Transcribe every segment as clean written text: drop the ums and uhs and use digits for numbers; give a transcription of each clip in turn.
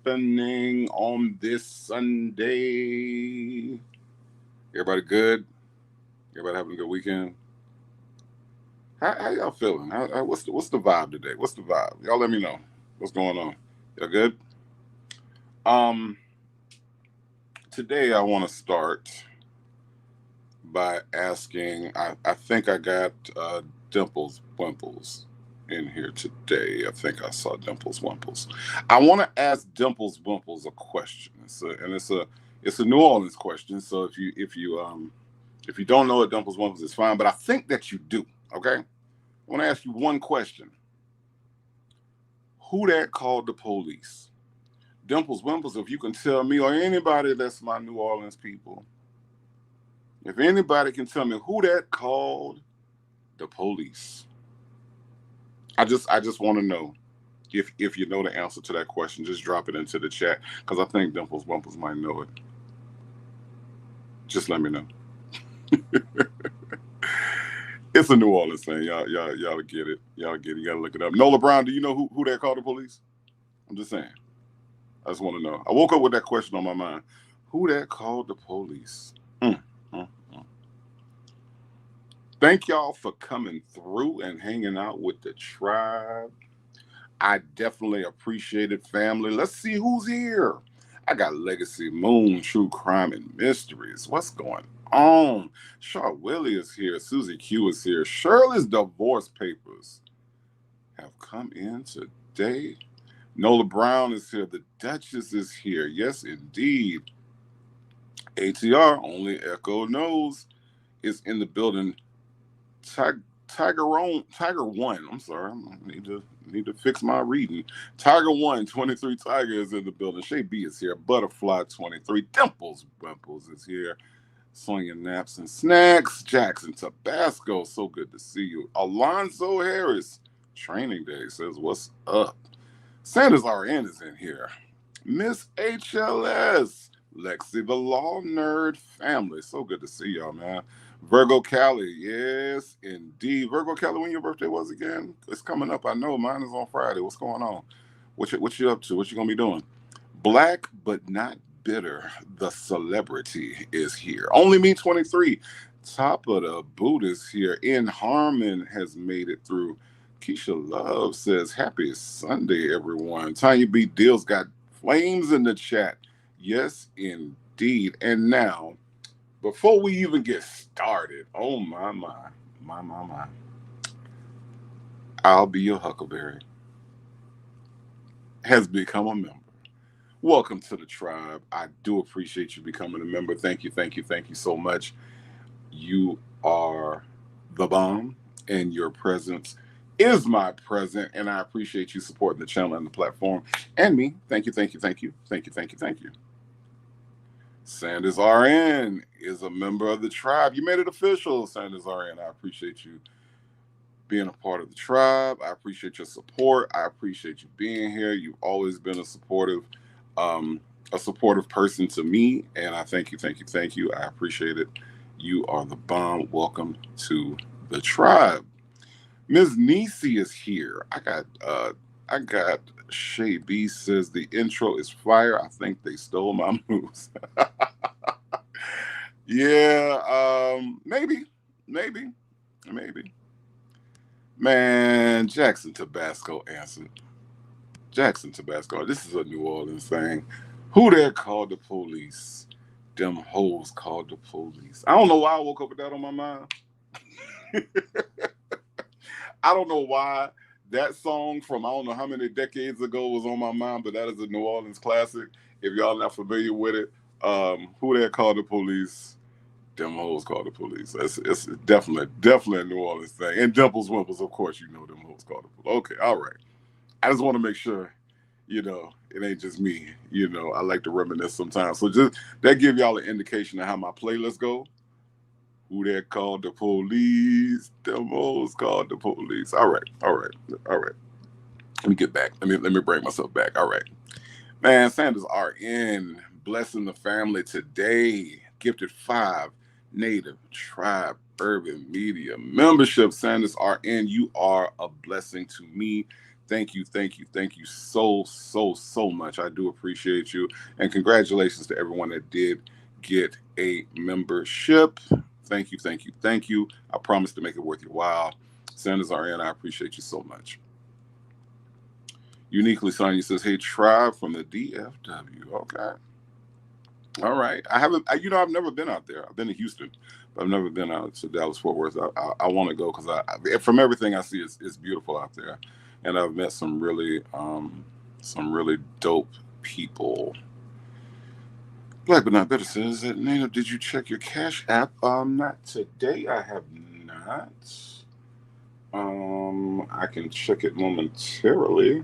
happening on this Sunday? Everybody good? Everybody having a good weekend? How y'all feeling? What's the vibe today? What's the vibe? Y'all let me know. What's going on? Y'all good? Um, Today I want to start by asking. I think I got Dimples Wimples in here today. I think I saw Dimples Wimples. I want to ask Dimples Wimples a question. It's a New Orleans question. So if you don't know what Dimples Wimples is, fine. But I think that you do. Okay. I want to ask you one question. Who that called the police? Dimples Wimples, if you can tell me or anybody that's my New Orleans people, if anybody can tell me who that called the police. I just want to know if you know the answer to that question. Just drop it into the chat because I think Dimples Wimples might know it. Just let me know. It's a New Orleans thing. Y'all get it. Y'all get it. You gotta look it up. Nola Brown, do you know who that called the police? I'm just saying. I just want to know. I woke up with that question on my mind. Who that called the police? Mm, mm. Thank y'all for coming through and hanging out with the tribe. I definitely appreciate it, family. Let's see who's here. I got Legacy Moon, True Crime and Mysteries. What's going on? Char Willie is here. Susie Q is here. Shirley's divorce papers have come in today. Nola Brown is here. The Duchess is here. Yes, indeed. ATR, only Echo knows, is in the building. Tiger One. I'm sorry, I need to fix my reading. Tiger One, 23 Tiger is in the building. Shay B is here. Butterfly 23. Dimples Wimples is here. Sonya Naps and Snacks. Jackson Tabasco. So good to see you. Alonzo Harris. Training Day says, "What's up?" Sanders RN is in here. Miss HLS. Lexi the Law Nerd family. So good to see y'all, man. Virgo Cali, yes, indeed. Virgo Cali, when your birthday was again? It's coming up. I know mine is on Friday. What's going on? What you up to? What you gonna be doing? Black but not bitter. The celebrity is here. Only me 23. Top of the boot is here. In Harmon has made it through. Keisha Love says, "Happy Sunday, everyone." Tanya B. Deals got flames in the chat. Yes, indeed. And now, before we even get started, oh my, I'll be your Huckleberry has become a member. Welcome to the tribe. I do appreciate you becoming a member. Thank you, thank you, thank you so much. You are the bomb, and your presence is my present, and I appreciate you supporting the channel and the platform and me. Thank you, thank you, thank you, thank you, thank you, thank you. Sanders RN is a member of the tribe. You made it official, Sanders RN. I appreciate you being a part of the tribe. I appreciate your support. I appreciate you being here. You've always been um, a supportive person to me, and I thank you, thank you, thank you. I appreciate it. You are the bomb. Welcome to the tribe. Ms. Nisi is here. I got Shay B says the intro is fire. I think they stole my moves. Yeah, maybe, maybe. Man, Jackson Tabasco answered. Jackson Tabasco. This is a New Orleans thing. Who there called the police? Them hoes called the police. I don't know why I woke up with that on my mind. I don't know why that song from I don't know how many decades ago was on my mind, but that is a New Orleans classic. If y'all not familiar with it, who there called the police? Them hoes called the police. It's definitely a New Orleans thing. And Dimples Wimples, of course, you know them hoes called the police. Okay, all right. I just want to make sure, it ain't just me. I like to reminisce sometimes. So just that give y'all an indication of how my playlist go. Who that called the police? Them hoes called the police. All right, all right, all right. Let me get back. Let me bring myself back. All right. Man, Sanders RN blessing the family today. Gifted 5 Native Tribe Urban Media membership. Sanders RN, you are a blessing to me. Thank you, thank you, thank you so much. I do appreciate you. And congratulations to everyone that did get a membership. Thank you, thank you, thank you. I promise to make it worth your while. Sanders RN, I appreciate you so much. Uniquely Sonya says, hey, Tribe from the DFW. Okay. All right. I've never been out there. I've been to Houston, but I've never been out to Dallas Fort Worth. I want to go because from everything I see, it's beautiful out there, and I've met some really dope people. Black but not better says that Nina, did you check your Cash App? Not today. I have not. I can check it momentarily.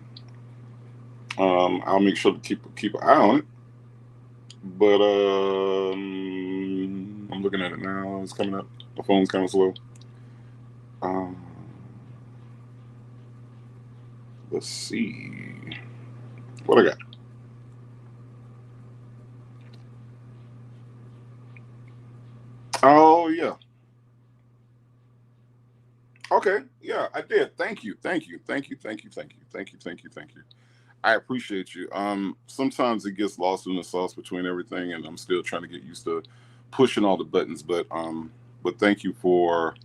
I'll make sure to keep an eye on it. But I'm looking at it now. It's coming up. The phone's kind of slow. Let's see what I got. Oh yeah. Okay. Yeah, I did. Thank you. Thank you. Thank you. Thank you. Thank you. Thank you. Thank you. Thank you. I appreciate you. Sometimes it gets lost in the sauce between everything, and I'm still trying to get used to pushing all the buttons. But thank you for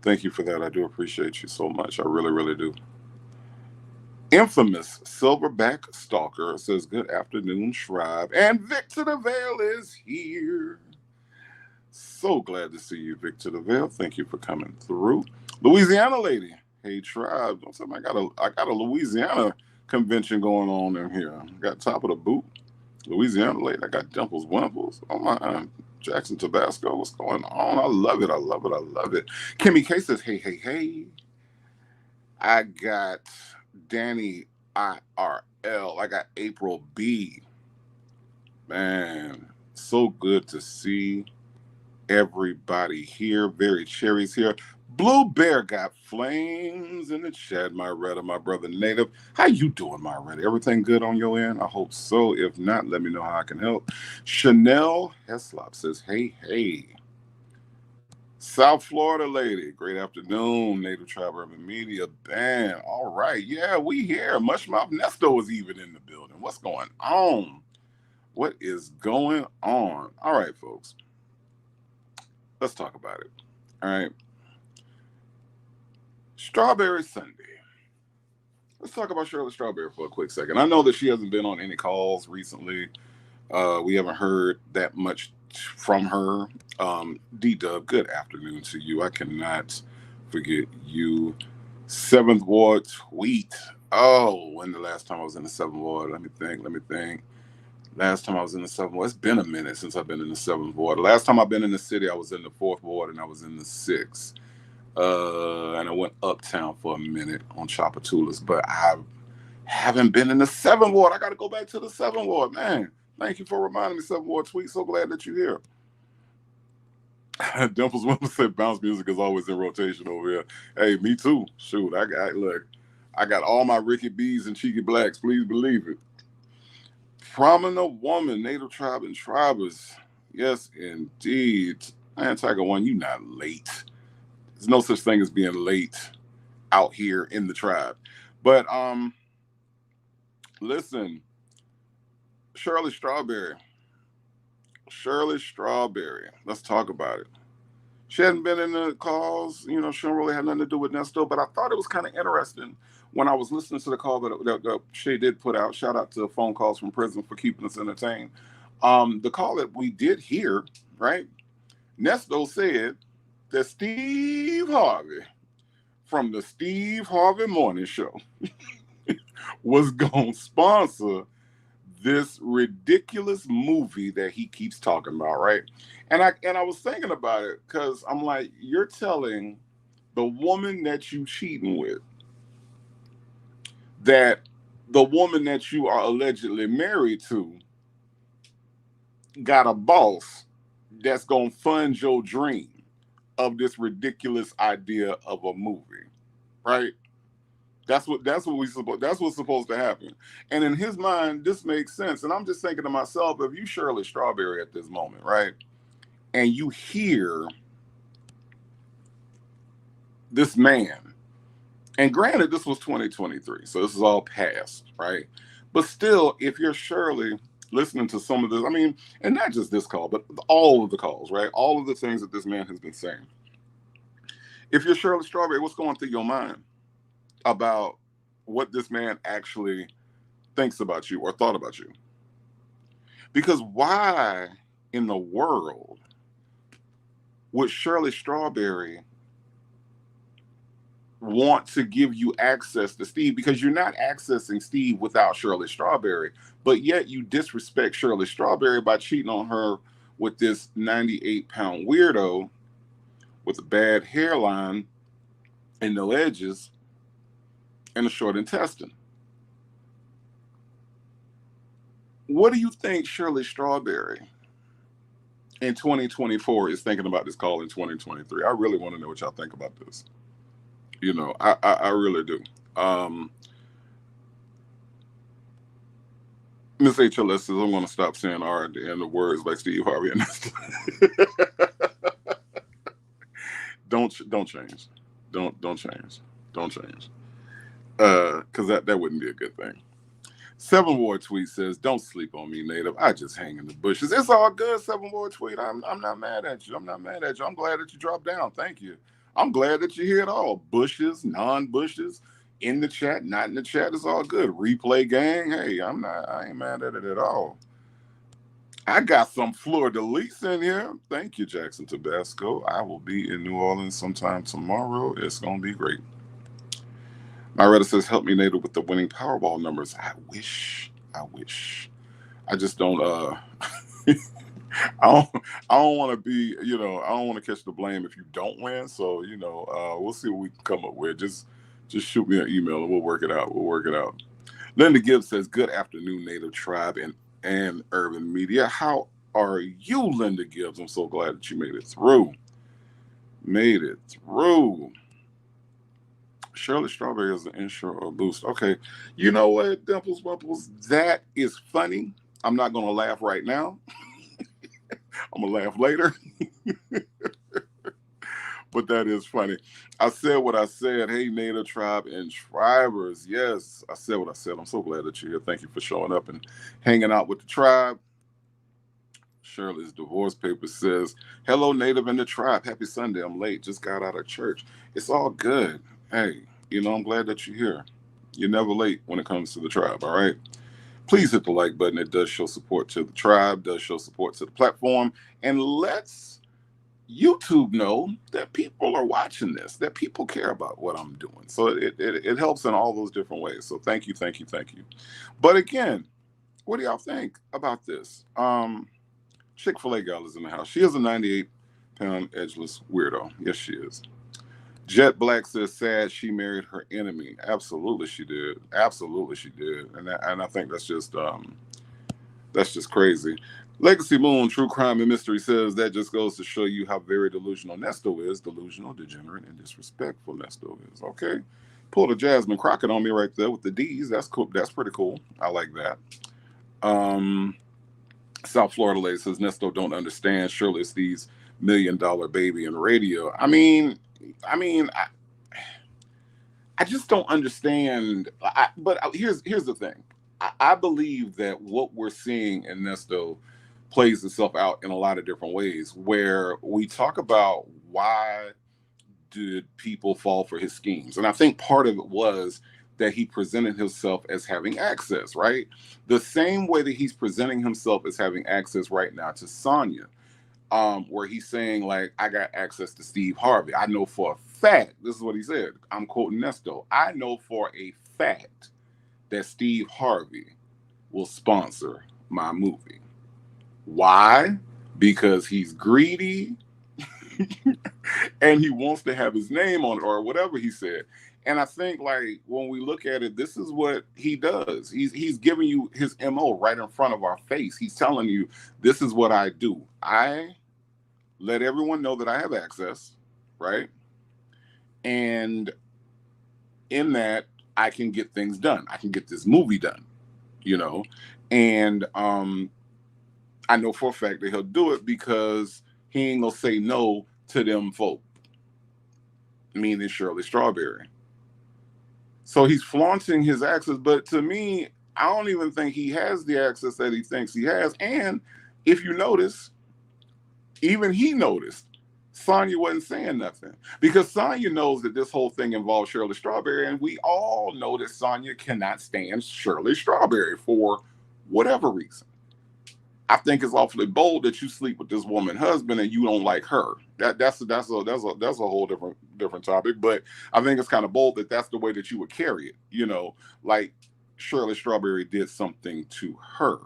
that. I do appreciate you so much. I really, really do. Infamous Silverback Stalker says, good afternoon, Tribe. And Victor the Veil is here. So glad to see you, Victor the Veil. Thank you for coming through. Louisiana lady. Hey, Tribe. Don't tell me I got a Louisiana convention going on in here. I got Top of the Boot. Louisiana lady. I got Dimples Wimples. Oh my Jackson Tabasco. What's going on? I love it. I love it. I love it. Kimmy K says, hey, hey, hey. I got Danny IRL. I got April B. Man, so good to see everybody here. Very Cherry's here. Blue Bear got flames in the chat. My brother Native. How you doing, my Everything good on your end? I hope so. If not, let me know how I can help. Chanel Heslop says, hey, hey. South Florida lady, great afternoon, Native Tribe Urban Media Band. All right, yeah, we here. Mushmouth Nesto is even in the building. What's going on? What is going on? All right, folks, let's talk about it. All right, Strawberry Sunday. Let's talk about Shirley Strawberry for a quick second. I know that she hasn't been on any calls recently. We haven't heard that much from her. D-Dub, good afternoon to you. I cannot forget you. 7th Ward tweet. Oh, when the last time I was in the 7th Ward? Let me think. Last time I was in the 7th Ward. It's been a minute since I've been in the 7th Ward. The last time I've been in the city, I was in the 4th Ward and I was in the 6th. And I went uptown for a minute on Chapatulas, but I haven't been in the 7th Ward. I got to go back to the 7th Ward, man. Thank you for reminding me, 7th Ward tweet. So glad that you're here. Dimples want to say bounce music is always in rotation over here. Hey, me too. Shoot, I got all my Ricky B's and Cheeky Blacks. Please believe it. Prominent woman, Native Tribe and Tribers. Yes, indeed. Man, Tiger One, you not late. There's no such thing as being late out here in the tribe. But listen, Shirley Strawberry. Let's talk about it. She hadn't been in the calls. She don't really have nothing to do with Nesto, but I thought it was kind of interesting when I was listening to the call that Shay did put out. Shout out to phone calls from prison for keeping us entertained. The call that we did hear, right? Nesto said that Steve Harvey from the Steve Harvey Morning Show was going to sponsor this ridiculous movie that he keeps talking about, right? And I was thinking about it because I'm like, you're telling the woman that you cheating with that the woman that you are allegedly married to got a boss that's gonna fund your dream of this ridiculous idea of a movie, right? That's what's supposed to happen. And in his mind, this makes sense. And I'm just thinking to myself, if you Shirley Strawberry at this moment, right? And you hear this man And granted, this was 2023, so this is all past, right? But still, if you're Shirley listening to some of this, I mean, and not just this call, but all of the calls, right? All of the things that this man has been saying. If you're Shirley Strawberry, what's going through your mind about what this man actually thinks about you or thought about you? Because why in the world would Shirley Strawberry want to give you access to Steve? Because you're not accessing Steve without Shirley Strawberry, but yet you disrespect Shirley Strawberry by cheating on her with this 98-pound weirdo with a bad hairline and no edges and a short intestine. What do you think Shirley Strawberry in 2024 is thinking about this call in 2023? I really want to know what y'all think about this. You know, I really do. Miss HLS says, I'm going to stop saying R at the end of words like Steve Harvey. And don't change. Don't change. Don't change. Because that wouldn't be a good thing. Seven Ward Tweet says, don't sleep on me, Native. I just hang in the bushes. It's all good, Seven Ward Tweet. I'm not mad at you. I'm not mad at you. I'm glad that you dropped down. Thank you. I'm glad that you're here at all. Bushes, non-bushes, in the chat, not in the chat. It's all good. Replay gang. Hey, I ain't mad at it at all. I got some fleur-de-lis in here. Thank you, Jackson Tabasco. I will be in New Orleans sometime tomorrow. It's going to be great. Myretta says, help me, Native, with the winning Powerball numbers. I wish. I just don't, I don't want to be, I don't want to catch the blame if you don't win. So, we'll see what we can come up with. Just shoot me an email and we'll work it out. Linda Gibbs says, good afternoon, Native Tribe and Urban Media. How are you, Linda Gibbs? I'm so glad that you made it through. Shirley Strawberry is an insure or boost. Okay. You know what, Dimples Bumples? That is funny. I'm not going to laugh right now. I'm going to laugh later. But that is funny. I said what I said. Hey, Native Tribe and Tribers. Yes, I said what I said. I'm so glad that you're here. Thank you for showing up and hanging out with the tribe. Shirley's divorce paper says, hello, Native and the tribe. Happy Sunday. I'm late. Just got out of church. It's all good. Hey, I'm glad that you're here. You're never late when it comes to the tribe, all right? Please hit the like button. It does show support to the tribe, does show support to the platform, and lets YouTube know that people are watching this, that people care about what I'm doing. So it helps in all those different ways. So thank you. But again, what do y'all think about this? Chick-fil-A gal is in the house. She is a 98-pound edgeless weirdo. Yes, she is. Jet Black says, sad she married her enemy. Absolutely she did. And I think that's just crazy. Legacy Moon, True Crime and Mystery says, that just goes to show you how very delusional Nesto is. Delusional, degenerate, and disrespectful Nesto is. Okay. Pulled a Jasmine Crockett on me right there with the D's. That's cool. That's pretty cool. I like that. South Florida lady says, Nesto don't understand. Surely it's these $1 million baby in radio. I mean, I just don't understand. But here's the thing. I believe that what we're seeing in Nesto plays itself out in a lot of different ways, where we talk about why did people fall for his schemes. And I think part of it was that he presented himself as having access, right? The same way that he's presenting himself as having access right now to Sonya. Where he's saying, like, I got access to Steve Harvey. I know for a fact, this is what he said. I'm quoting Nesto. I know for a fact that Steve Harvey will sponsor my movie. Why? Because he's greedy and he wants to have his name on it or whatever he said. And I think, like, when we look at it, this is what he does. He's giving you his MO right in front of our face. He's telling you, this is what I do. I let everyone know that I have access, right? And in that, I can get things done. I can get this movie done, And I know for a fact that he'll do it because he ain't gonna say no to them folk, meaning Shirley Strawberry. So he's flaunting his access, but to me, I don't even think he has the access that he thinks he has. And if you notice, even he noticed Sonya wasn't saying nothing because Sonya knows that this whole thing involves Shirley Strawberry, and we all know that Sonya cannot stand Shirley Strawberry for whatever reason. I think it's awfully bold that you sleep with this woman's husband and you don't like her. That's a whole different topic. But I think it's kind of bold that that's the way that you would carry it. You know, like Shirley Strawberry did something to her.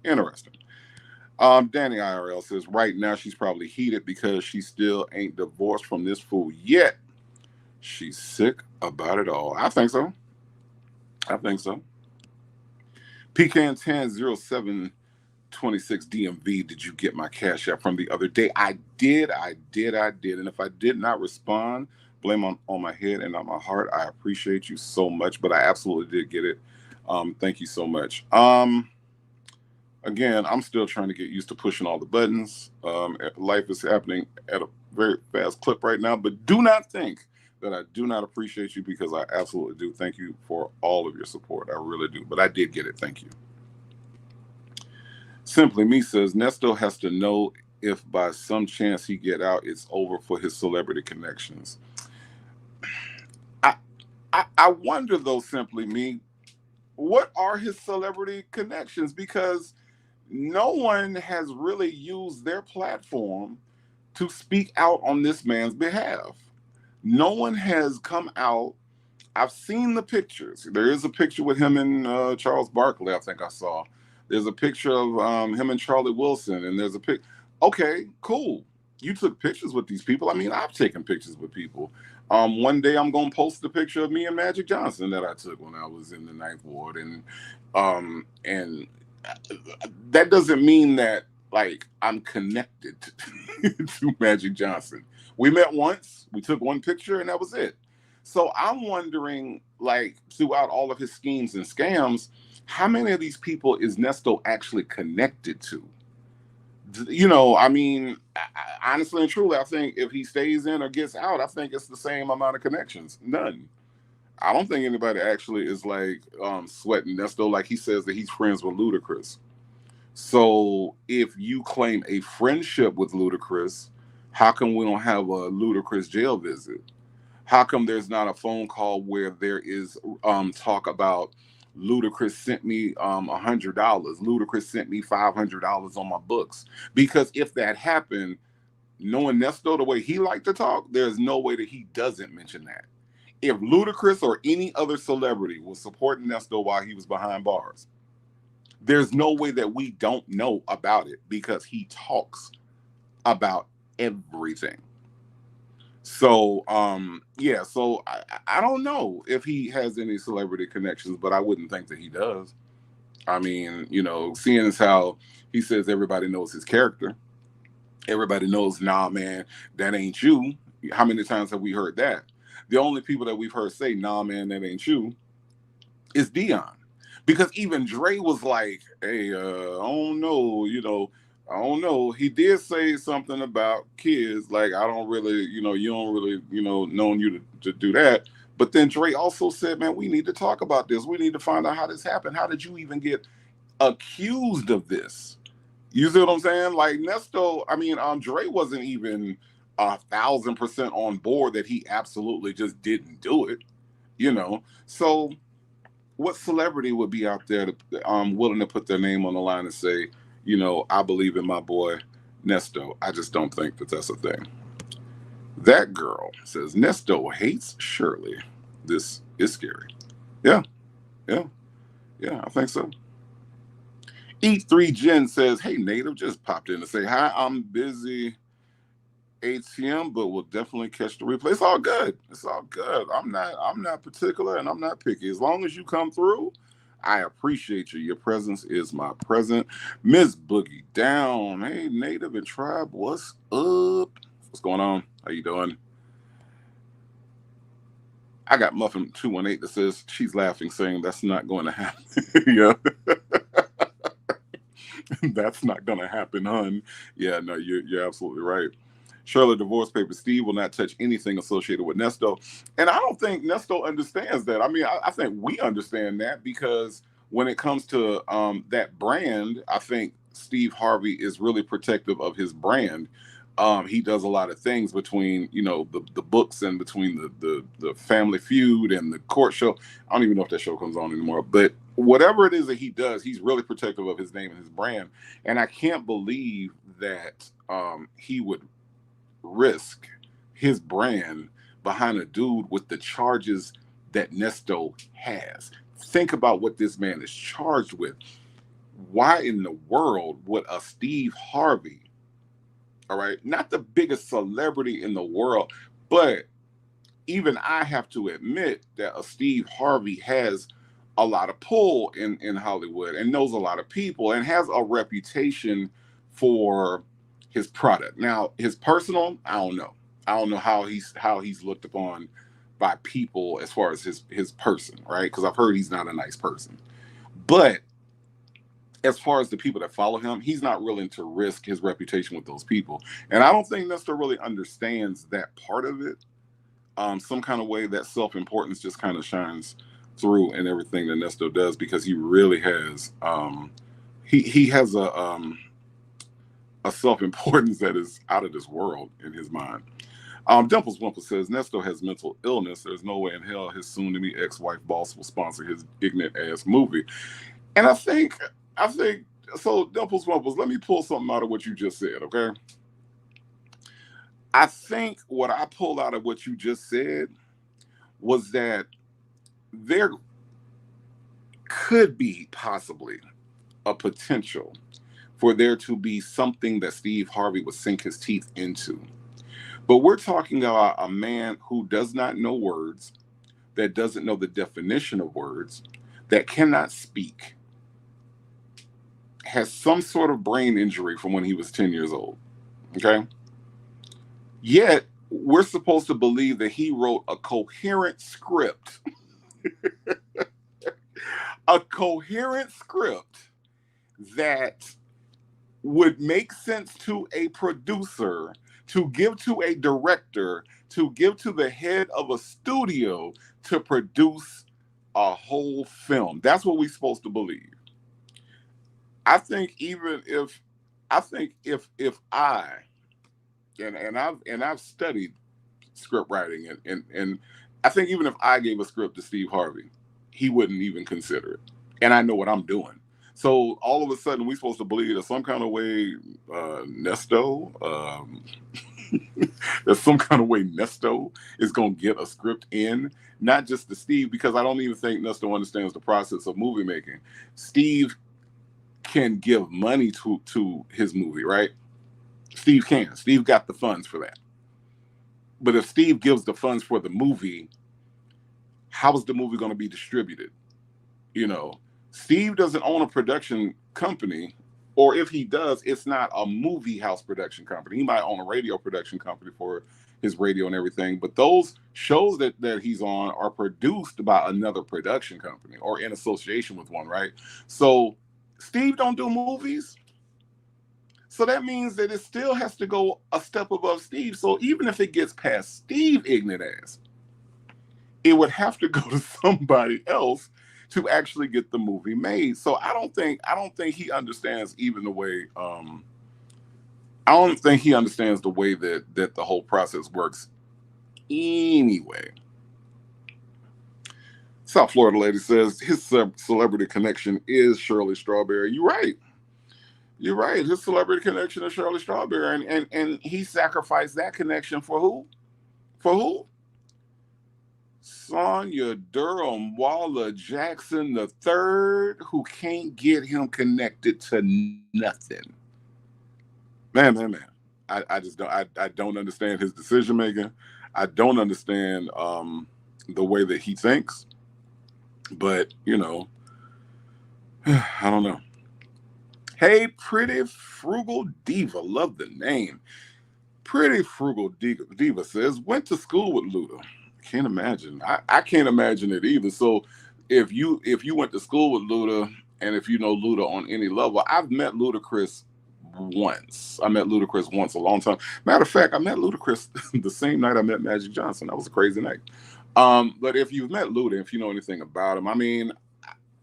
Interesting. Danny IRL says right now she's probably heated because she still ain't divorced from this fool yet. She's sick about it all. I think so. I think so. Pecan 100726 DMV, did you get my cash app from the other day? I did. And if I did not respond, blame on my head and not my heart. I appreciate you so much, but I absolutely did get it. Thank you so much. Again, I'm still trying to get used to pushing all the buttons. Life is happening at a very fast clip right now, but do not think that I do not appreciate you, because I absolutely do. Thank you for all of your support. I really do. But I did get it. Thank you. Simply Me says, Nesto has to know if by some chance he get out, it's over for his celebrity connections. I wonder, though, Simply Me, what are his celebrity connections? Because no one has really used their platform to speak out on this man's behalf. No one has come out. I've seen the pictures. There is a picture with him and Charles Barkley, I think I saw. There's a picture of him and Charlie Wilson, and there's a pic. Okay, cool. You took pictures with these people. I mean, I've taken pictures with people. One day I'm going to post the picture of me and Magic Johnson that I took when I was in the Ninth Ward. And that doesn't mean that, like, I'm connected to Magic Johnson. We met once, we took one picture, and that was it. So I'm wondering, like, throughout all of his schemes and scams, how many of these people is Nesto actually connected to? You know, I mean, honestly and truly, I think if he stays in or gets out, I think it's the same amount of connections. None. I don't think anybody actually is like sweating Nesto like he says that he's friends with Ludacris. So if you claim a friendship with Ludacris, how come we don't have a Ludacris jail visit? How come there's not a phone call where there is talk about Ludacris sent me $100, Ludacris sent me $500 on my books? Because if that happened, knowing Nesto the way he liked to talk, there's no way that he doesn't mention that. If Ludacris or any other celebrity was supporting Nesto while he was behind bars, there's no way that we don't know about it, because he talks about everything. So, yeah, so I don't know if he has any celebrity connections, but I wouldn't think that he does. I mean, you know, seeing as how he says everybody knows his character, everybody knows, nah, man, that ain't you. How many times have we heard that? The only people that we've heard say, nah, man, that ain't you, is Dion. Because even Dre was like, hey, I don't know, you know, I don't know. He did say something about kids, like, I don't really, you know, you don't really, you know, known you to do that. But then Dre also said, man, we need to talk about this. We need to find out how this happened. How did you even get accused of this? You see what I'm saying? Like, Nesto, I mean, Dre wasn't even 1,000% on board that he absolutely just didn't do it, you know? So what celebrity would be out there to, willing to put their name on the line and say, you know, I believe in my boy Nesto? I just don't think that that's a thing. That girl says, Nesto hates Shirley. This is scary. Yeah, I think so. Eat 3 Jen says, hey, Native, just popped in to say hi. I'm busy ATM, but we'll definitely catch the replay. It's all good. It's all good. I'm not particular, and I'm not picky. As long as you come through, I appreciate you. Your presence is my present. Miss Boogie Down. Hey, Native and Tribe, what's up? What's going on? How you doing? I got Muffin 218 that says she's laughing, saying that's not going to happen. Yeah. That's not going to happen, hun. Yeah, no, you're absolutely right. Shirley divorce papers. Steve will not touch anything associated with Nesto. And I don't think Nesto understands that. I mean, I think we understand that because when it comes to that brand, I think Steve Harvey is really protective of his brand. He does a lot of things between, you know, the books and between the Family Feud and the court show. I don't even know if that show comes on anymore, but whatever it is that he does, he's really protective of his name and his brand. And I can't believe that he would risk his brand behind a dude with the charges that Nesto has. Think about what this man is charged with. Why in the world would a Steve Harvey, all right, not the biggest celebrity in the world, but even I have to admit that a Steve Harvey has a lot of pull in Hollywood and knows a lot of people and has a reputation for his product. Now, his personal, I don't know. I don't know how he's looked upon by people as far as his person, right? Because I've heard he's not a nice person. But as far as the people that follow him, he's not willing to risk his reputation with those people. And I don't think Nestor really understands that part of it. Some kind of way that self-importance just kind of shines through in everything that Nesto does, because he really has he has a self-importance that is out of this world in his mind. Dimples Wimple says Nesto has mental illness. There's no way in hell his soon-to-be ex-wife boss will sponsor his ignorant ass movie. And I think so. Dimples Wimples, let me pull something out of what you just said, okay? I think what I pulled out of what you just said was that there could be possibly a potential for there to be something that Steve Harvey would sink his teeth into. But we're talking about a man who does not know words, that doesn't know the definition of words, that cannot speak, has some sort of brain injury from when he was 10 years old, okay? Yet, we're supposed to believe that he wrote a coherent script. A coherent script that would make sense to a producer, to give to a director, to give to the head of a studio to produce a whole film. That's what we're supposed to believe. I think even if I and I've studied script writing and I think even if I gave a script to Steve Harvey, he wouldn't even consider it. And I know what I'm doing. So all of a sudden we're supposed to believe that some kind of way Nesto there's some kind of way Nesto is going to get a script in, not just to Steve, because I don't even think Nesto understands the process of movie making. Steve can give money to his movie, right? Steve can. Steve got the funds for that. But if Steve gives the funds for the movie, how is the movie going to be distributed? You know, Steve doesn't own a production company, or if he does, it's not a movie house production company. He might own a radio production company for his radio and everything, but those shows that he's on are produced by another production company or in association with one, right? So Steve don't do movies. So that means that it still has to go a step above Steve. So even if it gets past Steve ignorant ass, it would have to go to somebody else to actually get the movie made. So I don't think he understands even the way I don't think he understands the way that the whole process works anyway. South Florida lady says his celebrity connection is Shirley Strawberry. You're right. You're right. His celebrity connection is Shirley Strawberry, and he sacrificed that connection for who? For who? Sonya Durham Waller Jackson III, who can't get him connected to nothing. Man. I just don't. I don't understand his decision making. I don't understand the way that he thinks. But you know, I don't know. Hey, Pretty Frugal Diva, love the name. Pretty Frugal Diva says, went to school with Luda. Can't imagine. I can't imagine it either. So if you went to school with Luda, and if you know Luda on any level, I've met Ludacris once. I met Ludacris once a long time. Matter of fact, I met Ludacris the same night I met Magic Johnson. That was a crazy night. But if you've met Luda, if you know anything about him, I mean,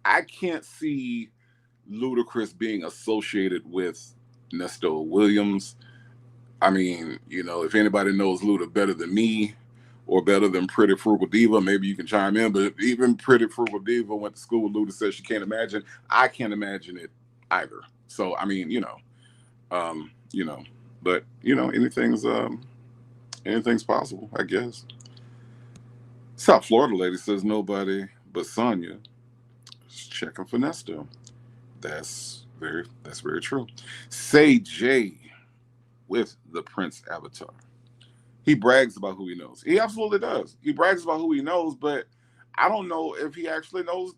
I can't see Ludacris being associated with Nesto Williams. I mean, you know, if anybody knows Luda better than me or better than Pretty Frugal Diva, maybe you can chime in. But even Pretty Frugal Diva went to school with Luda, says she can't imagine. I can't imagine it either. So I mean, you know, but you know, anything's possible, I guess. South Florida lady says nobody but Sonya is checking for Nesto. That's very true. Say J with the Prince Avatar. He brags about who he knows. He absolutely does. He brags about who he knows, but I don't know if he actually knows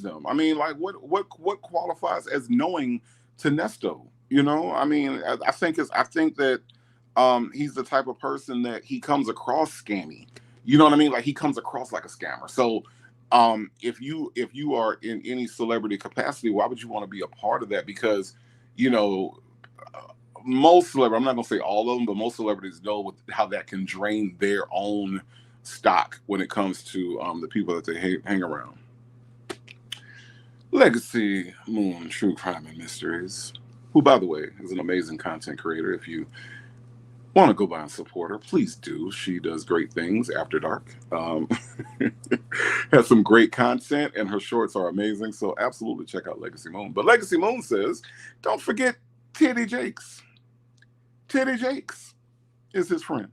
them. I mean, like what qualifies as knowing to Nesto? You know, I mean, I think that he's the type of person that he comes across scammy. You know what I mean? Like he comes across like a scammer. So if you are in any celebrity capacity, why would you want to be a part of that? Because, you know, most celebrities, I'm not going to say all of them, but most celebrities know how that can drain their own stock when it comes to the people that they hang around. Legacy Moon True Crime and Mysteries, who, by the way, is an amazing content creator. If you want to go by and support her, please do. She does great things after dark. Has some great content, and her shorts are amazing. So absolutely check out Legacy Moon. But Legacy Moon says, don't forget Titty Jakes. Titty Jakes is his friend.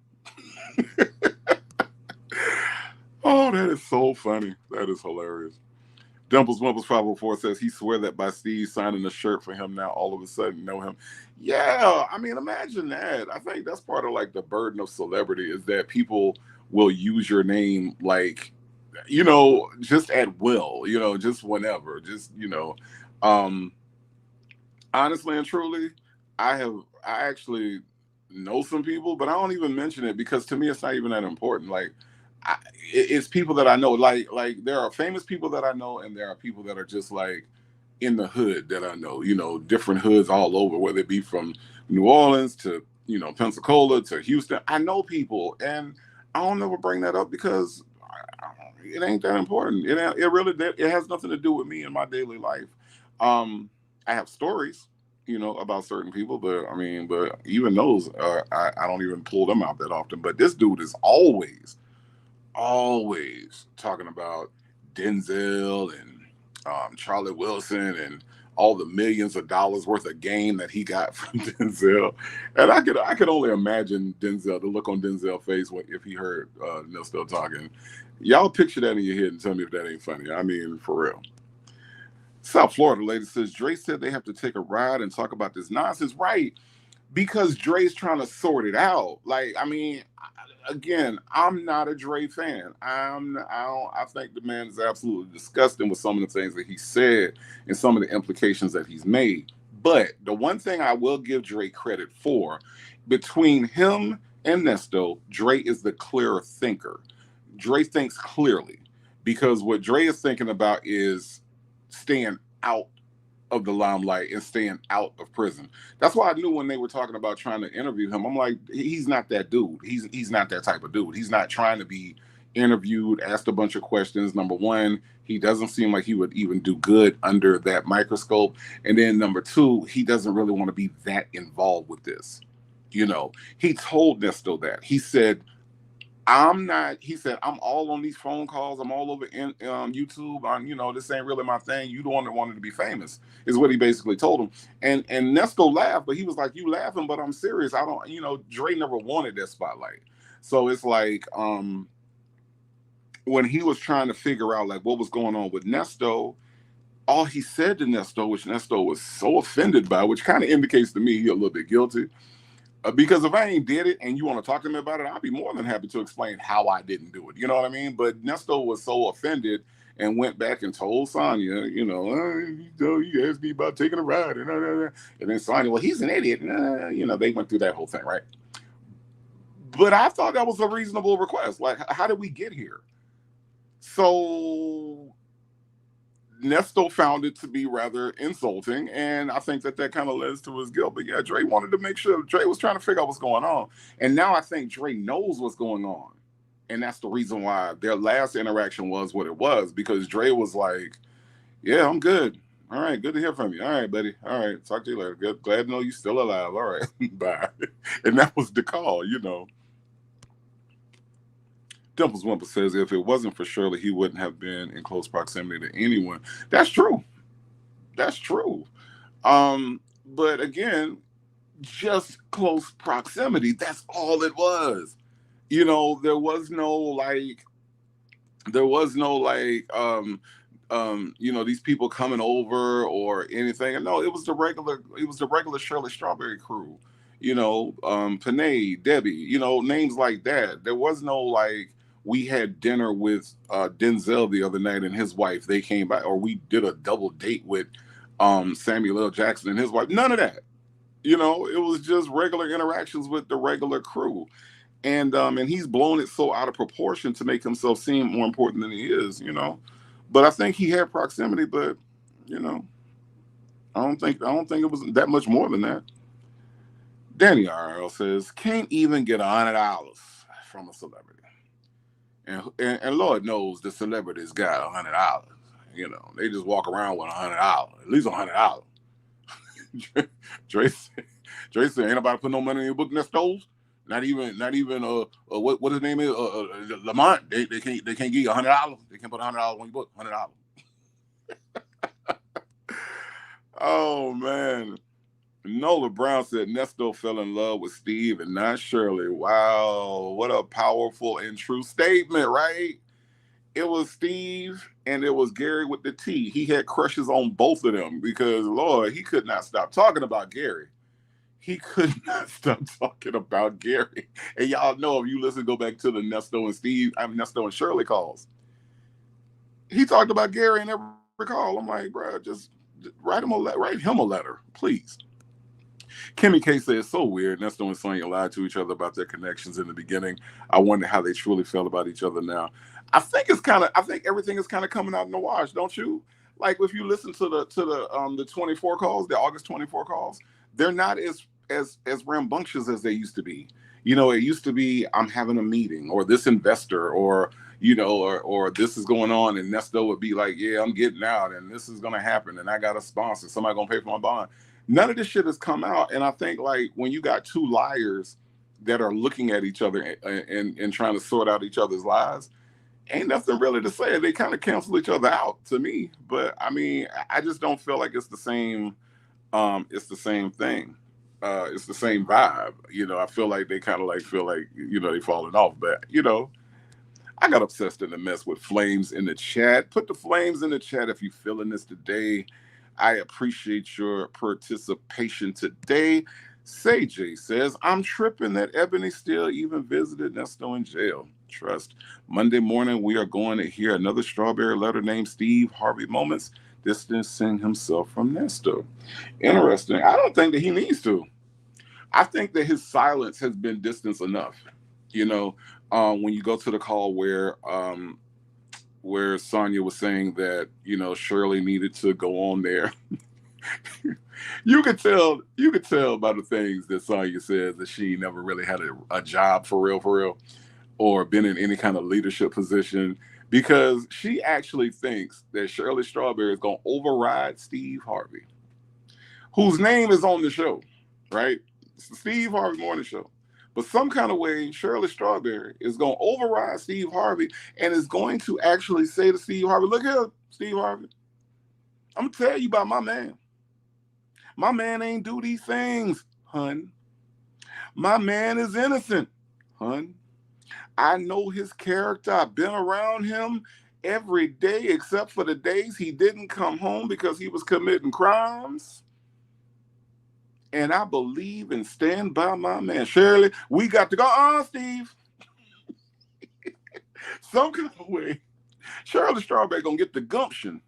Oh, that is so funny. That is hilarious. Dimples Wimples 504 says he swear that by Steve signing a shirt for him now all of a sudden know him. Yeah, I mean, imagine that. I think that's part of like the burden of celebrity is that people will use your name like, you know, just at will, you know, just whenever, just, you know. Honestly and truly, I actually know some people, but I don't even mention it because to me it's not even that important. Like it's people that I know. Like there are famous people that I know, and there are people that are just like in the hood that I know. You know, different hoods all over, whether it be from New Orleans to, you know, Pensacola to Houston. I know people, and I don't ever bring that up because it ain't that important. It has nothing to do with me in my daily life. I have stories, you know, about certain people, but I mean, but even those, I don't even pull them out that often. But this dude is always talking about Denzel and Charlie Wilson and all the millions of dollars worth of game that he got from Denzel. And I could only imagine the look on Denzel's face if he heard Nesto talking. Y'all picture that in your head and tell me if that ain't funny. I mean, for real. South Florida lady says, Dre said they have to take a ride and talk about this nonsense. Right. Because Dre's trying to sort it out. Like, I mean, again, I'm not a Dre fan. I think the man is absolutely disgusting with some of the things that he said and some of the implications that he's made. But the one thing I will give Dre credit for, between him and Nesto, Dre is the clearer thinker. Dre thinks clearly because what Dre is thinking about is staying out of the limelight and staying out of prison. That's why I knew when they were talking about trying to interview him, I'm like, he's not that dude. He's not that type of dude. He's not trying to be interviewed, asked a bunch of questions. Number one, he doesn't seem like he would even do good under that microscope. And then number two, he doesn't really want to be that involved with this. You know, he told Nesto that. He said, he said, I'm all on these phone calls. I'm all over YouTube. You know, this ain't really my thing. You the one that wanted to be famous, is what he basically told him. And Nesto laughed, but he was like, you laughing, but I'm serious. I don't, you know, Dre never wanted that spotlight. So it's like, when he was trying to figure out like what was going on with Nesto, all he said to Nesto, which Nesto was so offended by, which kind of indicates to me he's a little bit guilty. Because if I ain't did it and you want to talk to me about it, I'll be more than happy to explain how I didn't do it. You know what I mean? But Nesto was so offended and went back and told Sonya, you know, you asked me about taking a ride. And then Sonya, well, he's an idiot. You know, they went through that whole thing, right? But I thought that was a reasonable request. Like, how did we get here? So Nesto found it to be rather insulting, and I think that kind of led to his guilt. But yeah, Dre wanted to make sure. Dre was trying to figure out what's going on, and now I think Dre knows what's going on, and that's the reason why their last interaction was what it was, because Dre was like, "Yeah, I'm good. All right, good to hear from you. All right, buddy. All right, talk to you later. Good, glad to know you're still alive. All right, bye." And that was the call, you know. Dimples Wimple says if it wasn't for Shirley, he wouldn't have been in close proximity to anyone. That's true. That's true. But again, just close proximity. That's all it was. You know, there was no like you know, these people coming over or anything. No, it was the regular Shirley Strawberry crew. You know, Panay, Debbie, you know, names like that. There was no like we had dinner with Denzel the other night and his wife. They came by, or we did a double date with Samuel L. Jackson and his wife. None of that. You know, it was just regular interactions with the regular crew. And he's blown it so out of proportion to make himself seem more important than he is, you know. But I think he had proximity, but you know, I don't think it was that much more than that. Danny RL says, can't even get $100 from a celebrity. And Lord knows the celebrities got $100. You know, they just walk around with $100, at least $100. Dre said, ain't nobody put no money in your book, Nestos. Not even what his name is, Lamont. They can't give you $100. They can't put $100 on your book. $100. Oh man. Nola Brown said Nesto fell in love with Steve and not Shirley. Wow, what a powerful and true statement, right? It was Steve and it was Gary with the T. He had crushes on both of them because, Lord, he could not stop talking about Gary. He could not stop talking about Gary. And y'all know, if you listen, go back to the Nesto and Shirley calls. He talked about Gary in every call. I'm like, bro, just write him a letter, please. Kimmy K says, so weird. Nesto and Sonya lied to each other about their connections in the beginning. I wonder how they truly felt about each other now. I think everything is kind of coming out in the wash, don't you? Like if you listen to the 24 calls, the August 24 calls, they're not as rambunctious as they used to be. You know, it used to be I'm having a meeting, or this investor, or you know, or this is going on, and Nesto would be like, yeah, I'm getting out, and this is gonna happen, and I got a sponsor, somebody gonna pay for my bond. None of this shit has come out, and I think like when you got two liars that are looking at each other and trying to sort out each other's lies, ain't nothing really to say. They kind of cancel each other out to me. But I mean, I just don't feel like it's the same. It's the same thing. It's the same vibe. You know, I feel like they kind of like feel like, you know, they falling off. But you know, I got obsessed in the mess with flames in the chat. Put the flames in the chat if you feeling this today. I appreciate your participation today. Say J says, I'm tripping that Ebony still even visited Nesto in jail. Trust. Monday morning, we are going to hear another strawberry letter named Steve Harvey Moments distancing himself from Nesto. Interesting. I don't think that he needs to. I think that his silence has been distance enough. You know, when you go to the call where Sonya was saying that, you know, Shirley needed to go on there. you could tell by the things that Sonya says that she never really had a job for real, or been in any kind of leadership position, because she actually thinks that Shirley Strawberry is going to override Steve Harvey, whose name is on the show, right? It's the Steve Harvey Morning Show. But some kind of way, Shirley Strawberry is going to override Steve Harvey and is going to actually say to Steve Harvey, look here, Steve Harvey, I'm going to tell you about my man. My man ain't do these things, hun. My man is innocent, hun. I know his character. I've been around him every day except for the days he didn't come home because he was committing crimes. And I believe and stand by my man. Shirley, we got to go. Steve. Some kind of way, Shirley Strawberry gonna get the gumption.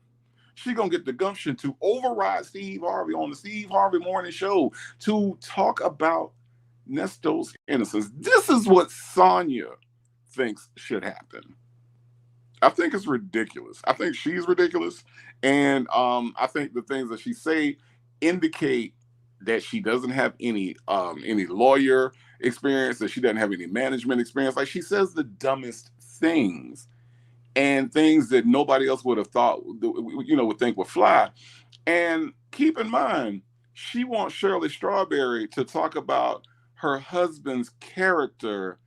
She gonna get the gumption to override Steve Harvey on the Steve Harvey Morning Show to talk about Nesto's innocence. This is what Sonya thinks should happen. I think it's ridiculous. I think she's ridiculous, and I think the things that she say indicate that she doesn't have any lawyer experience, that she doesn't have any management experience. Like, she says the dumbest things, and things that nobody else would have thought, would think would fly. And keep in mind, she wants Shirley Strawberry to talk about her husband's character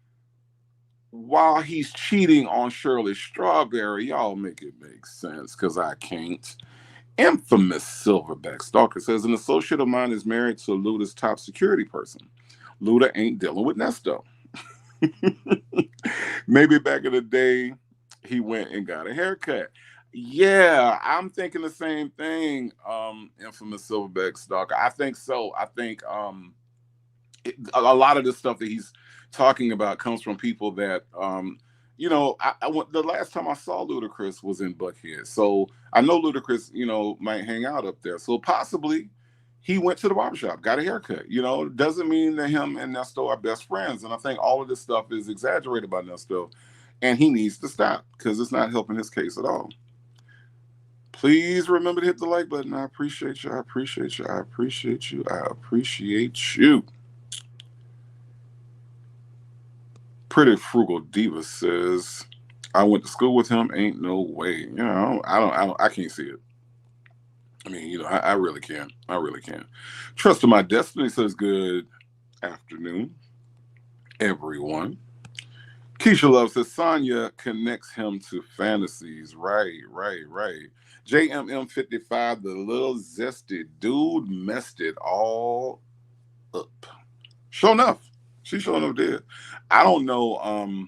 while he's cheating on Shirley Strawberry. Y'all make it make sense, because I can't. Infamous Silverback Stalker says an associate of mine is married to Luda's top security person. Luda ain't dealing with Nesto. Maybe back in the day, he went and got a haircut. Yeah, I'm thinking the same thing, infamous Silverback Stalker. I think so. I think a lot of the stuff that he's talking about comes from people that, the last time I saw Ludacris was in Buckhead. So I know Ludacris, might hang out up there. So possibly he went to the barbershop, got a haircut. Doesn't mean that him and Nesto are best friends. And I think all of this stuff is exaggerated by Nesto, and he needs to stop, because it's not helping his case at all. Please remember to hit the like button. I appreciate you. I appreciate you. I appreciate you. I appreciate you. Pretty Frugal Diva says, I went to school with him. Ain't no way. I can't see it. I mean, I really can. I really can. Trust in My Destiny says, good afternoon, everyone. Keisha Love says, Sonya connects him to fantasies. Right. JMM55, the little zesty dude, messed it all up. Sure enough. She sure enough did. I don't know.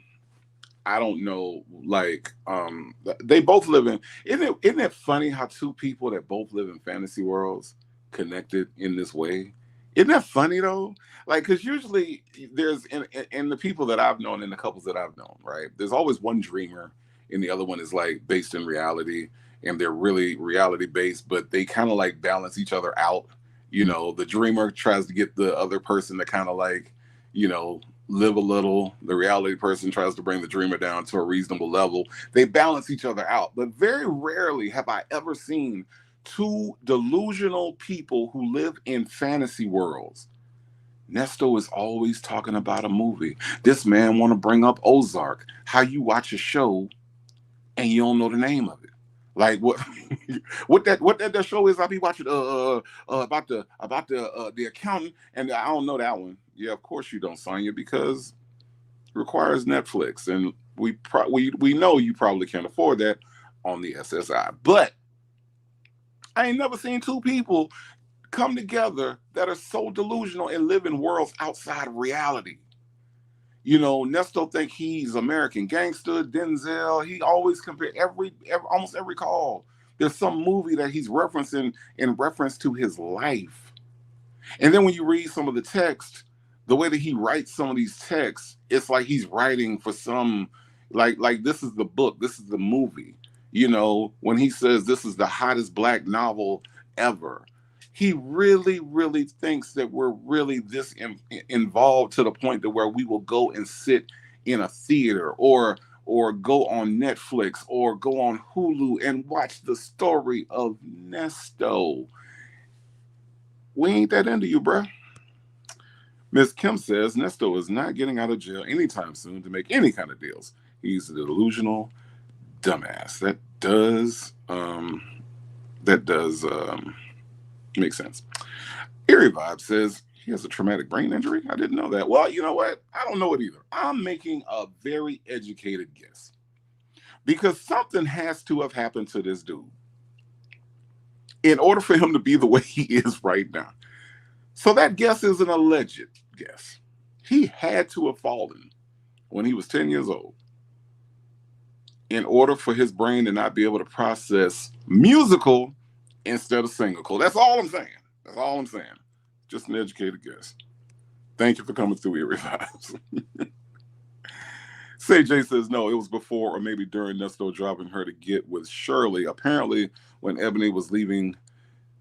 They both live in. Isn't it funny how two people that both live in fantasy worlds connected in this way? Isn't that funny though? Like, because usually there's in the people that I've known, and the couples that I've known, right? There's always one dreamer, and the other one is like based in reality, and they're really reality based, but they kind of like balance each other out. The dreamer tries to get the other person to kind of like, live a little. The reality person tries to bring the dreamer down to a reasonable level. They balance each other out. But very rarely have I ever seen two delusional people who live in fantasy worlds. Nesto is always talking about a movie. This man want to bring up Ozark. How you watch a show and you don't know the name of it. Like what that show is. I be watching about the accountant, and I don't know that one. Yeah, of course you don't, Sonya, because it requires Netflix, and we know you probably can't afford that on the SSI. But I ain't never seen two people come together that are so delusional and live in worlds outside of reality. Nesto think he's American Gangster, Denzel. He always compare almost every call. There's some movie that he's referencing in reference to his life. And then when you read some of the text, the way that he writes some of these texts, it's like he's writing for some, like this is the book, this is the movie. When he says this is the hottest black novel ever, he really, really thinks that we're really this involved to the point that where we will go and sit in a theater or go on Netflix or go on Hulu and watch the story of Nesto. We ain't that into you, bruh. Miss Kim says Nesto is not getting out of jail anytime soon to make any kind of deals. He's a delusional dumbass. That does make sense. Eerie Vibe says he has a traumatic brain injury. I didn't know that. Well, you know what? I don't know it either. I'm making a very educated guess, because something has to have happened to this dude in order for him to be the way he is right now. So that guess is an alleged guess. He had to have fallen when he was 10 years old in order for his brain to not be able to process musical instead of single. That's all I'm saying. That's all I'm saying. Just an educated guess. Thank you for coming through, Eerie Vibes. Say Jay says no, it was before or maybe during Nesto dropping her to get with Shirley. Apparently, when Ebony was leaving,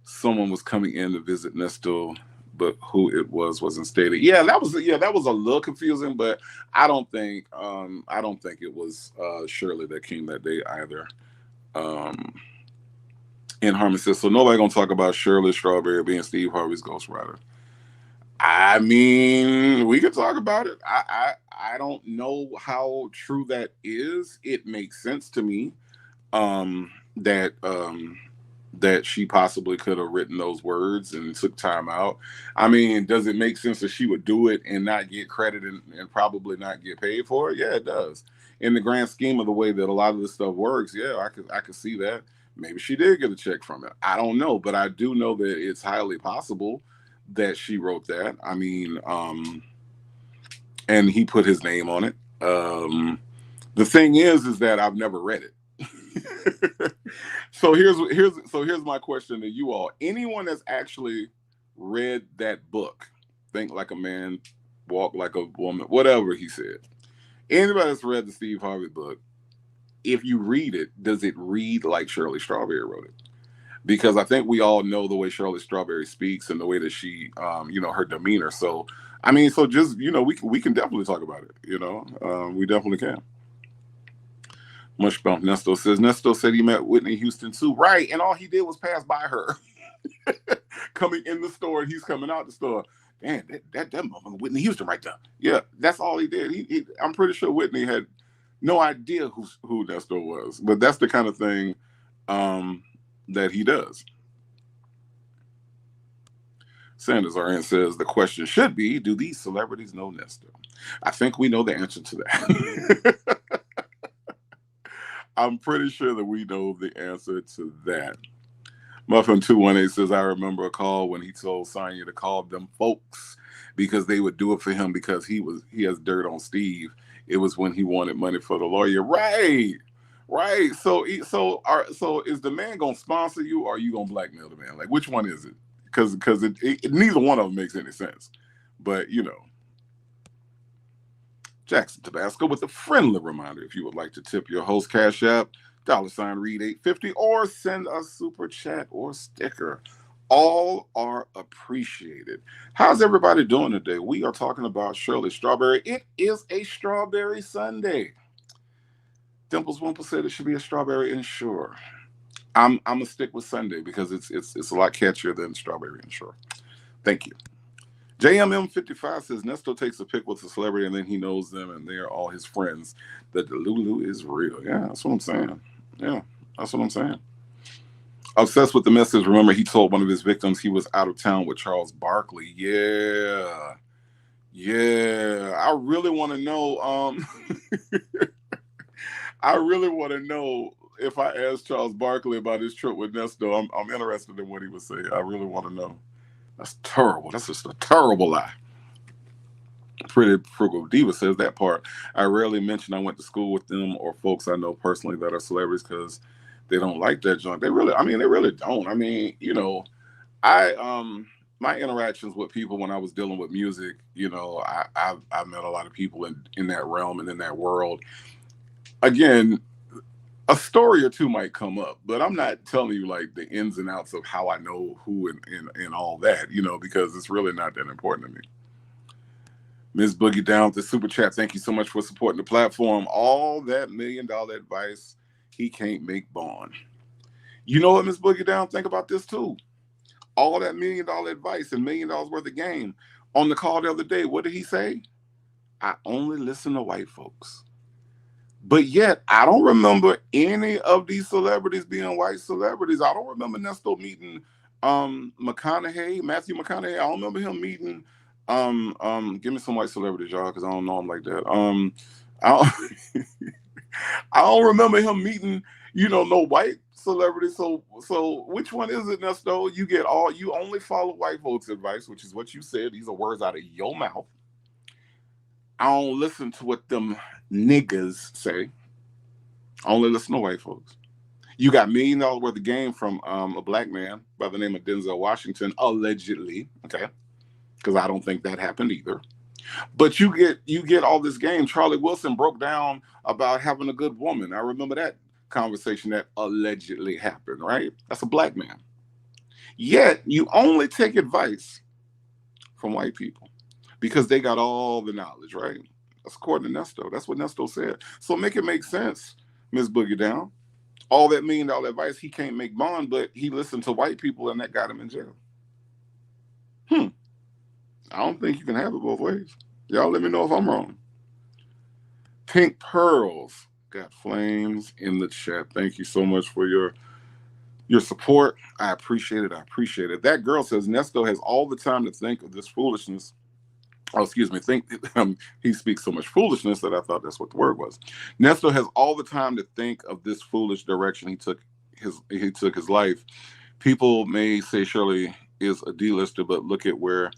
someone was coming in to visit Nesto but who it was wasn't stated. Yeah, that was a little confusing, but I don't think it was Shirley that came that day either. Um, and Harmon says, so nobody gonna talk about Shirley Strawberry being Steve Harvey's ghostwriter. I mean, we could talk about it. I don't know how true that is. It makes sense to me that that she possibly could have written those words and took time out. I mean, does it make sense that she would do it and not get credit and probably not get paid for it? Yeah, it does. In the grand scheme of the way that a lot of this stuff works, yeah, I could see that. Maybe she did get a check from it. I don't know, but I do know that it's highly possible that she wrote that. I mean, and he put his name on it. The thing is that I've never read it. So here's my question to you all. Anyone that's actually read that book, Think Like a Man, Walk Like a Woman, whatever he said. Anybody that's read the Steve Harvey book, if you read it, does it read like Shirley Strawberry wrote it? Because I think we all know the way Shirley Strawberry speaks and the way that she, her demeanor. So, I mean, so just, we can definitely talk about it. We definitely can. Mush Bump Nesto says, Nesto said he met Whitney Houston too. Right. And all he did was pass by her coming in the store and he's coming out the store. Man, that motherfucker Whitney Houston right there. Yeah, that's all he did. I'm pretty sure Whitney had no idea who Nesto was. But that's the kind of thing that he does. Sanders RN says the question should be, do these celebrities know Nesto? I think we know the answer to that. I'm pretty sure that we know the answer to that. Muffin 218 says, I remember a call when he told Sonya to call them folks because they would do it for him because he has dirt on Steve. It was when he wanted money for the lawyer. Right. So is the man gonna sponsor you or are you gonna blackmail the man? Like, which one is it? Because neither one of them makes any sense. But Jackson Tabasco with a friendly reminder, if you would like to tip your host Cash App, $Read850, or send a super chat or sticker. All are appreciated. How's everybody doing today? We are talking about Shirley Strawberry. It is a Strawberry Sunday. Dimples Wimple said it should be a Strawberry Ensure. I'm gonna stick with Sunday because it's a lot catchier than Strawberry Ensure. Thank you. JMM55 says Nesto takes a pic with a celebrity and then he knows them and they're all his friends. The Delulu is real. Yeah, that's what I'm saying. Yeah, that's what I'm saying. Obsessed with the message. Remember, he told one of his victims he was out of town with Charles Barkley. Yeah. I really want to know. I really want to know if I asked Charles Barkley about his trip with Nesto. I'm interested in what he would say. I really want to know. That's terrible. That's just a terrible lie. Pretty Frugal Diva says that part. I rarely mention I went to school with them or folks I know personally that are celebrities because they don't like that junk. They really don't. I mean, my interactions with people when I was dealing with music, I met a lot of people in that realm and in that world. Again, a story or two might come up, but I'm not telling you like the ins and outs of how I know who and all that, because it's really not that important to me. Ms. Boogie down with the super chat. Thank you so much for supporting the platform. All that $1 million advice, he can't make bond. You know what, Ms. Boogie down? Think about this too. All that $1 million advice and $1 million worth of game. On the call the other day, what did he say? I only listen to white folks. But yet, I don't remember any of these celebrities being white celebrities. I don't remember Nesto meeting Matthew McConaughey. I don't remember him meeting give me some white celebrities, y'all, because I don't know him like that. I don't remember him meeting, no white celebrities. So which one is it, Nesto? You only follow white folks' advice, which is what you said. These are words out of your mouth. I don't listen to what them niggas say. I only listen to white folks. You got $1 million worth of game from a black man by the name of Denzel Washington, allegedly. Okay. Because I don't think that happened either. But you get all this game. Charlie Wilson broke down about having a good woman. I remember that conversation that allegedly happened, right? That's a black man. Yet you only take advice from white people because they got all the knowledge, right? That's according to Nesto. That's what Nesto said. So make it make sense, Miss Boogie Down. All that $1,000,000 advice, he can't make bond, but he listened to white people and that got him in jail. I don't think you can have it both ways. Y'all let me know if I'm wrong. Pink Pearls got flames in the chat. Thank you so much for your support. I appreciate it. I appreciate it. That girl says Nesto has all the time to think of this foolishness. Oh, excuse me. He speaks so much foolishness that I thought that's what the word was. Nesto has all the time to think of this foolish direction he took his life. People may say Shirley is a D-lister, but look at where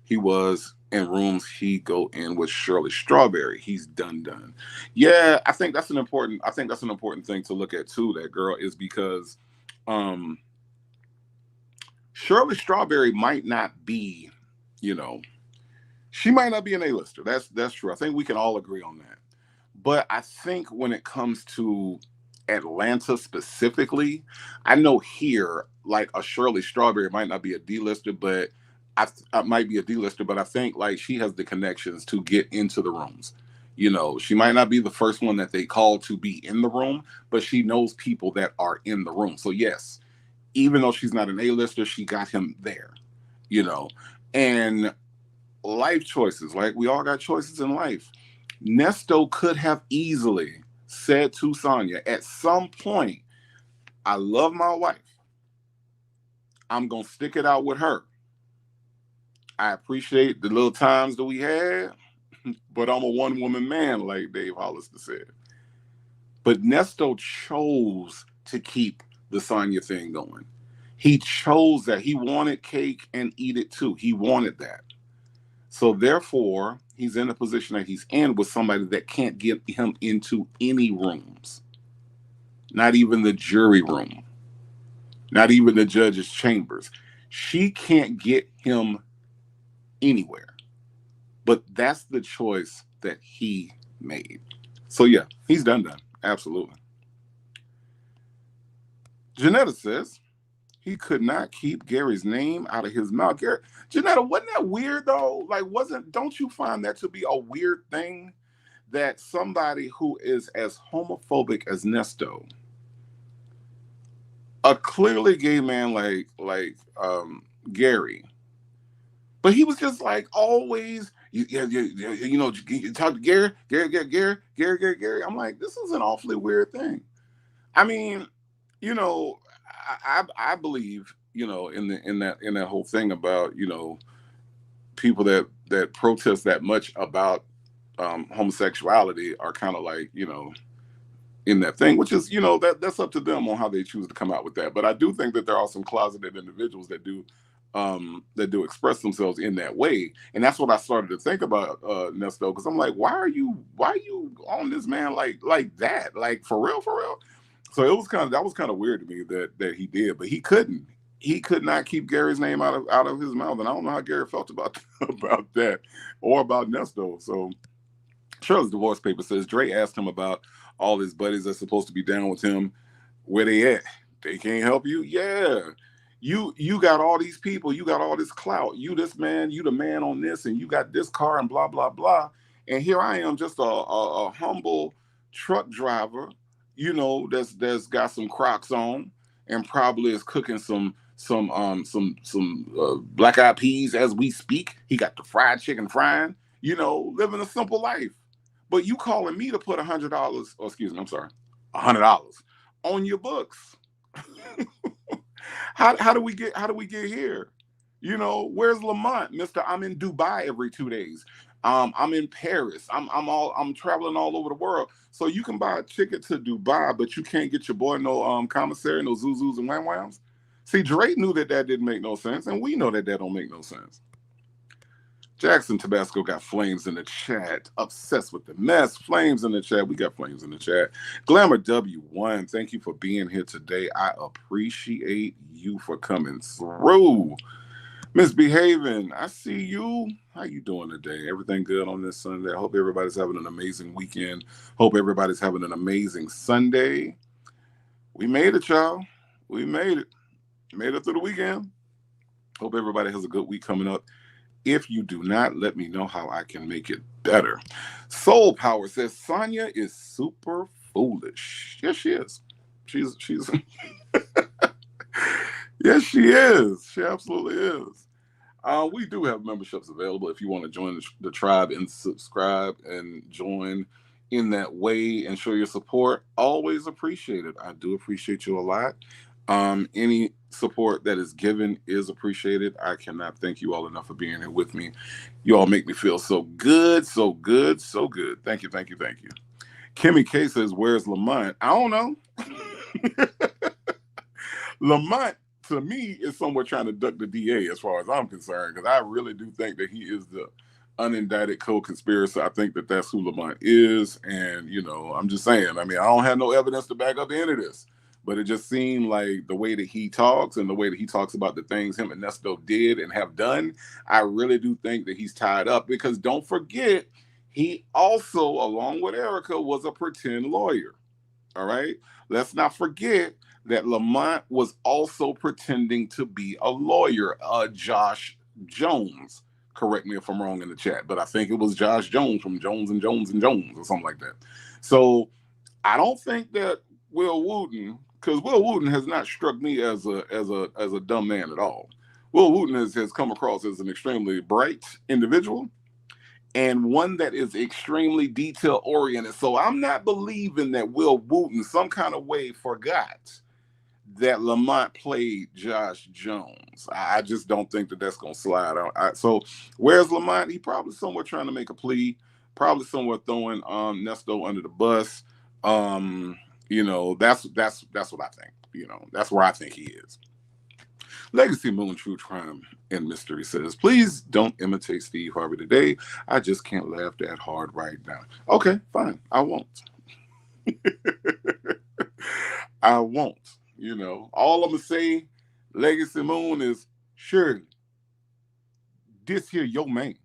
he was in rooms he go in with Shirley Strawberry. He's done. Yeah, I think that's an important thing to look at too. That girl is because Shirley Strawberry might not be, she might not be an A-lister. That's true. I think we can all agree on that. But I think when it comes to Atlanta specifically, I know here, like a Shirley Strawberry might not be a D-lister, but I might be a D-lister, but I think like she has the connections to get into the rooms. She might not be the first one that they call to be in the room, but she knows people that are in the room. So yes, even though she's not an A-lister, she got him there, and life choices, like we all got choices in life. Nesto could have easily said to Sonya at some point, I love my wife. I'm going to stick it out with her. I appreciate the little times that we had, but I'm a one-woman man, like Dave Hollister said. But Nesto chose to keep the Sonya thing going. He chose that. He wanted cake and eat it too. He wanted that. So therefore, he's in a position that he's in with somebody that can't get him into any rooms. Not even the jury room. Not even the judge's chambers. She can't get him anywhere. But that's the choice that he made. So yeah, he's done. Absolutely. Janetta says he could not keep Gary's name out of his mouth. Janetta, wasn't that weird though? Like, don't you find that to be a weird thing that somebody who is as homophobic as Nesto, a clearly gay man like Gary, but he was just like always, you talk to Gary. I'm like, this is an awfully weird thing. I mean, I believe, in that whole thing about, people that protest that much about homosexuality are kind of like, in that thing, which is, that's up to them on how they choose to come out with that. But I do think that there are some closeted individuals that do express themselves in that way. And that's what I started to think about Nesto, because I'm like, why are you on this man like that? Like for real? So that was kind of weird to me that he did, but he could not keep Gary's name out of his mouth. And I don't know how Gary felt about that or about Nesto. So Shirley's divorce paper says Dre asked him about all his buddies that's supposed to be down with him. Where they at? They can't help you? Yeah. You got all these people, you got all this clout, you this man, you the man on this, and you got this car and blah, blah, blah. And here I am, just a humble truck driver, that's got some Crocs on and probably is cooking some black eyed peas as we speak. He got the fried chicken frying, living a simple life. But you calling me to put $100, or excuse me, I'm sorry, $100 on your books. How do we get here? Where's Lamont, Mr. I'm in Dubai every 2 days. I'm in Paris. I'm traveling all over the world. So you can buy a ticket to Dubai, but you can't get your boy no commissary, no Zuzus and Wham Whams. See, Drake knew that didn't make no sense, and we know that don't make no sense. Jackson Tabasco got flames in the chat. Obsessed with the mess. Flames in the chat. We got flames in the chat. Glamour W1, thank you for being here today. I appreciate you for coming through. Misbehaving, I see you. How you doing today? Everything good on this Sunday? I hope everybody's having an amazing weekend. Hope everybody's having an amazing Sunday. We made it, y'all. We made it. Made it through the weekend. Hope everybody has a good week coming up. If you do not, let me know how I can make it better. Soul Power says Sonya is super foolish. Yes, she is. She's yes, she is. She absolutely is. We do have memberships available if you want to join the tribe and subscribe and join in that way and show your support. Always appreciate it. I do appreciate you a lot. Any support that is given is appreciated. I cannot thank you all enough for being here with me. You all make me feel so good, so good, so good. Thank you, thank you, thank you. Kimmy K says, "Where's Lamont?" I don't know. Lamont, to me, is somewhat trying to duck the DA as far as I'm concerned, because I really do think that he is the unindicted co-conspirator. I think that that's who Lamont is. And, you know, I'm just saying, I mean, I don't have no evidence to back up any of this, but it just seemed like the way that he talks and the way that he talks about the things him and Nesto did and have done, I really do think that he's tied up, because don't forget, he also, along with Erica, was a pretend lawyer. All right. Let's not forget that Lamont was also pretending to be a lawyer, Josh Jones. Correct me if I'm wrong in the chat, but I think it was Josh Jones from Jones and Jones and Jones or something like that. So I don't think that Will Wooten, because Will Wooten has not struck me as a dumb man at all. Will Wooten has come across as an extremely bright individual and one that is extremely detail oriented. So I'm not believing that Will Wooten some kind of way forgot that Lamont played Josh Jones. I just don't think that that's going to slide out. So where's Lamont? He probably somewhere trying to make a plea, probably somewhere throwing Nesto under the bus. You know, that's what I think. You know, that's where I think he is. Legacy Moon True Crime and Mystery says, "Please don't imitate Steve Harvey today. I just can't laugh that hard right now." Okay, fine. I won't. I won't. You know, all I'm going to say, Legacy Moon, is, Shirley, this here your man.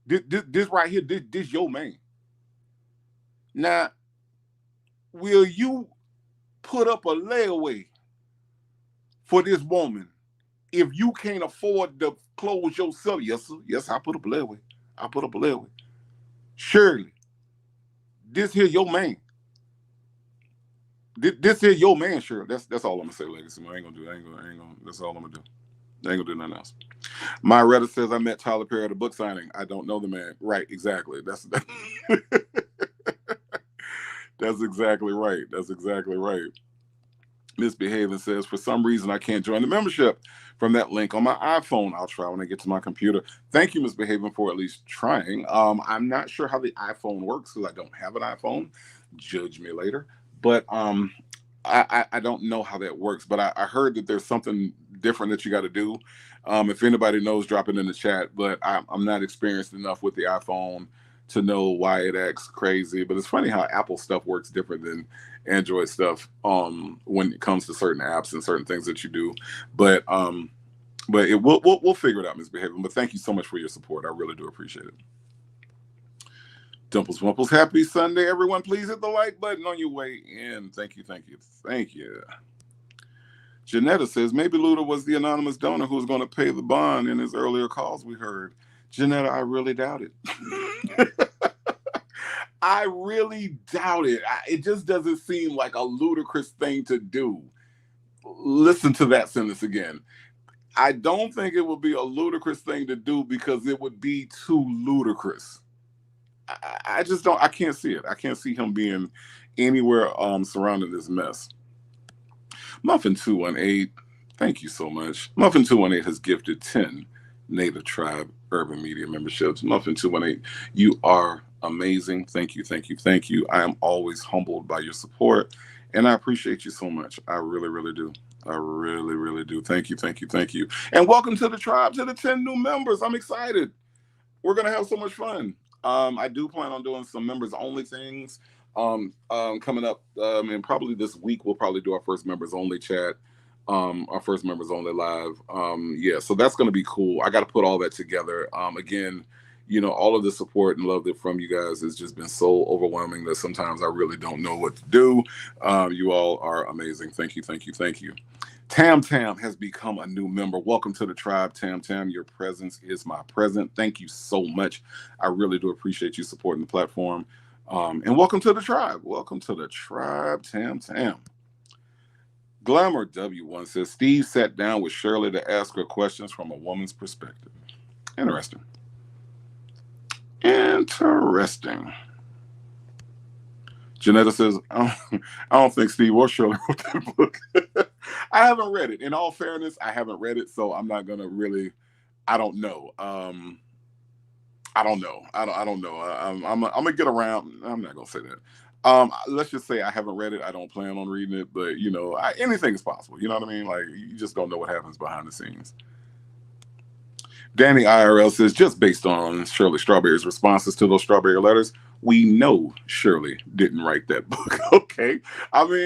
This right here, this your man. Now, will you put up a layaway for this woman if you can't afford to close yourself? Yes, sir. Yes, I put up a layaway. I put up a layaway. Shirley, this here your man. This here your man, Shirley. That's all I'm gonna say, Legacy. I ain't gonna do. I ain't gonna. That's all I'm gonna do. I ain't gonna do nothing else. My Reddit says, "I met Tyler Perry at a book signing. I don't know the man." Right, exactly. That's that's exactly right. That's exactly right. Misbehaving says, "For some reason I can't join the membership from that link on my iPhone. I'll try when I get to my computer." Thank you, Misbehaving, for at least trying. I'm not sure how the iPhone works because I don't have an iPhone. Judge me later. But I don't know how that works. But I heard that there's something different that you got to do. If anybody knows, drop it in the chat. But I'm not experienced enough with the iPhone to know why it acts crazy. But it's funny how Apple stuff works different than Android stuff when it comes to certain apps and certain things that you do. But we'll figure it out, Misbehaving. But thank you so much for your support. I really do appreciate it. Dimples Wimples, happy Sunday, everyone. Please hit the like button on your way in. Thank you, thank you, thank you. Janetta says, "Maybe Luda was the anonymous donor who was going to pay the bond in his earlier calls we heard." Janetta, I really doubt it. I really doubt it. It just doesn't seem like a ludicrous thing to do. Listen to that sentence again. I don't think it would be a ludicrous thing to do because it would be too ludicrous. I just don't. I can't see it. I can't see him being anywhere surrounding this mess. Muffin 218, thank you so much. Muffin 218 has gifted 10 Native Tribe Urban Media memberships. Muffin 218, you are amazing. Thank you, thank you, thank you. I am always humbled by your support, and I appreciate you so much. I really, really do. I really, really do. Thank you, thank you, thank you. And welcome to the tribe, to the 10 new members. I'm excited. We're gonna have so much fun. I do plan on doing some members only things coming up, and probably this week we'll probably do our first members only chat, our first members only live. Yeah, so that's going to be cool. I got to put all that together. Again, all of the support and love that from you guys has just been so overwhelming that sometimes I really don't know what to do. You all are amazing. Thank you, thank you, thank you. Tam Tam has become a new member. Welcome to the tribe, Tam Tam. Your presence is my present. Thank you so much. I really do appreciate you supporting the platform. And welcome to the tribe. Welcome to the tribe, Tam Tam. Glamour W1 says, Steve sat down with Shirley to ask her questions from a woman's perspective. Interesting. Interesting. Janetta says, I don't think Steve or Shirley wrote that book. I haven't read it. In all fairness, I haven't read it, so I'm not going to really, I don't know. I don't know. I don't know. I'm going to get around. I'm not going to say that. Let's just say I haven't read it. I don't plan on reading it, but, anything is possible. You know what I mean? Like, you just don't know what happens behind the scenes. Danny IRL says, just based on Shirley Strawberry's responses to those strawberry letters, we know Shirley didn't write that book. Okay. I haven't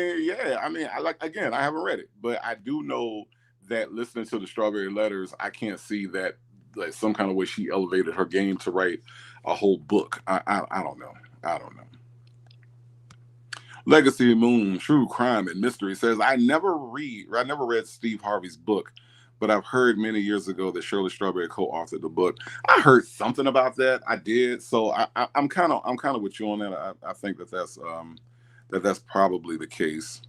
read it, but I do know that listening to the strawberry letters, I can't see that like some kind of way she elevated her game to write a whole book. I don't know. I don't know. Legacy Moon, True Crime and Mystery says, I never read Steve Harvey's book, but I've heard many years ago that Shirley Strawberry co-authored the book. I heard something about that. I did. So I'm kind of with you on that. I think that's probably the case.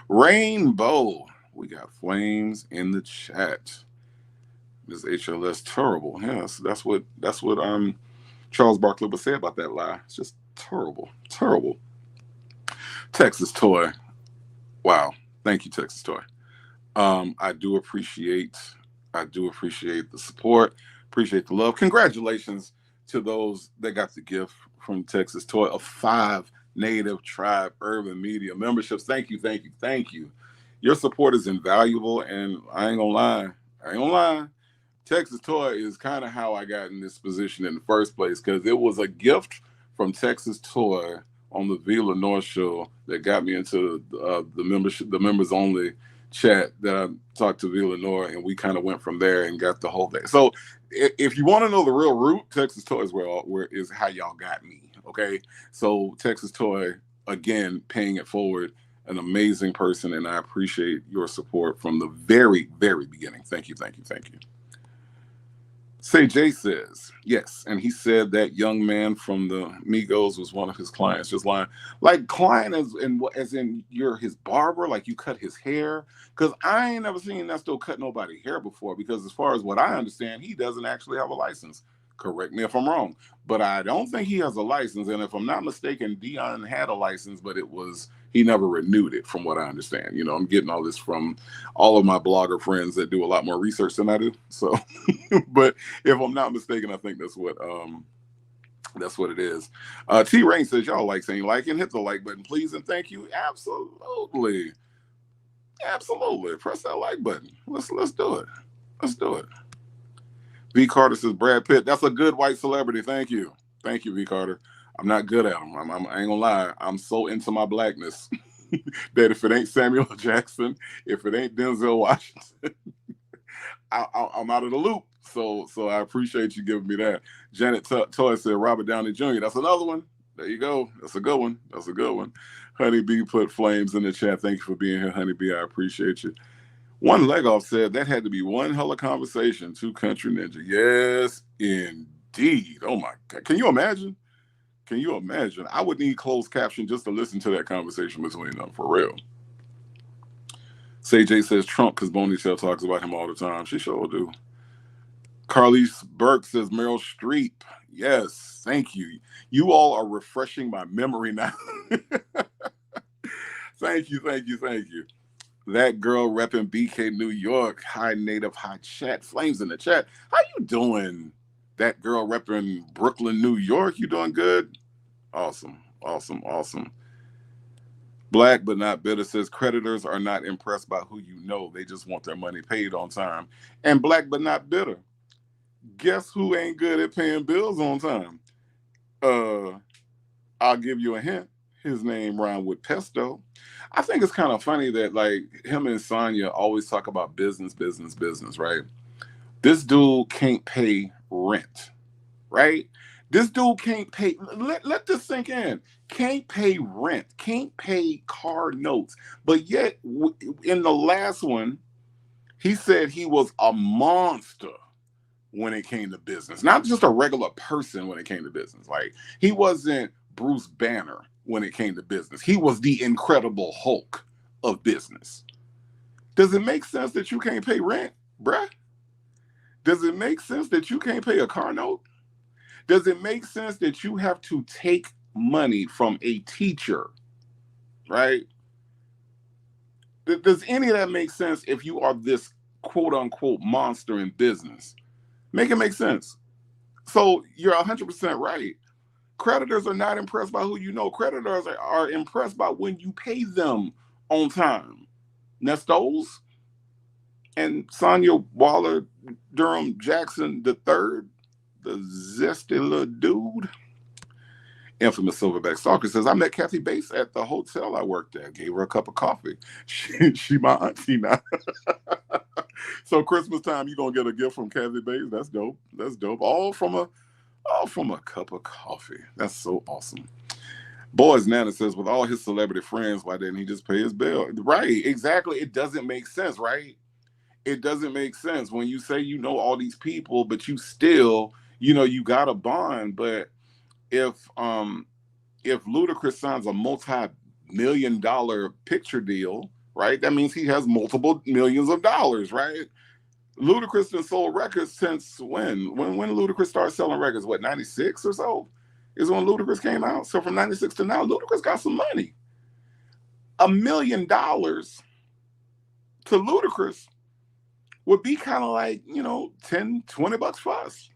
Rainbow, we got flames in the chat. This HLS terrible. Yes, that's what Charles Barkley would say about that lie. It's just terrible, terrible. Texas Toy, wow, thank you, Texas Toy. I do appreciate the support, appreciate the love. Congratulations to those that got the gift from Texas Toy of 5 Native Tribe Urban Media memberships. Thank you, thank you, thank you. Your support is invaluable, and I ain't gonna lie. Texas Toy is kind of how I got in this position in the first place, because it was a gift from Texas Toy on the V. Lenore show that got me into the members only chat that I talked to V. Lenore, and we kind of went from there and got the whole thing. So if you want to know the real root, Texas Toy is how y'all got me. Okay, so Texas Toy, again, paying it forward, an amazing person, and I appreciate your support from the very, very beginning. Thank you, thank you, thank you. Say Jay says, yes, and he said that young man from the Migos was one of his clients. Just lying. Like client as in you're his barber, like you cut his hair? Because I ain't never seen Nesto cut nobody hair before, because as far as what I understand, he doesn't actually have a license. Correct me if I'm wrong, but I don't think he has a license. And if I'm not mistaken, Dion had a license, but he never renewed it, from what I understand. I'm getting all this from all of my blogger friends that do a lot more research than I do. So, but if I'm not mistaken, I think that's what it is. T Rain says, y'all like saying like and hit the like button, please, and thank you. Absolutely, press that like button. Let's do it. Let's do it. V. Carter says, Brad Pitt, that's a good white celebrity. Thank you, V. Carter. I'm not good at them. I ain't gonna lie. I'm so into my blackness that if it ain't Samuel Jackson, if it ain't Denzel Washington, I'm out of the loop. So I appreciate you giving me that. Janet Toy said Robert Downey Jr. That's another one. There you go. That's a good one. That's a good one. Honeybee put flames in the chat. Thank you for being here, Honeybee. I appreciate you. One Legoff said that had to be one hell of a conversation. 2 Country Ninja. Yes, indeed. Oh my God. Can you imagine? Can you imagine? I would need closed caption just to listen to that conversation between them, for real. Say J says Trump, because Boneytail talks about him all the time. She sure do. Carlise Burke says Meryl Streep. Yes, thank you. You all are refreshing my memory now. Thank you. That girl repping BK New York. Hi, Native. Hi, chat. Flames in the chat. How you doing? That girl repping Brooklyn, New York. You doing good? Awesome. Black but not bitter says creditors are not impressed by who you know. They just want their money paid on time. And black but not bitter. Guess who ain't good at paying bills on time? I'll give you a hint. His name rhymed with pesto. I think it's kind of funny that like him and Sonya always talk about business, right? This dude can't pay rent. right? This dude can't pay. Let this sink in. Can't pay rent. Can't pay car notes. But yet, in the last one, he said he was a monster when it came to business. Not just a regular person when it came to business. Like, he wasn't Bruce Banner when it came to business. He was the Incredible Hulk of business. Does it make sense that you can't pay rent, bruh? Does it make sense that you can't pay a car note? Does it make sense that you have to take money from a teacher, right? Does any of that make sense if you are this quote unquote monster in business? Make it make sense. So you're 100% right. Creditors are not impressed by who you know. Creditors are impressed by when you pay them on time. Nestos and Sonya Waller Durham Jackson III, the zesty little dude. Infamous Silverback Stalker says, I met Kathy Bates at the hotel I worked at. Gave her a cup of coffee. She my auntie now. So Christmas time, you're going to get a gift from Kathy Bates. That's dope. That's dope. All from a cup of coffee. That's so awesome. Boys Nana says, with all his celebrity friends, why didn't he just pay his bill? Right, exactly. It doesn't make sense, right? It doesn't make sense when you say you know all these people, but you still, you got a bond. But if Ludacris signs a multi-million-dollar picture deal, right, that means he has multiple millions of dollars, right? Ludacris has sold records since when? When Ludacris started selling records, what, 96 or so? Is when Ludacris came out. So from 96 to now, Ludacris got some money. $1 million to Ludacris would be kind of like, $10, $20 for us.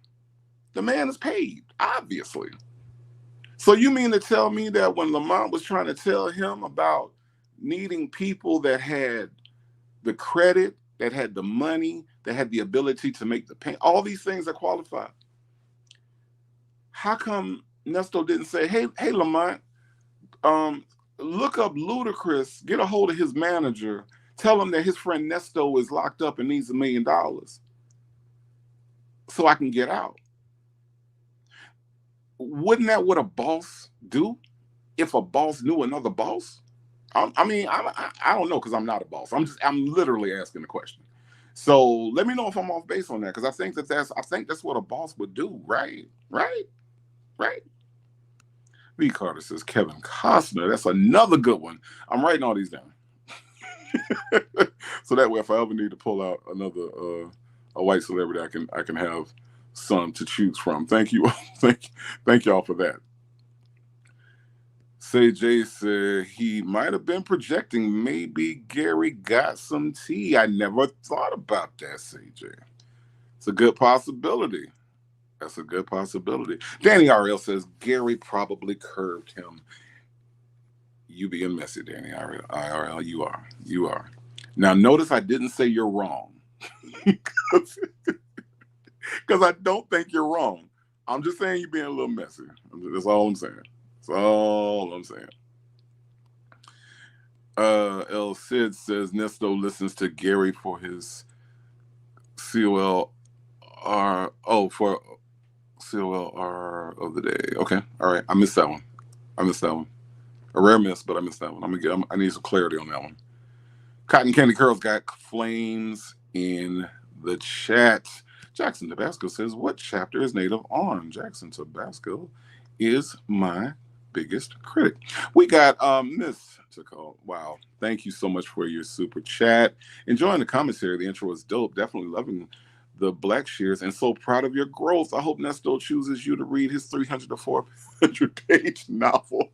The man is paid, obviously. So you mean to tell me that when Lamont was trying to tell him about needing people that had the credit, that had the money, that had the ability to make the pay, all these things that qualify, how come Nesto didn't say, hey, Lamont, look up Ludacris, get a hold of his manager, tell him that his friend Nesto is locked up and needs $1 million so I can get out? Wouldn't that what a boss do if a boss knew another boss? I don't know, because I'm not a boss. I'm literally asking the question. So let me know if I'm off base on that, because I think that's what a boss would do, right? Lee Carter says Kevin Costner. That's another good one. I'm writing all these down. So that way, if I ever need to pull out another a white celebrity, I can have some to choose from. Thank you. Thank y'all for that. Say Jay said he might have been projecting. Maybe Gary got some tea. I never thought about that, Say Jay. It's a good possibility. That's a good possibility. Danny RL says Gary probably curved him. You being messy, Danny IRL. You are. Now notice I didn't say you're wrong. Because I don't think you're wrong. I'm just saying you're being a little messy. That's all I'm saying. That's all I'm saying. El Cid says Nesto listens to Gary for his COLR. For COLR of the day. Okay. All right. I missed that one. A rare miss, but I missed that one. I need some clarity on that one. Cotton Candy Curls got flames in the chat. Jackson Tabasco says, what chapter is Native on? Jackson Tabasco is my biggest critic. We got Miss Takal. Wow. Thank you so much for your super chat. Enjoying the commentary. The intro was dope. Definitely loving the Black Shears and so proud of your growth. I hope Nesto chooses you to read his 300 to 400 page novel.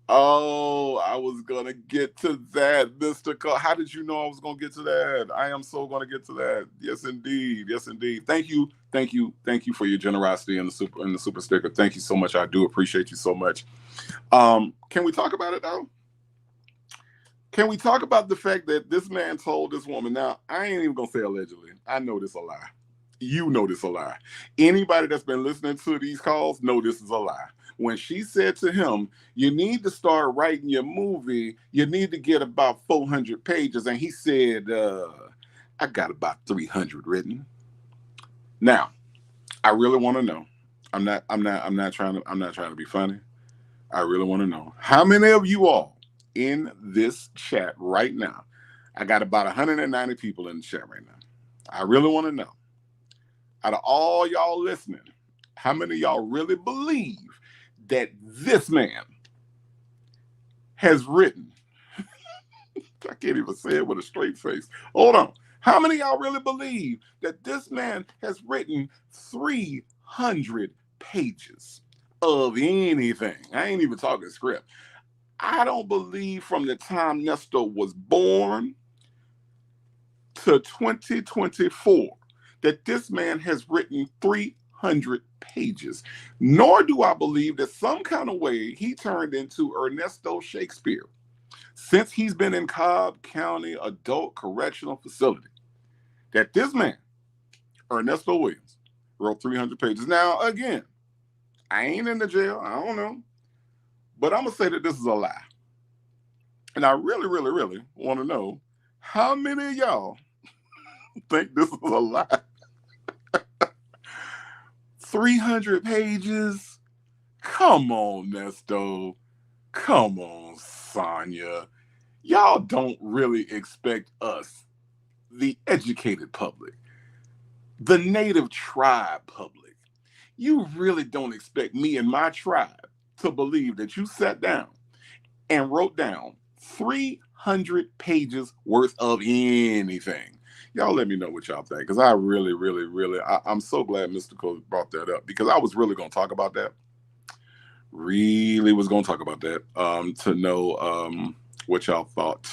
Oh, I was going to get to that, Mr. Cole. How did you know I was going to get to that? I am so going to get to that. Yes, indeed. Thank you for your generosity in the super sticker. Thank you so much. I do appreciate you so much. Can we talk about it, though? Can we talk about the fact that this man told this woman? Now, I ain't even going to say allegedly. I know this a lie. You know this a lie. Anybody that's been listening to these calls know this is a lie. When she said to him, you need to start writing your movie, you need to get about 400 pages. And he said, I got about 300 written. Now, I really want to know. I'm not trying to be funny. I really want to know how many of you all in this chat right now. I got about 190 people in the chat right now. I really want to know, out of all y'all listening, how many of y'all really believe that this man has written? I can't even say it with a straight face. Hold on. How many of y'all really believe that this man has written 300 pages of anything? I ain't even talking script. I don't believe from the time Nesto was born to 2024 that this man has written 300 pages. Nor do I believe that some kind of way he turned into Ernesto Shakespeare since he's been in Cobb County Adult Correctional Facility. That this man, Ernesto Williams, wrote 300 pages. Now, again, I ain't in the jail. I don't know. But I'm going to say that this is a lie. And I really, really, really want to know how many of y'all think this is a lie. 300 pages? Come on, Nesto. Come on, Sonya. Y'all don't really expect us, the educated public, the native tribe public. You really don't expect me and my tribe to believe that you sat down and wrote down 300 pages worth of anything. Y'all let me know what y'all think, because I really, really, really, I'm so glad Mr. Cole brought that up, because I was really going to talk about that. Really was going to talk about that, to know what y'all thought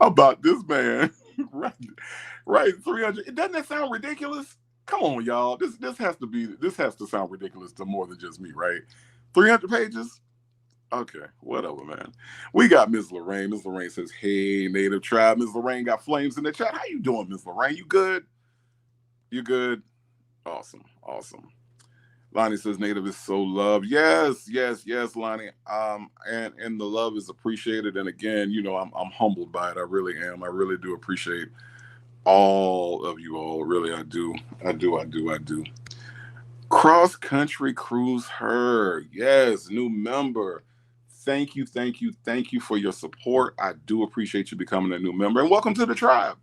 about this man. Right, 300. Doesn't that sound ridiculous? Come on, y'all. This has to sound ridiculous to more than just me, right? 300 pages? Okay, whatever, man. We got Ms. Lorraine. Ms. Lorraine says, hey, Native Tribe. Ms. Lorraine got flames in the chat. How you doing, Ms. Lorraine? You good? You good? Awesome, awesome. Lonnie says, Native is so loved. Yes, yes, yes, Lonnie. And the love is appreciated. And again, you know, I'm humbled by it. I really am. I really do appreciate all of you all. Really, I do. I do. Cross Country Cruise Her. Yes, new member. Thank you for your support. I do appreciate you becoming a new member. And welcome to the tribe.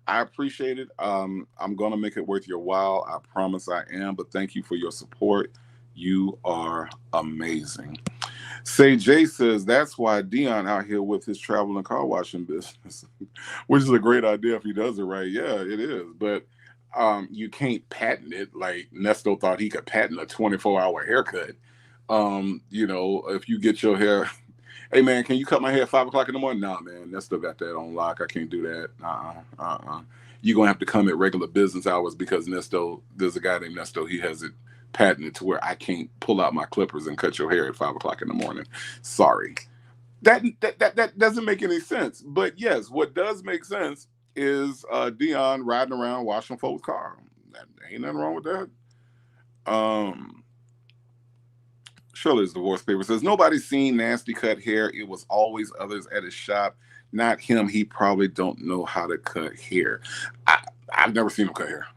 I appreciate it. I'm going to make it worth your while. I promise I am. But thank you for your support. You are amazing. Say Jay says, that's why Dion out here with his travel and car washing business, which is a great idea if he does it right. Yeah, it is. But you can't patent it like Nesto thought he could patent a 24-hour haircut. You know, if you get your hair, hey man, can you cut my hair at 5 o'clock in the morning? Nah, man, Nesto got that on lock. I can't do that. You're gonna have to come at regular business hours, because Nesto, there's a guy named Nesto, he has it patented to where I can't pull out my clippers and cut your hair at 5 o'clock in the morning. Sorry. That doesn't make any sense. But yes, what does make sense is Dion riding around washing folks' car. That ain't nothing wrong with that. Shirley's divorce paper says, nobody's seen Nasty cut hair. It was always others at his shop, not him. He probably don't know how to cut hair. I've never seen him cut hair.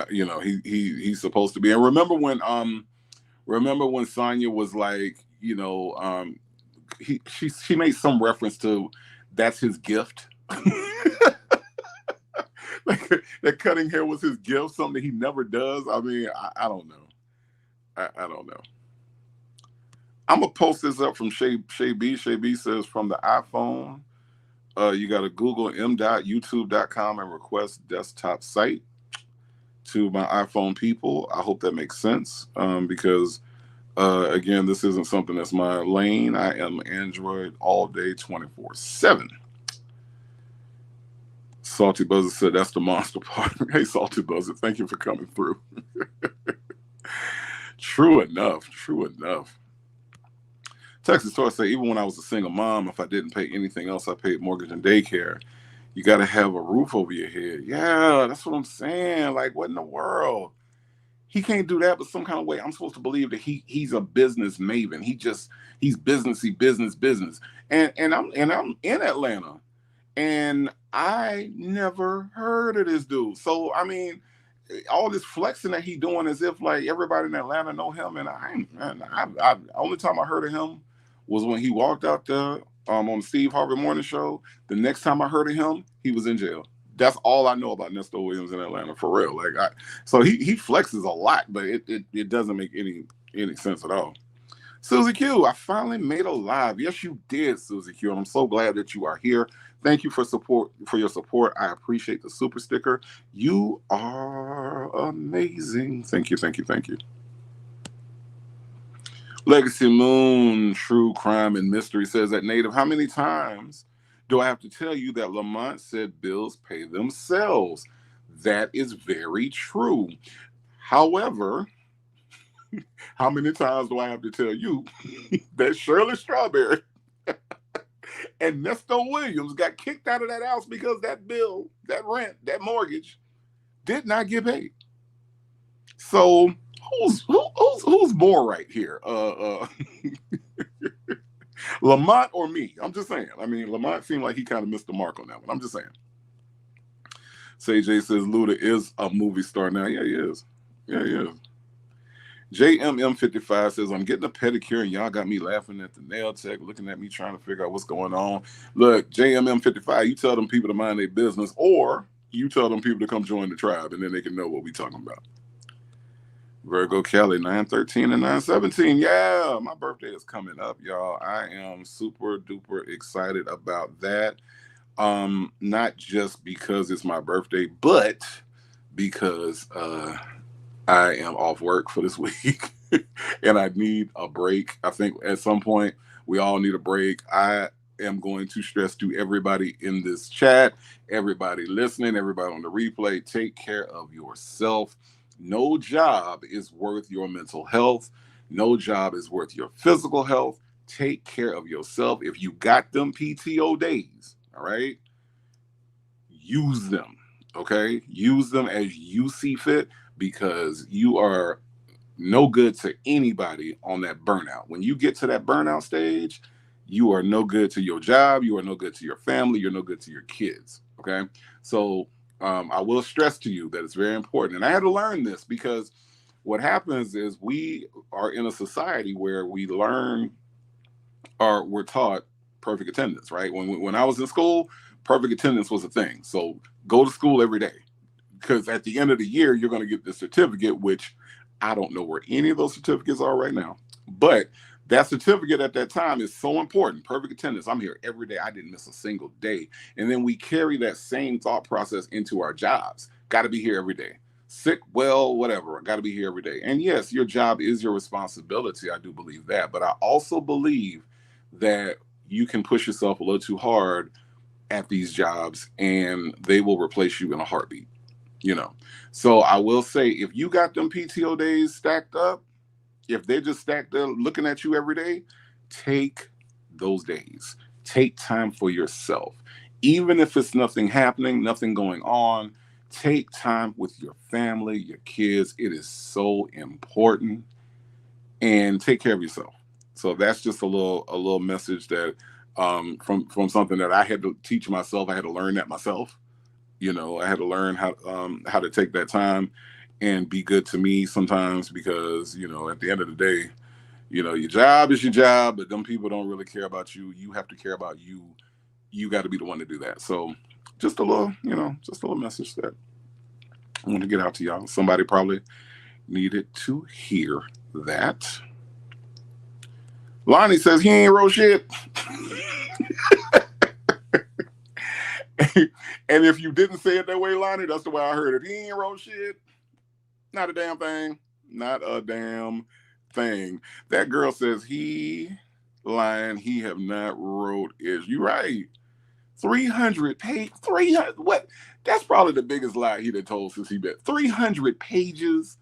You know, he's supposed to be. And remember when Sonya was like, you know, she made some reference to that's his gift. Like that cutting hair was his gift, something that he never does. I mean, I don't know. I don't know. I'm gonna post this up from Shay B. Shay B says, from the iPhone, you got to Google m.youtube.com and request desktop site. To my iPhone people, I hope that makes sense, because again, this isn't something that's my lane. I am Android all day, 24/7. Salty Buzzard said, that's the monster part. Hey, Salty Buzzard, thank you for coming through. True enough. Texas Toy say, even when I was a single mom, if I didn't pay anything else, I paid mortgage and daycare. You got to have a roof over your head. Yeah, that's what I'm saying. Like, what in the world? He can't do that, but some kind of way I'm supposed to believe that he's a business maven. He's businessy, business. And I'm in Atlanta, and I never heard of this dude. So I mean, all this flexing that he doing as if like everybody in Atlanta know him, and I only time I heard of him was when he walked out there on the Steve Harvey Morning Show. The next time I heard of him, he was in jail. That's all I know about Nesto Williams in Atlanta, for real. So he flexes a lot, but it doesn't make any sense at all. Susie Q, I finally made a live. Yes, you did, Susie Q, and I'm so glad that you are here. Thank you for your support. I appreciate the super sticker. You are amazing. Thank you, thank you, thank you. Legacy Moon, True Crime and Mystery says that Native, how many times do I have to tell you that Lamont said bills pay themselves? That is very true. However, how many times do I have to tell you that Shirley Strawberry and Nesto Williams got kicked out of that house because that bill, that rent, that mortgage did not get paid? So who's more right here? Lamont or me? I'm just saying. I mean, Lamont seemed like he kind of missed the mark on that one. I'm just saying. Say Jay says Luda is a movie star now. Yeah, he is. Yeah, he is. JMM55 says, I'm getting a pedicure and y'all got me laughing at the nail tech, looking at me trying to figure out what's going on. Look, JMM55, you tell them people to mind their business, or you tell them people to come join the tribe, and then they can know what we're talking about. Virgo Kelly, 9/13 and 9/17. Yeah, my birthday is coming up, y'all. I am super duper excited about that. Not just because it's my birthday, but because I am off work for this week and I need a break. I think at some point we all need a break. I am going to stress to everybody in this chat, everybody listening, everybody on the replay, take care of yourself. No job is worth your mental health. No job is worth your physical health. Take care of yourself. If you got them PTO days, all right, use them, okay? Use them as you see fit, because you are no good to anybody on that burnout. When you get to that burnout stage, you are no good to your job. You are no good to your family. You're no good to your kids, okay? So I will stress to you that it's very important. And I had to learn this, because what happens is we are in a society where we learn, or we're taught perfect attendance, right? When I was in school, perfect attendance was a thing. So go to school every day, because at the end of the year, you're going to get the certificate, which I don't know where any of those certificates are right now. But that certificate at that time is so important. Perfect attendance. I'm here every day. I didn't miss a single day. And then we carry that same thought process into our jobs. Got to be here every day. Sick, well, whatever. Got to be here every day. And yes, your job is your responsibility. I do believe that. But I also believe that you can push yourself a little too hard at these jobs and they will replace you in a heartbeat. You know, so I will say, if you got them PTO days stacked up, if they're just stacked up looking at you every day, take those days. Take time for yourself. Even if it's nothing happening, nothing going on, take time with your family, your kids. It is so important. And take care of yourself. So that's just a little message that from something that I had to teach myself. I had to learn that myself. You know, I had to learn how to take that time and be good to me sometimes, because, you know, at the end of the day, you know, your job is your job, but them people don't really care about you. You have to care about you. You got to be the one to do that. So just a little message that I want to get out to y'all. Somebody probably needed to hear that. Lonnie says he ain't wrote shit. And if you didn't say it that way, Lonnie, that's the way I heard it. He ain't wrote shit. Not a damn thing. Not a damn thing. That girl says he lying. He have not wrote is. You right. 300 page. 300. What? That's probably the biggest lie he done told since he been 300 pages.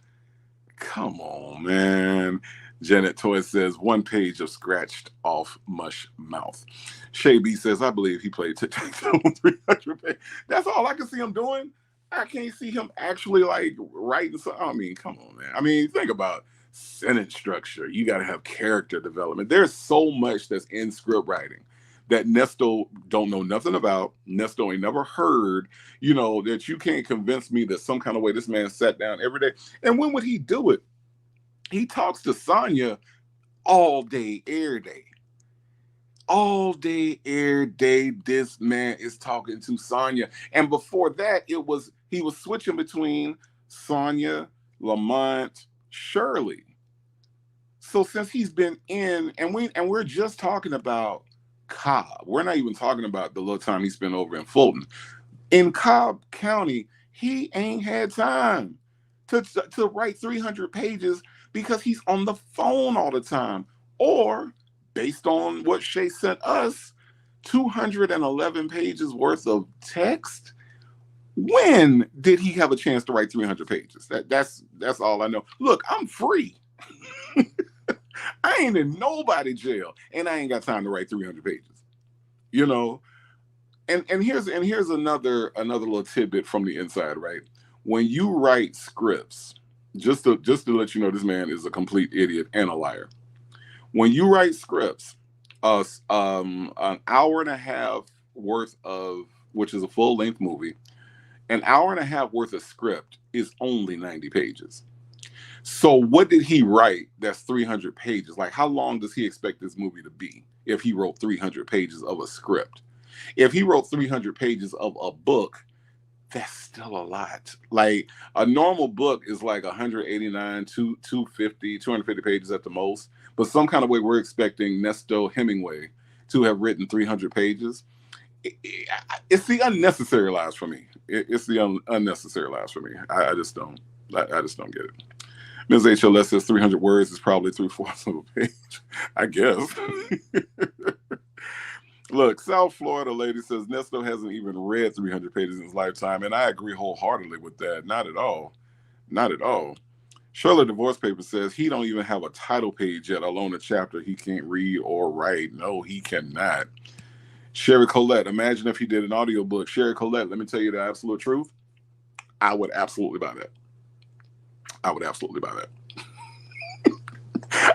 Come on, man. Janet Toy says 1 page of scratched off mush mouth. Shay B says, I believe he played tic-tac-toe 300 pages. That's all I can see him doing. I can't see him actually like writing something. I mean, come on, man. I mean, think about sentence structure. You got to have character development. There's so much that's in script writing that Nesto don't know nothing about, Nesto ain't never heard, that you can't convince me that some kind of way this man sat down every day. And when would he do it? He talks to Sonya all day, every day. All day, every day, this man is talking to Sonya. And before that, he was switching between Sonya, Lamont, Shirley. So since he's been in, and we're just talking about Cobb. We're not even talking about the little time he spent over in Fulton. In Cobb County, he ain't had time to write 300 pages because he's on the phone all the time. Or, based on what Shay sent us, 211 pages worth of text. When did he have a chance to write 300 pages? That's all I know. Look, I'm free. I ain't in nobody jail, and I ain't got time to write 300 pages. And here's another little tidbit from the inside, right? When you write scripts, just to let you know, this man is a complete idiot and a liar. When you write scripts, an hour and a half worth of, which is a full length movie, an hour and a half worth of script is only 90 pages. So what did he write that's 300 pages? Like, how long does he expect this movie to be if he wrote 300 pages of a script? If he wrote 300 pages of a book, that's still a lot. Like, a normal book is like 189, 250 pages at the most. But some kind of way we're expecting Nesto Hemingway to have written 300 pages. It's the unnecessary lies for me. It's the unnecessary lies for me. I just don't get it. Ms. HLS says 300 words is probably 3/4 of a page, I guess. Look, South Florida lady says Nesto hasn't even read 300 pages in his lifetime, and I agree wholeheartedly with that. Not at all. Not at all. Shirley Divorce Paper says he don't even have a title page yet, alone a chapter he can't read or write. No, he cannot. Sherry Colette, imagine if he did an audiobook. Sherry Colette, let me tell you the absolute truth. I would absolutely buy that. I would absolutely buy that.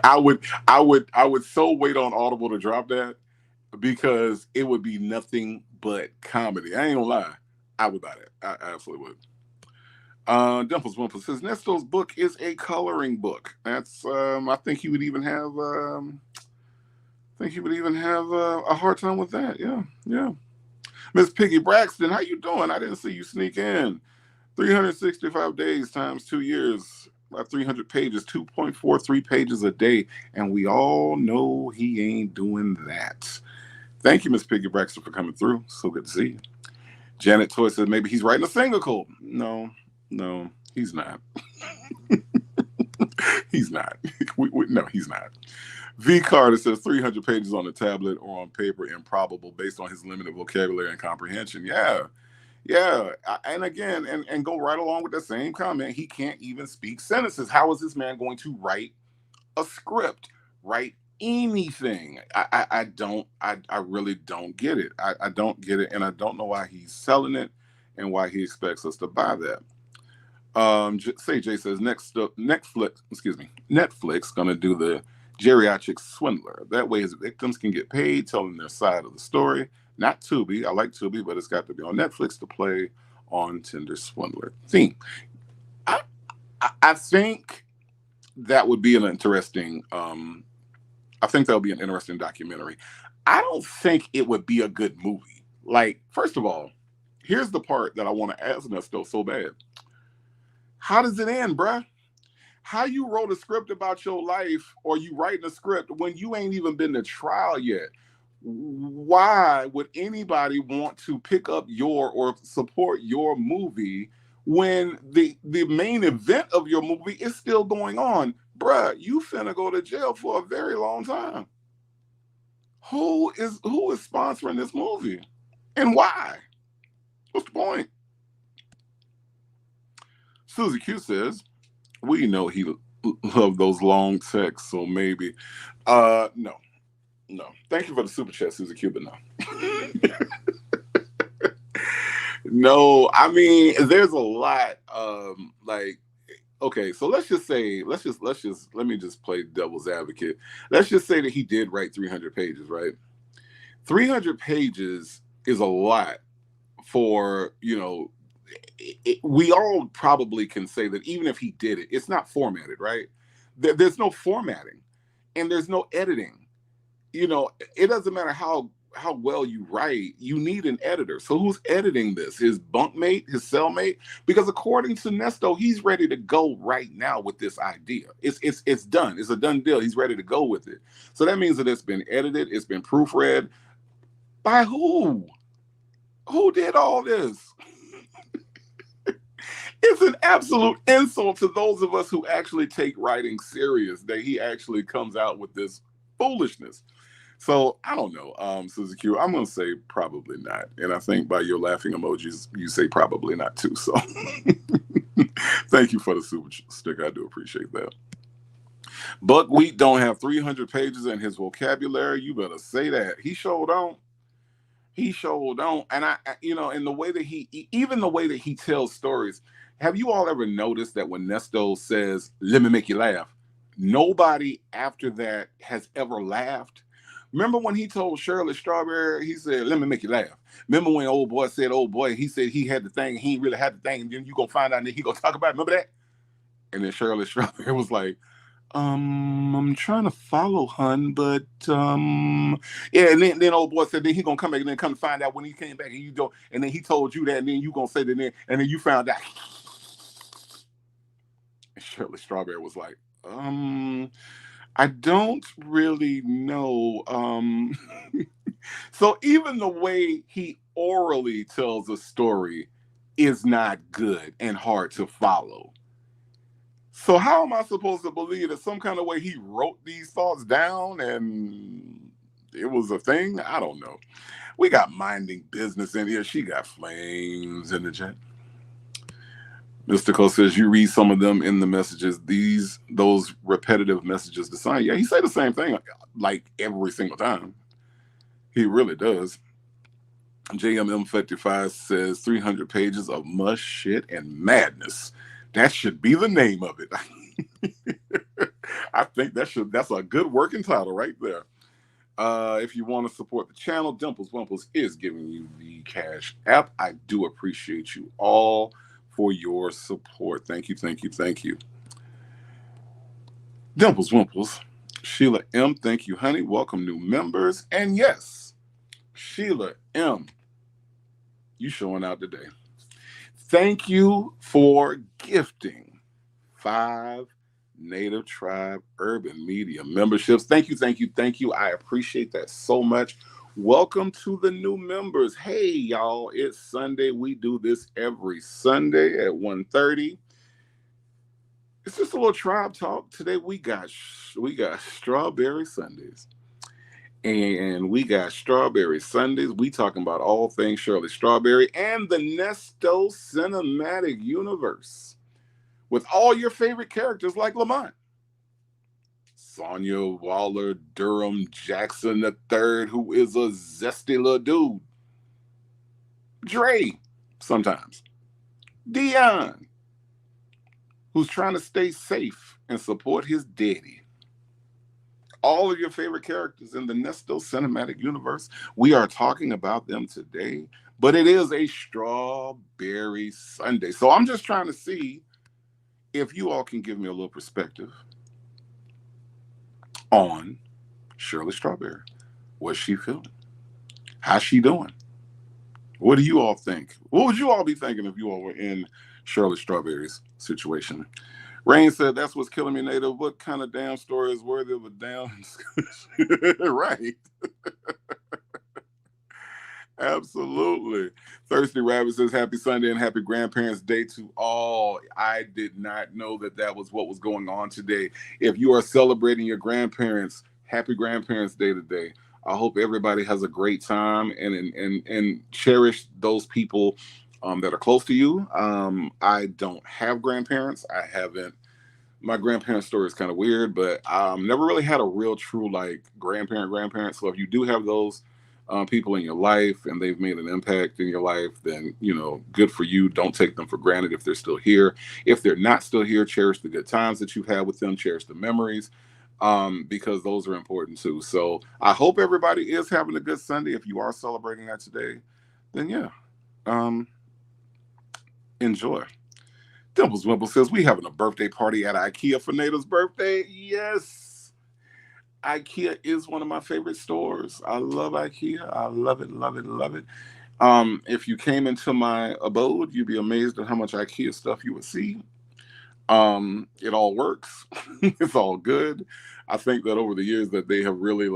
I would so wait on Audible to drop that, because it would be nothing but comedy. I ain't gonna lie. I would buy that. I absolutely would. Dimples Wimples says Nesto's book is a coloring book. That's I think he would even have a hard time with that. Yeah. Miss Piggy Braxton, how you doing? I didn't see you sneak in. 365 days times 2 years, 300 pages, 2.43 pages a day, and we all know he ain't doing that. Thank you, Miss Piggy Braxton, for coming through. So good to see you. Janet Toy says maybe he's writing a single. No, he's not. He's not. No, he's not. V. Carter says 300 pages on a tablet or on paper, improbable based on his limited vocabulary and comprehension. Yeah. And again, and go right along with the same comment. He can't even speak sentences. How is this man going to write a script, write anything? I really don't get it. I don't get it, and I don't know why he's selling it and why he expects us to buy that. Jay says Netflix gonna do the geriatric swindler. That way his victims can get paid telling their side of the story. Not Tubi. I like Tubi, but it's got to be on Netflix to play on Tinder Swindler theme. I think that would be an interesting. I think that would be an interesting documentary. I don't think it would be a good movie. Like, first of all, here's the part that I want to ask Nesto so bad. How does it end, bruh? How you wrote a script about your life, or you writing a script when you ain't even been to trial yet? Why would anybody want to pick up or support your movie when the main event of your movie is still going on? Bruh, you finna go to jail for a very long time. Who is sponsoring this movie? And why? What's the point? Susie Q says, we know he loved those long texts, so maybe. No. Thank you for the super chat, Susie Q, but no. No, I mean, there's a lot like, okay, so let me just play devil's advocate. Let's just say that he did write 300 pages, right? 300 pages is a lot for, we all probably can say that even if he did it, it's not formatted, right? There's no formatting and there's no editing. It doesn't matter how well you write, you need an editor. So who's editing this? His bunkmate, his cellmate? Because according to Nesto, he's ready to go right now with this idea. It's done. It's a done deal. He's ready to go with it. So that means that it's been edited, it's been proofread. By who? Who did all this? It's an absolute insult to those of us who actually take writing serious that he actually comes out with this foolishness. So I don't know, Suzy Q. I'm gonna say probably not, and I think by your laughing emojis, you say probably not too. So thank you for the super stick. I do appreciate that. Buckwheat don't have 300 pages in his vocabulary. You better say that. He sure don't. He sure don't. And in the way that even the way that he tells stories. Have you all ever noticed that when Nesto says, "Let me make you laugh," nobody after that has ever laughed? Remember when he told Shirley Strawberry, he said, "Let me make you laugh." Remember when old boy said, "Old boy," he said he had the thing, he really had the thing, and then you gonna find out and then he gonna talk about it. Remember that? And then Shirley Strawberry was like, I'm trying to follow, hun, but yeah, and then old boy said then he gonna come back and then come to find out when he came back and you don't, and then he told you that, and then you gonna say that, and then you found out. And Shirley Strawberry was like, I don't really know. So even the way he orally tells a story is not good and hard to follow. So how am I supposed to believe that some kind of way he wrote these thoughts down and it was a thing? I don't know. We got minding business in here. She got flames in the chat. Mystical says you read some of them in the messages. Those repetitive messages to Sonya. Yeah, he say the same thing like every single time. He really does. JMM55 says 300 pages of mush, shit, and madness. That should be the name of it. I think that's a good working title right there. If you want to support the channel, Dimples Wimples is giving you the Cash App. I do appreciate you all for your support. Thank you, thank you, thank you. Dimples Wimples, Sheila M, thank you, honey. Welcome new members. And yes, Sheila M, you showing out today. Thank you for gifting 5 Native Tribe Urban Media memberships. Thank you, thank you, thank you. I appreciate that so much. Welcome to the new members. Hey, y'all, it's Sunday. We do this every Sunday at 1:30. It's just a little tribe talk. Today we got Strawberry Sundays. And we got Strawberry Sundays. We talking about all things Shirley Strawberry and the Nesto Cinematic Universe with all your favorite characters like Lamont, Sonya, Waller, Durham, Jackson III, who is a zesty little dude, Dre, sometimes, Dion, who's trying to stay safe and support his daddy. All of your favorite characters in the Nesto Cinematic Universe. We are talking about them today, but it is a Strawberry Sunday. So I'm just trying to see if you all can give me a little perspective on Shirley Strawberry. What's she feeling? How's she doing? What do you all think? What would you all be thinking if you all were in Shirley Strawberry's situation? Rain said, that's what's killing me, Native. What kind of damn story is worthy of a damn right. Absolutely. Thirsty Rabbit says, happy Sunday and happy Grandparents' Day to all. I did not know that was what was going on today. If you are celebrating your grandparents, happy Grandparents' Day today. I hope everybody has a great time and cherish those people that are close to you. I don't have grandparents. My grandparents' story is kind of weird, but never really had a real true like grandparent. So if you do have those people in your life and they've made an impact in your life, then, good for you. Don't take them for granted if they're still here. If they're not still here, cherish the good times that you've had with them, cherish the memories. because those are important too. So I hope everybody is having a good Sunday. If you are celebrating that today, then yeah, um, enjoy. Dimples Wimple says, we having a birthday party at IKEA for Nada's birthday. Yes. IKEA is one of my favorite stores. I love IKEA. I love it, love it, love it. If you came into my abode, you'd be amazed at how much IKEA stuff you would see. It all works. It's all good. I think that over the years that they have really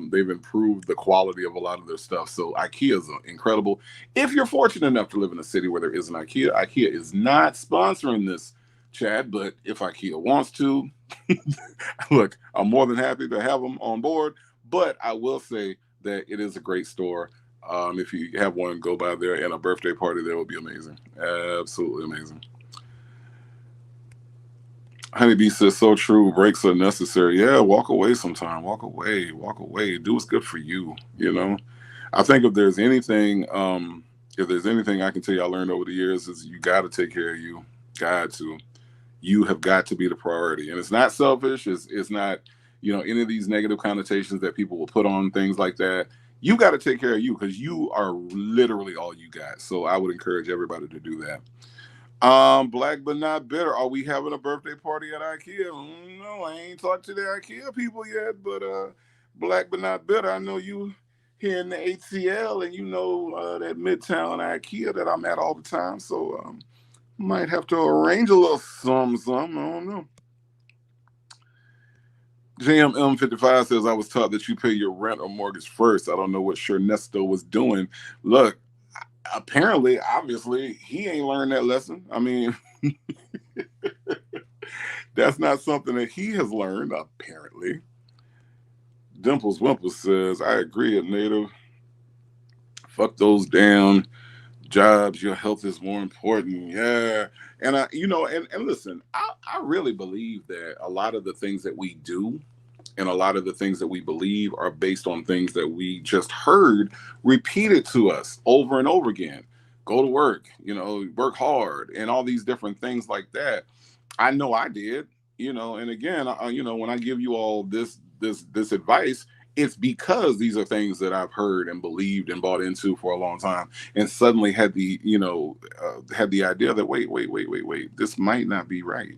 they've improved the quality of a lot of their stuff. So IKEA is incredible. If you're fortunate enough to live in a city where there is an IKEA, IKEA is not sponsoring this, Chad, but if IKEA wants to, look, I'm more than happy to have them on board. But I will say that it is a great store. If you have one, go by there, and a birthday party there will be amazing. Absolutely amazing. Honeybee says, so true. Breaks are necessary. Yeah, walk away sometime. Walk away. Walk away. Do what's good for you. You know, I think if there's anything I can tell you I learned over the years is you got to take care of you. Got to. You have got to be the priority, and it's not selfish. It's not, any of these negative connotations that people will put on things like that. You got to take care of you because you are literally all you got. So I would encourage everybody to do that. Black but not bitter. Are we having a birthday party at IKEA? No, I ain't talked to the IKEA people yet, but black but not bitter. I know you here in the HCL, and that Midtown IKEA that I'm at all the time. So might have to arrange a little something. I don't know. JMM55 says, I was taught that you pay your rent or mortgage first. I don't know what Nesto was doing. Look, apparently, obviously, he ain't learned that lesson. I mean, that's not something that he has learned, apparently. Dimples Wimples says, I agree, Native. Fuck those damn jobs. Your health is more important. Yeah. And and listen, I really believe that a lot of the things that we do and a lot of the things that we believe are based on things that we just heard repeated to us over and over again. Go to work, work hard, and all these different things like that. I know I did, and again, when I give you all this advice, it's because these are things that I've heard and believed and bought into for a long time, and suddenly had the idea that wait, this might not be right,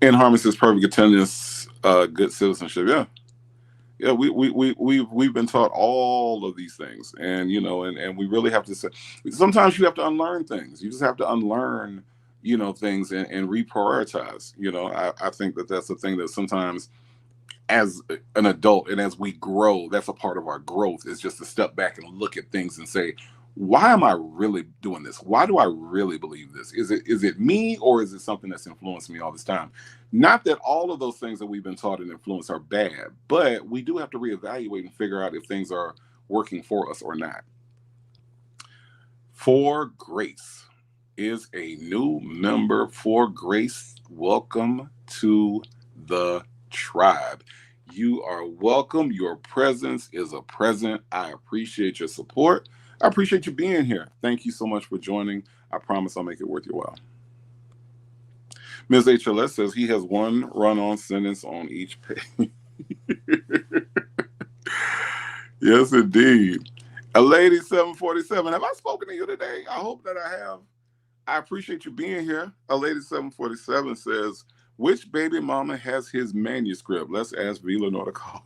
And Harmon says perfect attendance, good citizenship. Yeah. We've been taught all of these things, and and we really have to say. Sometimes you have to unlearn things. You just have to unlearn, things and reprioritize. I think that that's the thing that sometimes, as an adult and as we grow, that's a part of our growth, is just to step back and look at things and say, why am I really doing this? Why do I really believe this? Is it me, or is it something that's influenced me all this time? Not that all of those things that we've been taught and influenced are bad, but we do have to reevaluate and figure out if things are working for us or not. For Grace is a new member. For Grace, welcome to the tribe. You are welcome. Your presence is a present. I appreciate your support. I appreciate you being here. Thank you so much for joining. I promise I'll make it worth your while. Ms. HLS says he has one run-on sentence on each page. Yes, indeed. A lady 747. Have I spoken to you today? I hope that I have. I appreciate you being here. A lady 747 says, which baby mama has his manuscript? Let's ask Vila nor the caller.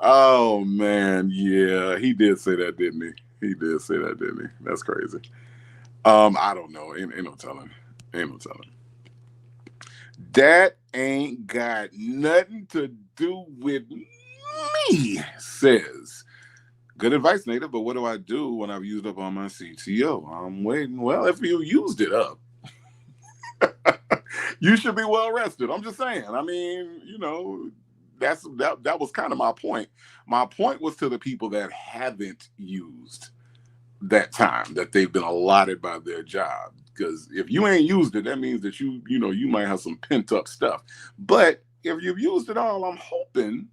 Oh man, yeah, he did say that, didn't he? He did say that, didn't he? That's crazy. I don't know. Ain't no telling. Ain't no telling. That ain't got nothing to do with me, says. Good advice, Native, but what do I do when I've used up all my CTO? I'm waiting. Well, if you used it up, you should be well rested. I'm just saying. I mean, that was kind of my point. My point was to the people that haven't used that time that they've been allotted by their job. Because if you ain't used it, that means that you might have some pent up stuff. But if you've used it all, I'm hoping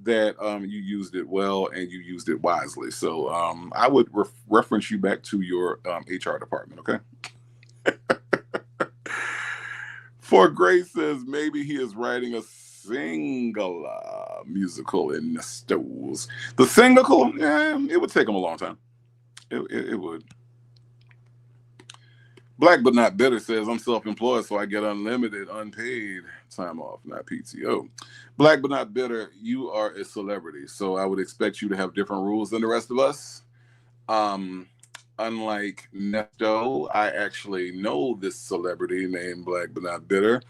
that you used it well and you used it wisely. So I would reference you back to your HR department. Okay. For Grace says maybe he is writing a single musical in Nestos. The single, it would take him a long time. It would. Black but not bitter says I'm self-employed, so I get unlimited, unpaid time off, not PTO. Black but not bitter, you are a celebrity, so I would expect you to have different rules than the rest of us. Um, Unlike Nesto, I actually know this celebrity named Black but not bitter.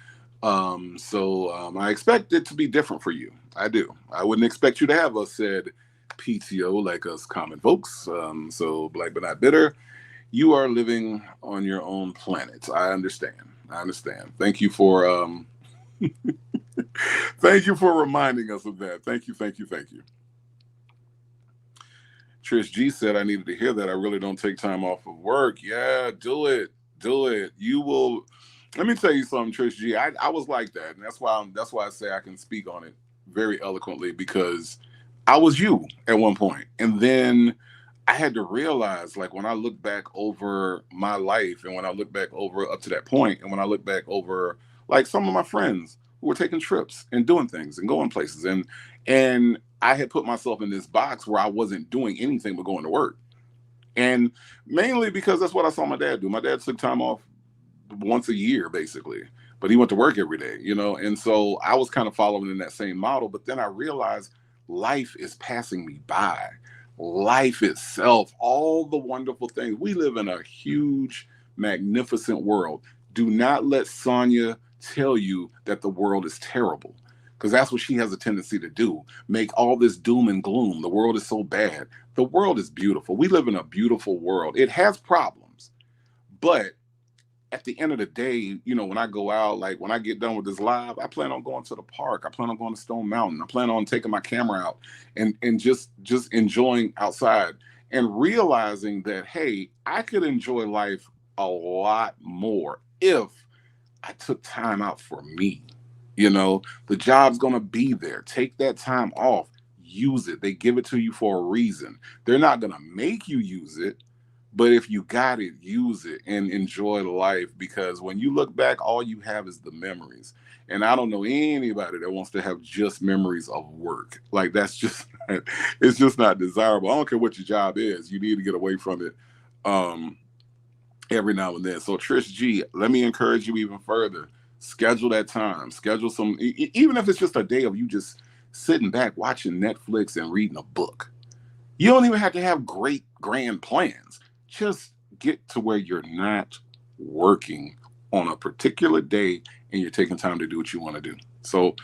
I expect it to be different for you. I do. I wouldn't expect you to have a said PTO like us common folks. So Black but not bitter, you are living on your own planet. I understand. I understand. Thank you for thank you for reminding us of that. Thank you, thank you, thank you. Trish G said I needed to hear that. I really don't take time off of work. Yeah, do it. Do it. You will. Let me tell you something, Trish G. I was like that, and that's why I say I can speak on it very eloquently, because I was you at one point, and then I had to realize, like, when I look back over my life, and when I look back over up to that point, and when I look back over like some of my friends who were taking trips and doing things and going places, and I had put myself in this box where I wasn't doing anything but going to work. And mainly because that's what I saw my dad do. My dad took time off once a year, basically, but he went to work every day, you know? And so I was kind of following in that same model. But then I realized life is passing me by. Life itself, all the wonderful things. We live in a huge, magnificent world. Do not let Sonya tell you that the world is terrible, because that's what she has a tendency to do. Make all this doom and gloom. The world is so bad. The world is beautiful. We live in a beautiful world. It has problems, but at the end of the day, you know, when I go out, like when I get done with this live, I plan on going to the park. I plan on going to Stone Mountain. I plan on taking my camera out and just enjoying outside and realizing that, hey, I could enjoy life a lot more if I took time out for me. You know, the job's going to be there. Take that time off. Use it. They give it to you for a reason. They're not going to make you use it, but if you got it, use it and enjoy life, because when you look back, all you have is the memories. And I don't know anybody that wants to have just memories of work. Like, that's just, it's just not desirable. I don't care what your job is. You need to get away from it every now and then. So Trish G, let me encourage you even further. Schedule that time. Schedule some, even if it's just a day of you just sitting back watching Netflix and reading a book. You don't even have to have great grand plans. Just get to where you're not working on a particular day and you're taking time to do what you want to do. So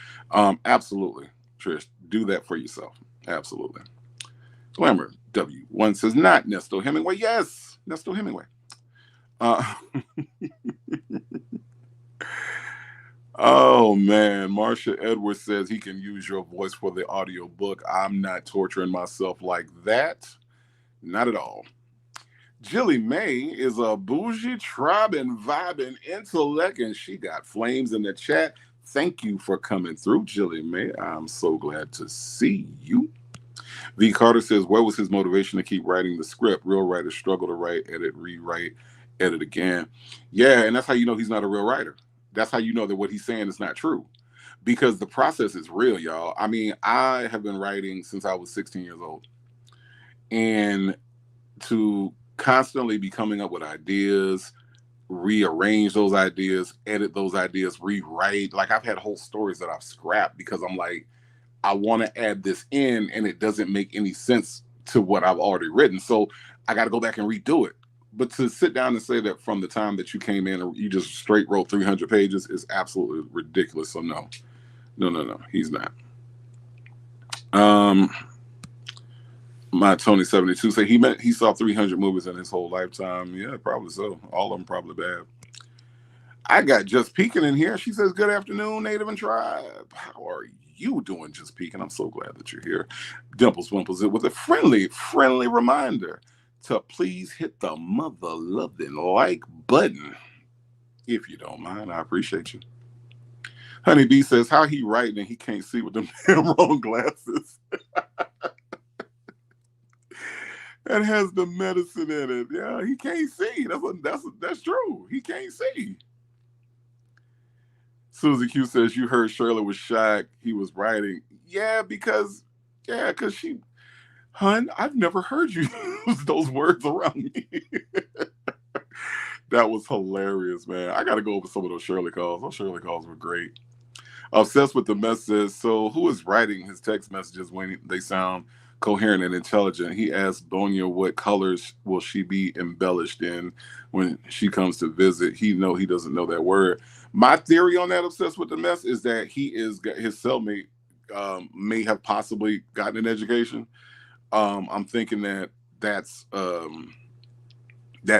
absolutely, Trish, do that for yourself. Absolutely. Glamour W1 says, not Nesto Hemingway. Yes, Nesto Hemingway. Oh man, Marsha Edwards says he can use your voice for the audio book. I'm not torturing myself like that. Not at all. Jilly May is a bougie, tribing, vibing intellect, and she got flames in the chat. Thank you for coming through, Jilly May. I'm so glad to see you. V. Carter says, where was his motivation to keep writing the script? Real writers struggle to write, edit, rewrite, edit again. Yeah, and that's how you know he's not a real writer. That's how you know that what he's saying is not true, because the process is real, y'all. I mean, I have been writing since I was 16 years old. And to constantly be coming up with ideas, rearrange those ideas, edit those ideas, rewrite. Like, I've had whole stories that I've scrapped because I'm like, I want to add this in and it doesn't make any sense to what I've already written. So I got to go back and redo it. But to sit down and say that from the time that you came in and you just straight wrote 300 pages is absolutely ridiculous. So no, he's not. My Tony 72 say he saw 300 movies in his whole lifetime. Yeah, probably so. All of them probably bad. I got Just Peeking in here. She says, good afternoon, Native and Tribe. How are you doing, Just Peeking? I'm so glad that you're here. Dimples Wimples it with a friendly reminder to please hit the mother loving like button. If you don't mind, I appreciate you. Honey B says, how he writing and he can't see with them damn wrong glasses. That has the medicine in it. Yeah, he can't see. That's true. He can't see. Susie Q says you heard Shirley was shocked he was writing. Because she, hun, I've never heard you use those words around me. That was hilarious, man. I got to go over some of those Shirley calls. Those Shirley calls were great. Obsessed with the message. So, who is writing his text messages when they sound coherent and intelligent? He asked Sonya what colors will she be embellished in when she comes to visit. He doesn't know that word. My theory on that, obsessed with the mess, is that his cellmate may have possibly gotten an education. I'm thinking that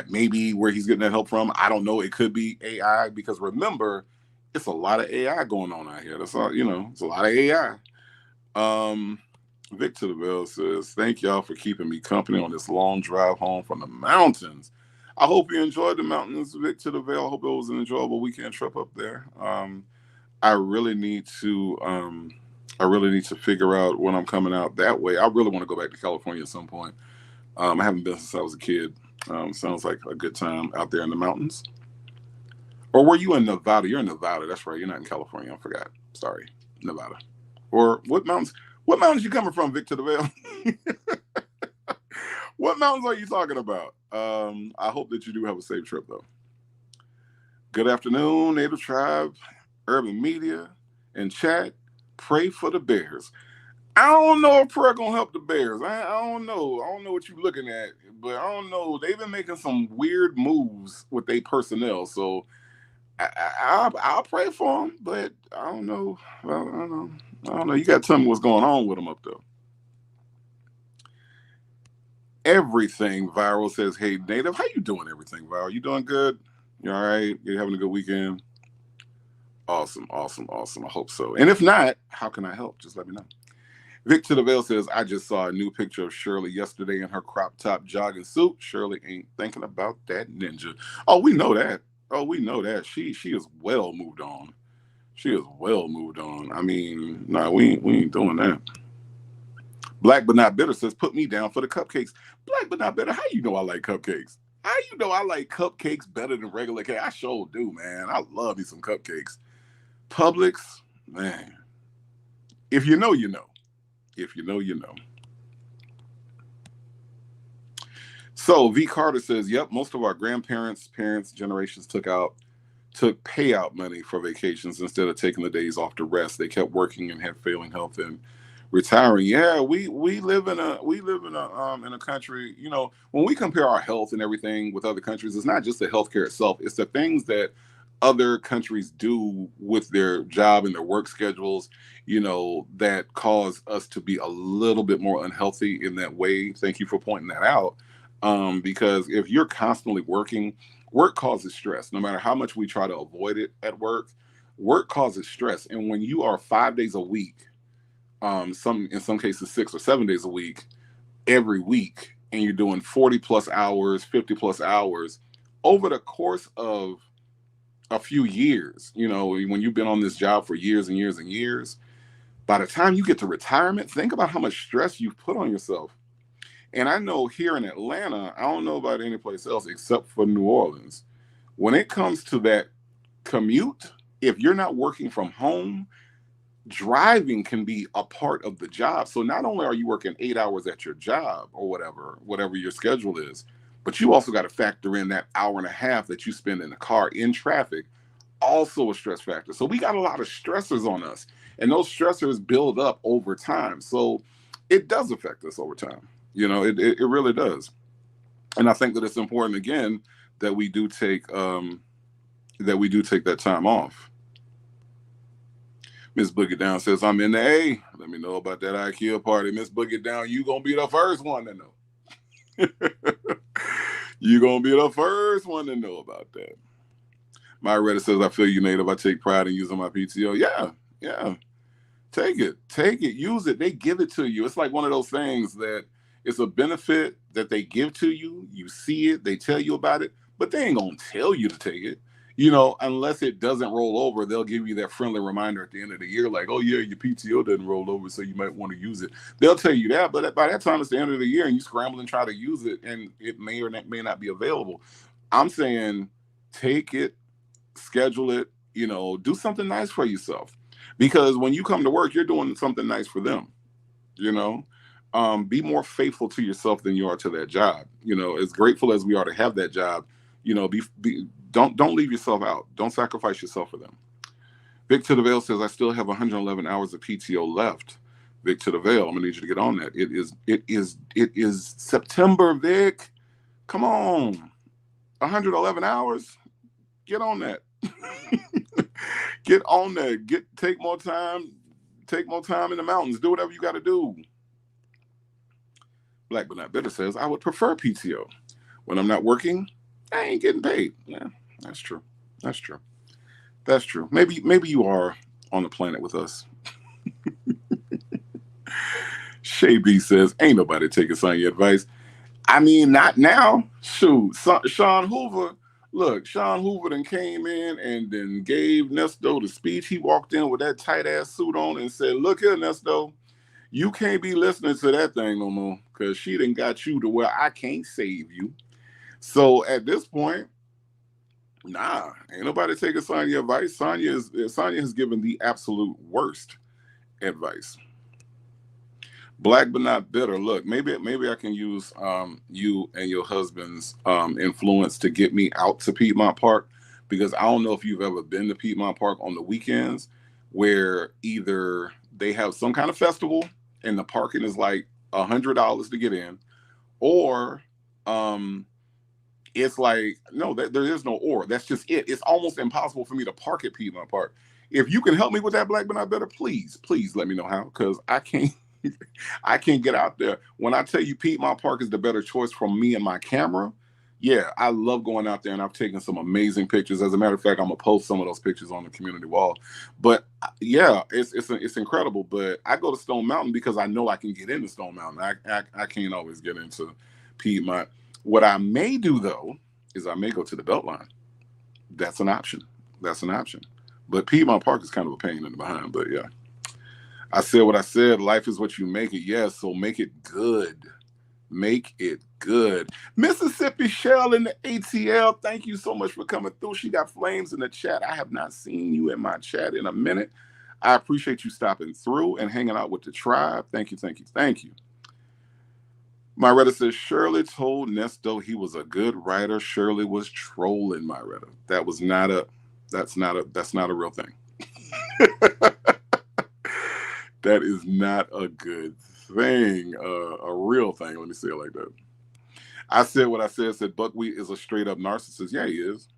may be where he's getting that help from. I don't know. It could be AI, because remember, it's a lot of AI going on out here. That's all, it's a lot of AI. Victor DeVille says, thank y'all for keeping me company on this long drive home from the mountains. I hope you enjoyed the mountains, Victor DeVille. I hope it was an enjoyable weekend trip up there. I really need to figure out when I'm coming out that way. I really want to go back to California at some point. I haven't been since I was a kid. Sounds like a good time out there in the mountains. Or were you in Nevada? You're in Nevada. That's right. You're not in California. I forgot. Sorry. Nevada. Or what mountains? What mountains you coming from, Victor DeVille? What mountains are you talking about? I hope that you do have a safe trip, though. Good afternoon, Native Tribe, Urban Media, and chat. Pray for the Bears. I don't know if prayer gonna help the Bears. I don't know. I don't know what you're looking at, but I don't know. They've been making some weird moves with their personnel, so I'll pray for them. But I don't know. Well, I don't know. You got to tell me what's going on with them up there. Everything Viral says, hey, Native, how you doing? Everything Viral, you doing good? You all right? You having a good weekend? Awesome. I hope so. And if not, how can I help? Just let me know. Victor DeVille says, I just saw a new picture of Shirley yesterday in her crop top jogging suit. Shirley ain't thinking about that ninja. Oh, we know that. She is well moved on. I mean, nah, we ain't doing that. Black But Not Bitter says, put me down for the cupcakes. Black But Not Bitter, how you know I like cupcakes? How you know I like cupcakes better than regular cake? I sure do, man. I love me some cupcakes. Publix, man. If you know, you know. If you know, you know. So V Carter says, yep, most of our grandparents, parents, generations took payout money for vacations instead of taking the days off to rest. They kept working and had failing health and retiring. Yeah, we live in a country, when we compare our health and everything with other countries, it's not just the healthcare itself, it's the things that other countries do with their job and their work schedules, that cause us to be a little bit more unhealthy in that way. Thank you for pointing that out. Because if you're constantly working, work causes stress. No matter how much we try to avoid it at work causes stress. And when you are 5 days a week, in some cases 6 or 7 days a week, every week, and you're doing 40 plus hours, 50 plus hours over the course of a few years, when you've been on this job for years and years and years, by the time you get to retirement, think about how much stress you've put on yourself. And I know here in Atlanta, I don't know about any place else except for New Orleans, when it comes to that commute, if you're not working from home, driving can be a part of the job. So not only are you working 8 hours at your job or whatever your schedule is, but you also got to factor in that hour and a half that you spend in the car in traffic, also a stress factor. So we got a lot of stressors on us, and those stressors build up over time. So it does affect us over time. It really does. And I think that it's important, again, that we do take that time off. Miss Boogie Down says, I'm in the A. Let me know about that IKEA party. Miss Boogie Down, you going to be the first one to know. You're going to be the first one to know about that. My Reddit says, I feel you, Native. I take pride in using my PTO. Yeah. Take it. Use it. They give it to you. It's like one of those things that it's a benefit that they give to you. You see it. They tell you about it. But they ain't going to tell you to take it. Unless it doesn't roll over, they'll give you that friendly reminder at the end of the year, like, oh, yeah, your PTO doesn't roll over, so you might want to use it. They'll tell you that, but by that time, it's the end of the year, and you scramble and try to use it, and it may or may not be available. I'm saying take it, schedule it, You know, do something nice for yourself, because when you come to work, you're doing something nice for them. You know, be more faithful to yourself than you are to that job. You know, as grateful as we are to have that job, you know, don't leave yourself out. Don't sacrifice yourself for them. Vic to the Veil says, I still have 111 hours of PTO left. Vic to the Veil, I'm gonna need you to get on that. It is September, Vic. Come on. 111 hours. Get on that. Get on that. Take more time. Take more time in the mountains. Do whatever you got to do. Black but not bitter says, I would prefer PTO. When I'm not working, I ain't getting paid. Yeah, that's true. That's true. That's true. Maybe you are on the planet with us. Shay B says, ain't nobody taking Sonya advice. I mean, not now. Shoot, Sean Hoover. Look, Sean Hoover then came in and then gave Nesto the speech. He walked in with that tight ass suit on and said, look here, Nesto, you can't be listening to that thing no more, because she done got you to where I can't save you. So at this point, nah, ain't nobody taking Sonya advice. Sonya has given the absolute worst advice. Black but not bitter. Look, maybe I can use you and your husband's influence to get me out to Piedmont Park, because I don't know if you've ever been to Piedmont Park on the weekends, where either they have some kind of festival and the parking is like $100 to get in, or it's like, no, there is no or. That's just it. It's almost impossible for me to park at Piedmont Park. If you can help me with that, Black but not bitter, please let me know how, because I can't. I can't get out there. When I tell you Piedmont Park is the better choice for me and my camera, yeah, I love going out there, and I've taken some amazing pictures. As a matter of fact, I'm gonna post some of those pictures on the community wall. But yeah, it's incredible. But I go to Stone Mountain because I know I can get into Stone Mountain. I can't always get into Piedmont. What I may do though is I may go to the Beltline. That's an option. But Piedmont Park is kind of a pain in the behind. But yeah. I said what I said. Life is what you make it. Yes, so make it good. Make it good. Mississippi Shell in the ATL, thank you so much for coming through. She got flames in the chat. I have not seen you in my chat in a minute. I appreciate you stopping through and hanging out with the tribe. Thank you. Myretta says, Shirley told Nesto he was a good writer. Shirley was trolling Myretta. That's not a real thing. That is not a good thing, a real thing. Let me say it like that. I said what I said Buckwheat is a straight up narcissist. Yeah, he is.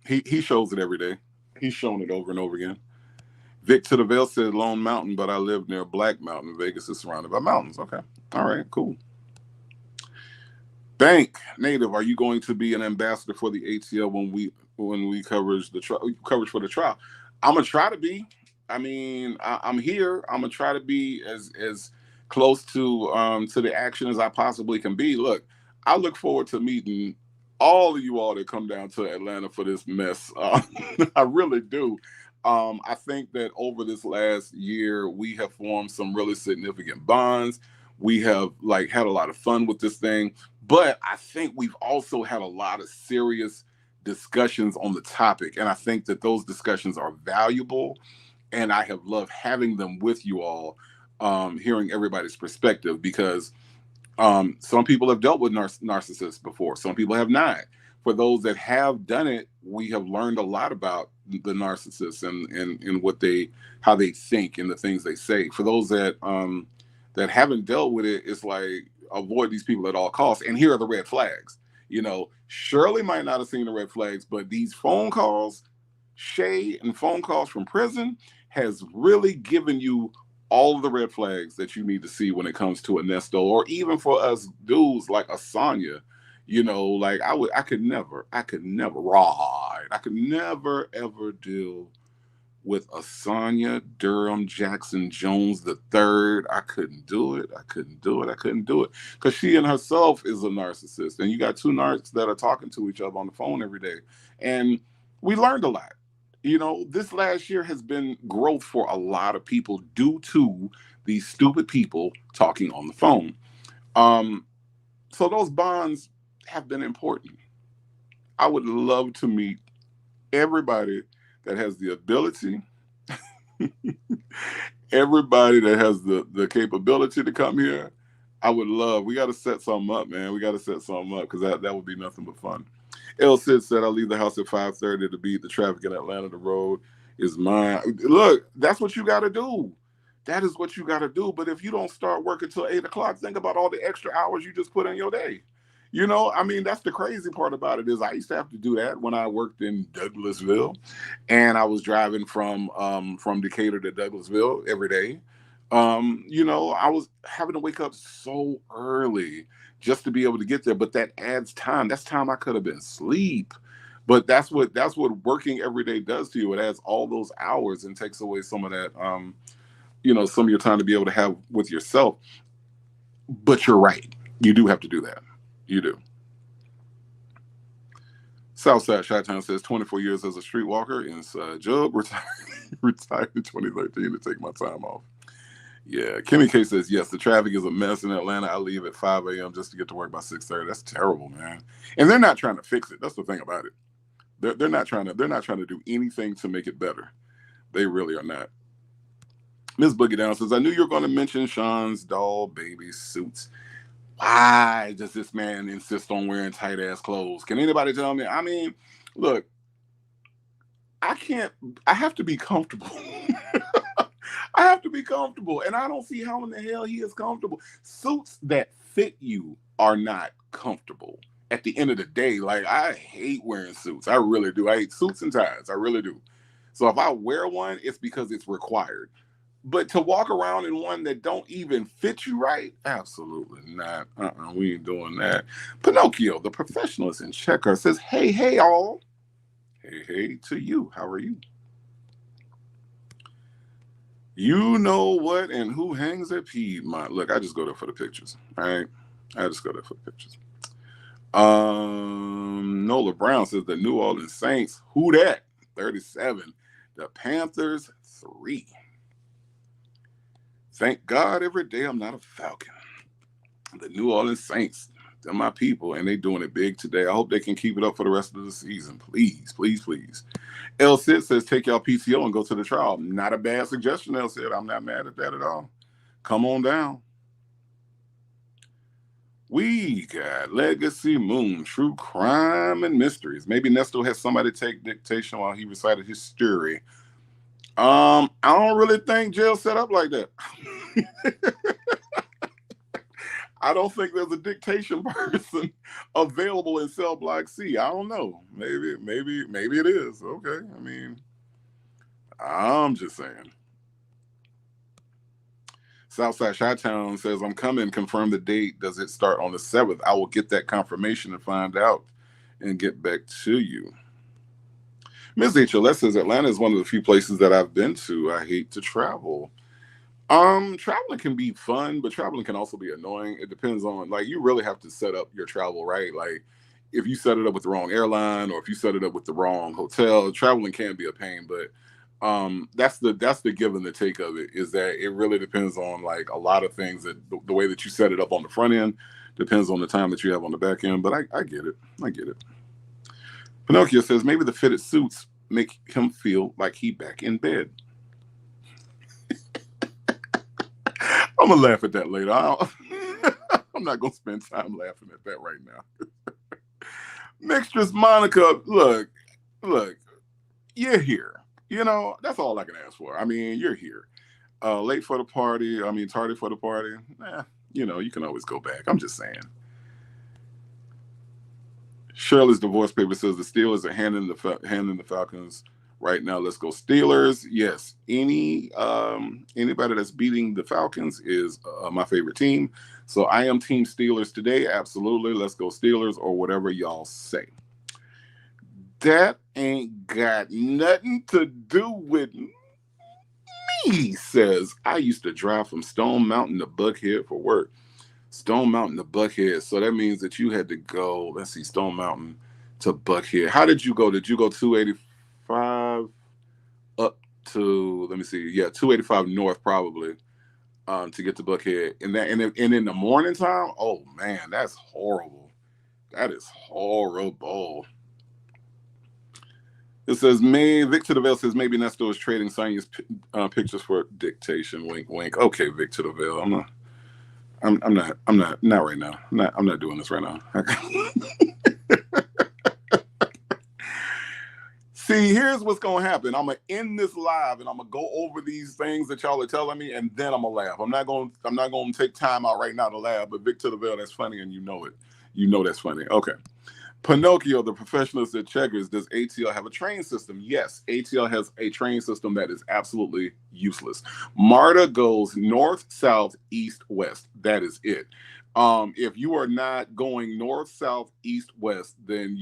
He shows it every day. He's shown it over and over again. Vic to the Veil said Lone Mountain, but I live near Black Mountain. Vegas is surrounded by mountains. Okay. All right, cool. Bank Native, are you going to be an ambassador for the ATL when we coverage for the trial? I'm gonna try to be. I mean, I'm here. I'm gonna try to be as close to the action as I possibly can be. Look, I look forward to meeting all of you all that come down to Atlanta for this mess. I really do. I think that over this last year, we have formed some really significant bonds. We have had a lot of fun with this thing, but I think we've also had a lot of serious discussions on the topic, and I think that those discussions are valuable, and I have loved having them with you all, hearing everybody's perspective, because some people have dealt with narcissists before, some people have not. For those that have done it, we have learned a lot about the narcissists and how they think and the things they say. For those that haven't dealt with it, it's like, avoid these people at all costs, and here are the red flags. You know, Shirley might not have seen the red flags, but these phone calls, Shay, and phone calls from prison has really given you all of the red flags that you need to see when it comes to a Nesto, or even for us dudes like a Sonya. You know, I could never ever deal with a Sonya Durham Jackson Jones the third. I couldn't do it. Because she in herself is a narcissist. And you got two narcs that are talking to each other on the phone every day. And we learned a lot. You know, this last year has been growth for a lot of people due to these stupid people talking on the phone. So those bonds have been important. I would love to meet everybody that has the ability, everybody that has the capability to come here. I would love. We got to set something up, man. We got to set something up because that would be nothing but fun. El Cid said, "I leave the house at 5:30 to beat the traffic in Atlanta. The road is mine." Look, that's what you got to do. That is what you got to do. But if you don't start working till 8 o'clock, think about all the extra hours you just put in your day. I mean, that's the crazy part about it is I used to have to do that when I worked in Douglasville, and I was driving from Decatur to Douglasville every day. I was having to wake up so early just to be able to get there, but that adds time. That's time I could have been asleep. But that's what working every day does to you. It adds all those hours and takes away some of that some of your time to be able to have with yourself. But you're right. You do have to do that. You do. Southside Chi-Town says 24 years as a streetwalker in Jub, retired in 2013 to take my time off. Yeah, Kimmy K says, yes, the traffic is a mess in Atlanta. I leave at 5 a.m. just to get to work by 6:30. That's terrible, man. And they're not trying to fix it. That's the thing about it. They're not trying to do anything to make it better. They really are not. Ms. Boogie Down says, I knew you were going to mention Sean's doll baby suits. Why does this man insist on wearing tight ass clothes? Can anybody tell me? I mean, look, I have to be comfortable. I have to be comfortable. And I don't see how in the hell he is comfortable. Suits that fit you are not comfortable. At the end of the day, like, I hate wearing suits. I really do. I hate suits and ties. I really do. So if I wear one, it's because it's required. But to walk around in one that don't even fit you right, absolutely not. We ain't doing that. Pinocchio, the professionalist in checker, says, hey, all. Hey to you. How are you? You know what and who hangs at Piedmont. Look, I just go there for the pictures. All right. I just go there for the pictures. Nola Brown says the New Orleans Saints. Who that? 37. The Panthers 3. Thank God every day I'm not a Falcon. The New Orleans Saints, they're my people, and they're doing it big today. I hope they can keep it up for the rest of the season. Please, please, please. El Cid says, take y'all PTO and go to the trial. Not a bad suggestion, El Cid. I'm not mad at that at all. Come on down. We got Legacy Moon, True Crime and Mysteries. Maybe Nesto has somebody take dictation while he recited his story. I don't really think jail's set up like that. I don't think there's a dictation person available in cell block C. I don't know. Maybe it is. Okay. I mean, I'm just saying. Southside Chi-Town says, I'm coming. Confirm the date. Does it start on the 7th? I will get that confirmation and find out and get back to you. Ms. HLS says, Atlanta is one of the few places that I've been to. I hate to travel. Traveling can be fun, but traveling can also be annoying. It depends on, like, you really have to set up your travel right. Like, if you set it up with the wrong airline or if you set it up with the wrong hotel, traveling can be a pain. But that's the give and the take of it, is that it really depends on, like, a lot of things. That the way that you set it up on the front end depends on the time that you have on the back end. But I get it. I get it. Pinocchio says, maybe the fitted suits make him feel like he back in bed. I'm going to laugh at that later. I'm not going to spend time laughing at that right now. Mixtress Monica, look, you're here. That's all I can ask for. I mean, you're here. Late for the party. I mean, tardy for the party. You can always go back. I'm just saying. Shirley's divorce paper says the Steelers are handing the Falcons right now. Let's go Steelers. Yes, anybody that's beating the Falcons is my favorite team. So I am Team Steelers today. Absolutely. Let's go Steelers, or whatever y'all say. That ain't got nothing to do with me, says, I used to drive from Stone Mountain to Buckhead for work. Stone Mountain to Buckhead. So that means that you had to go, let's see, Stone Mountain to Buckhead. How did you go? Did you go 285 up to, let me see, 285 north probably, to get to Buckhead. And in the morning time, oh man, that's horrible. That is horrible. It says, "May Victor DeVille says maybe Nesto is trading Sonia's pictures for dictation." Wink, wink. Okay, Victor DeVille, not right now. I'm not doing this right now. See, here's what's gonna happen. I'm gonna end this live and I'm gonna go over these things that y'all are telling me, and then I'm gonna laugh. I'm not gonna take time out right now to laugh. But Victor DeVille, that's funny, and you know it. You know that's funny. Okay. Pinocchio, the professionals at Checkers, does ATL have a train system? Yes, ATL has a train system that is absolutely useless. MARTA goes north, south, east, west. That is it. If you are not going north, south, east, west, then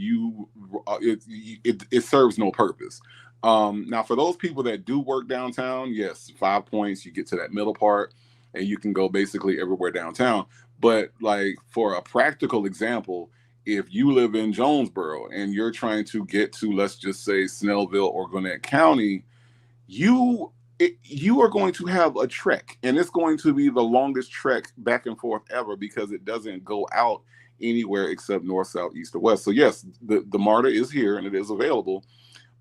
it serves no purpose. Now, for those people that do work downtown, yes, 5 points, you get to that middle part, and you can go basically everywhere downtown. But like for a practical example, if you live in Jonesboro and you're trying to get to, let's just say, Snellville or Gwinnett County, you are going to have a trek, and it's going to be the longest trek back and forth ever because it doesn't go out anywhere except north, south, east, or west. So yes, the MARTA is here and it is available,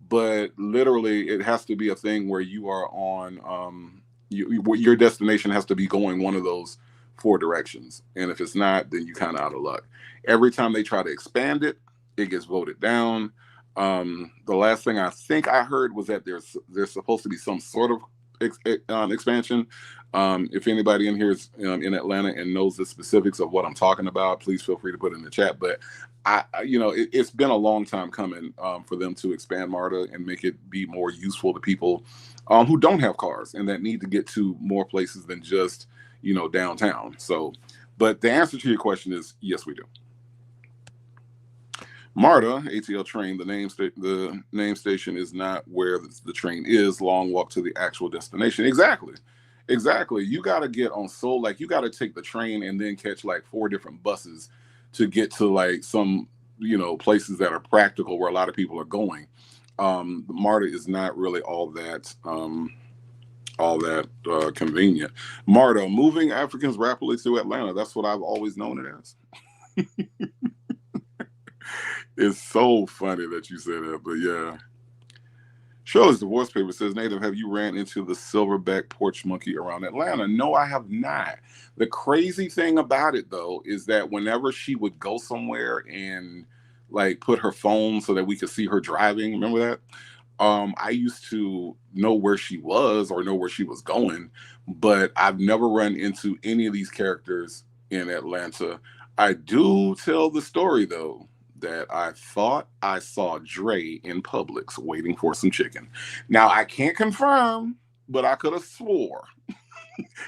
but literally it has to be a thing where you are on your destination has to be going one of those 4 directions, and if it's not, then you kind of out of luck. Every time they try to expand it, it gets voted down. The last thing I think I heard was that there's supposed to be some sort of expansion. If anybody in here is in Atlanta and knows the specifics of what I'm talking about, please feel free to put it in the chat. But it's been a long time coming for them to expand MARTA and make it be more useful to people who don't have cars and that need to get to more places than just downtown. So, but the answer to your question is yes, we do. MARTA, ATL train, the name station is not where the train is. Long walk to the actual destination. Exactly. You got to get on you got to take the train and then catch like 4 different buses to get to like some, places that are practical where a lot of people are going. MARTA is not really all that convenient. MARTA, moving Africans rapidly to Atlanta. That's what I've always known it as. It's so funny that you said that, but yeah. Shirley's divorce paper says, Native, have you ran into the silverback porch monkey around Atlanta? No, I have not. The crazy thing about it, though, is that whenever she would go somewhere and like put her phone so that we could see her driving, remember that? I used to know where she was or know where she was going, but I've never run into any of these characters in Atlanta. I do tell the story, though, that I thought I saw Dre in Publix waiting for some chicken. Now, I can't confirm, but I could have swore,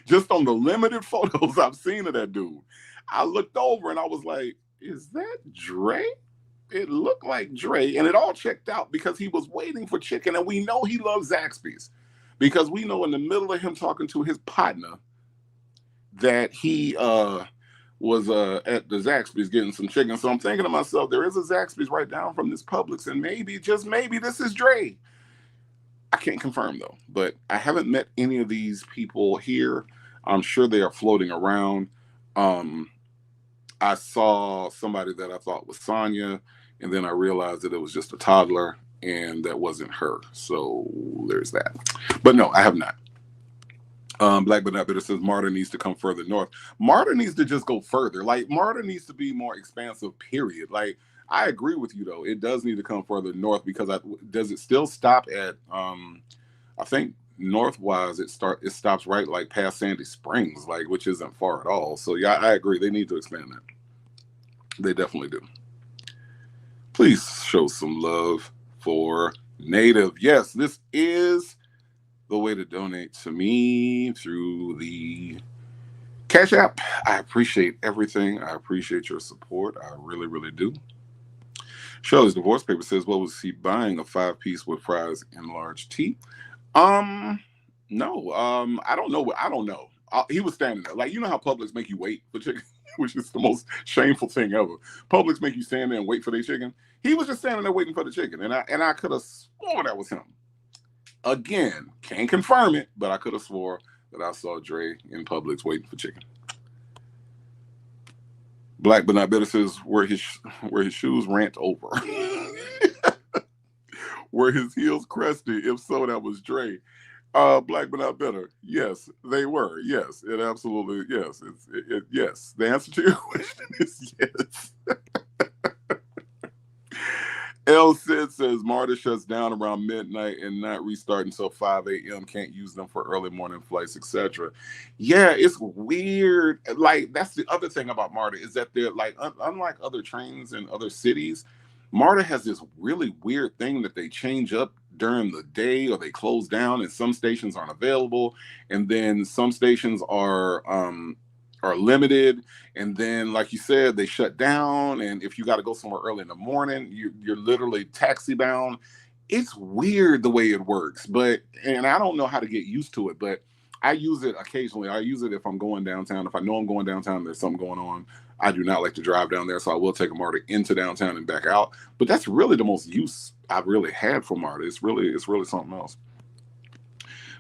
just on the limited photos I've seen of that dude, I looked over and I was like, is that Dre? It looked like Dre, and it all checked out because he was waiting for chicken, and we know he loves Zaxby's because we know in the middle of him talking to his partner that he was at the Zaxby's getting some chicken. So I'm thinking to myself, there is a Zaxby's right down from this Publix, and maybe, just maybe, this is Dre. I can't confirm, though, but I haven't met any of these people here. I'm sure they are floating around. I saw somebody that I thought was Sonya, and then I realized that it was just a toddler, and that wasn't her. So there's that. But no, I have not. Black but not bitter says MARTA needs to come further north. MARTA needs to just go further. Like, MARTA needs to be more expansive, period. Like, I agree with you, though. It does need to come further north because does it still stop at, I think, northwise, it stops right like past Sandy Springs, like, which isn't far at all. So yeah, I agree. They need to expand that. They definitely do. Please show some love for Native. Yes, this is the way to donate to me through the Cash App. I appreciate everything. I appreciate your support. I really, really do. Shirley's divorce paper says, what was he buying? A 5-piece with fries and large tea? No. I don't know. He was standing there. Like, you know how Publix make you wait for chicken, which is the most shameful thing ever. Publix make you stand there and wait for their chicken. He was just standing there waiting for the chicken, and I could have sworn that was him. Again, can't confirm it, but I could have swore that I saw Dre in Publix waiting for chicken. Black but not bitter says where his shoes rant over. Were his heels crusty? If so, that was Dre. Black but not better. Yes, they were. Yes, it absolutely. Yes, yes. The answer to your question is yes. L. Sid says MARTA shuts down around midnight and not restart until 5 a.m. Can't use them for early morning flights, etc. Yeah, it's weird. Like, that's the other thing about MARTA is that they're like, unlike other trains in other cities, MARTA has this really weird thing that they change up during the day or they close down, and some stations aren't available, and then some stations are limited, and then like you said, they shut down, and if you got to go somewhere early in the morning, you're literally taxi bound. It's weird the way it works, but and I don't know how to get used to it, but I use it occasionally. I use it if I'm going downtown. If I know I'm going downtown, there's something going on. I do not like to drive down there, so I will take a MARTA into downtown and back out. But that's really the most use I've really had for MARTA. It's really something else.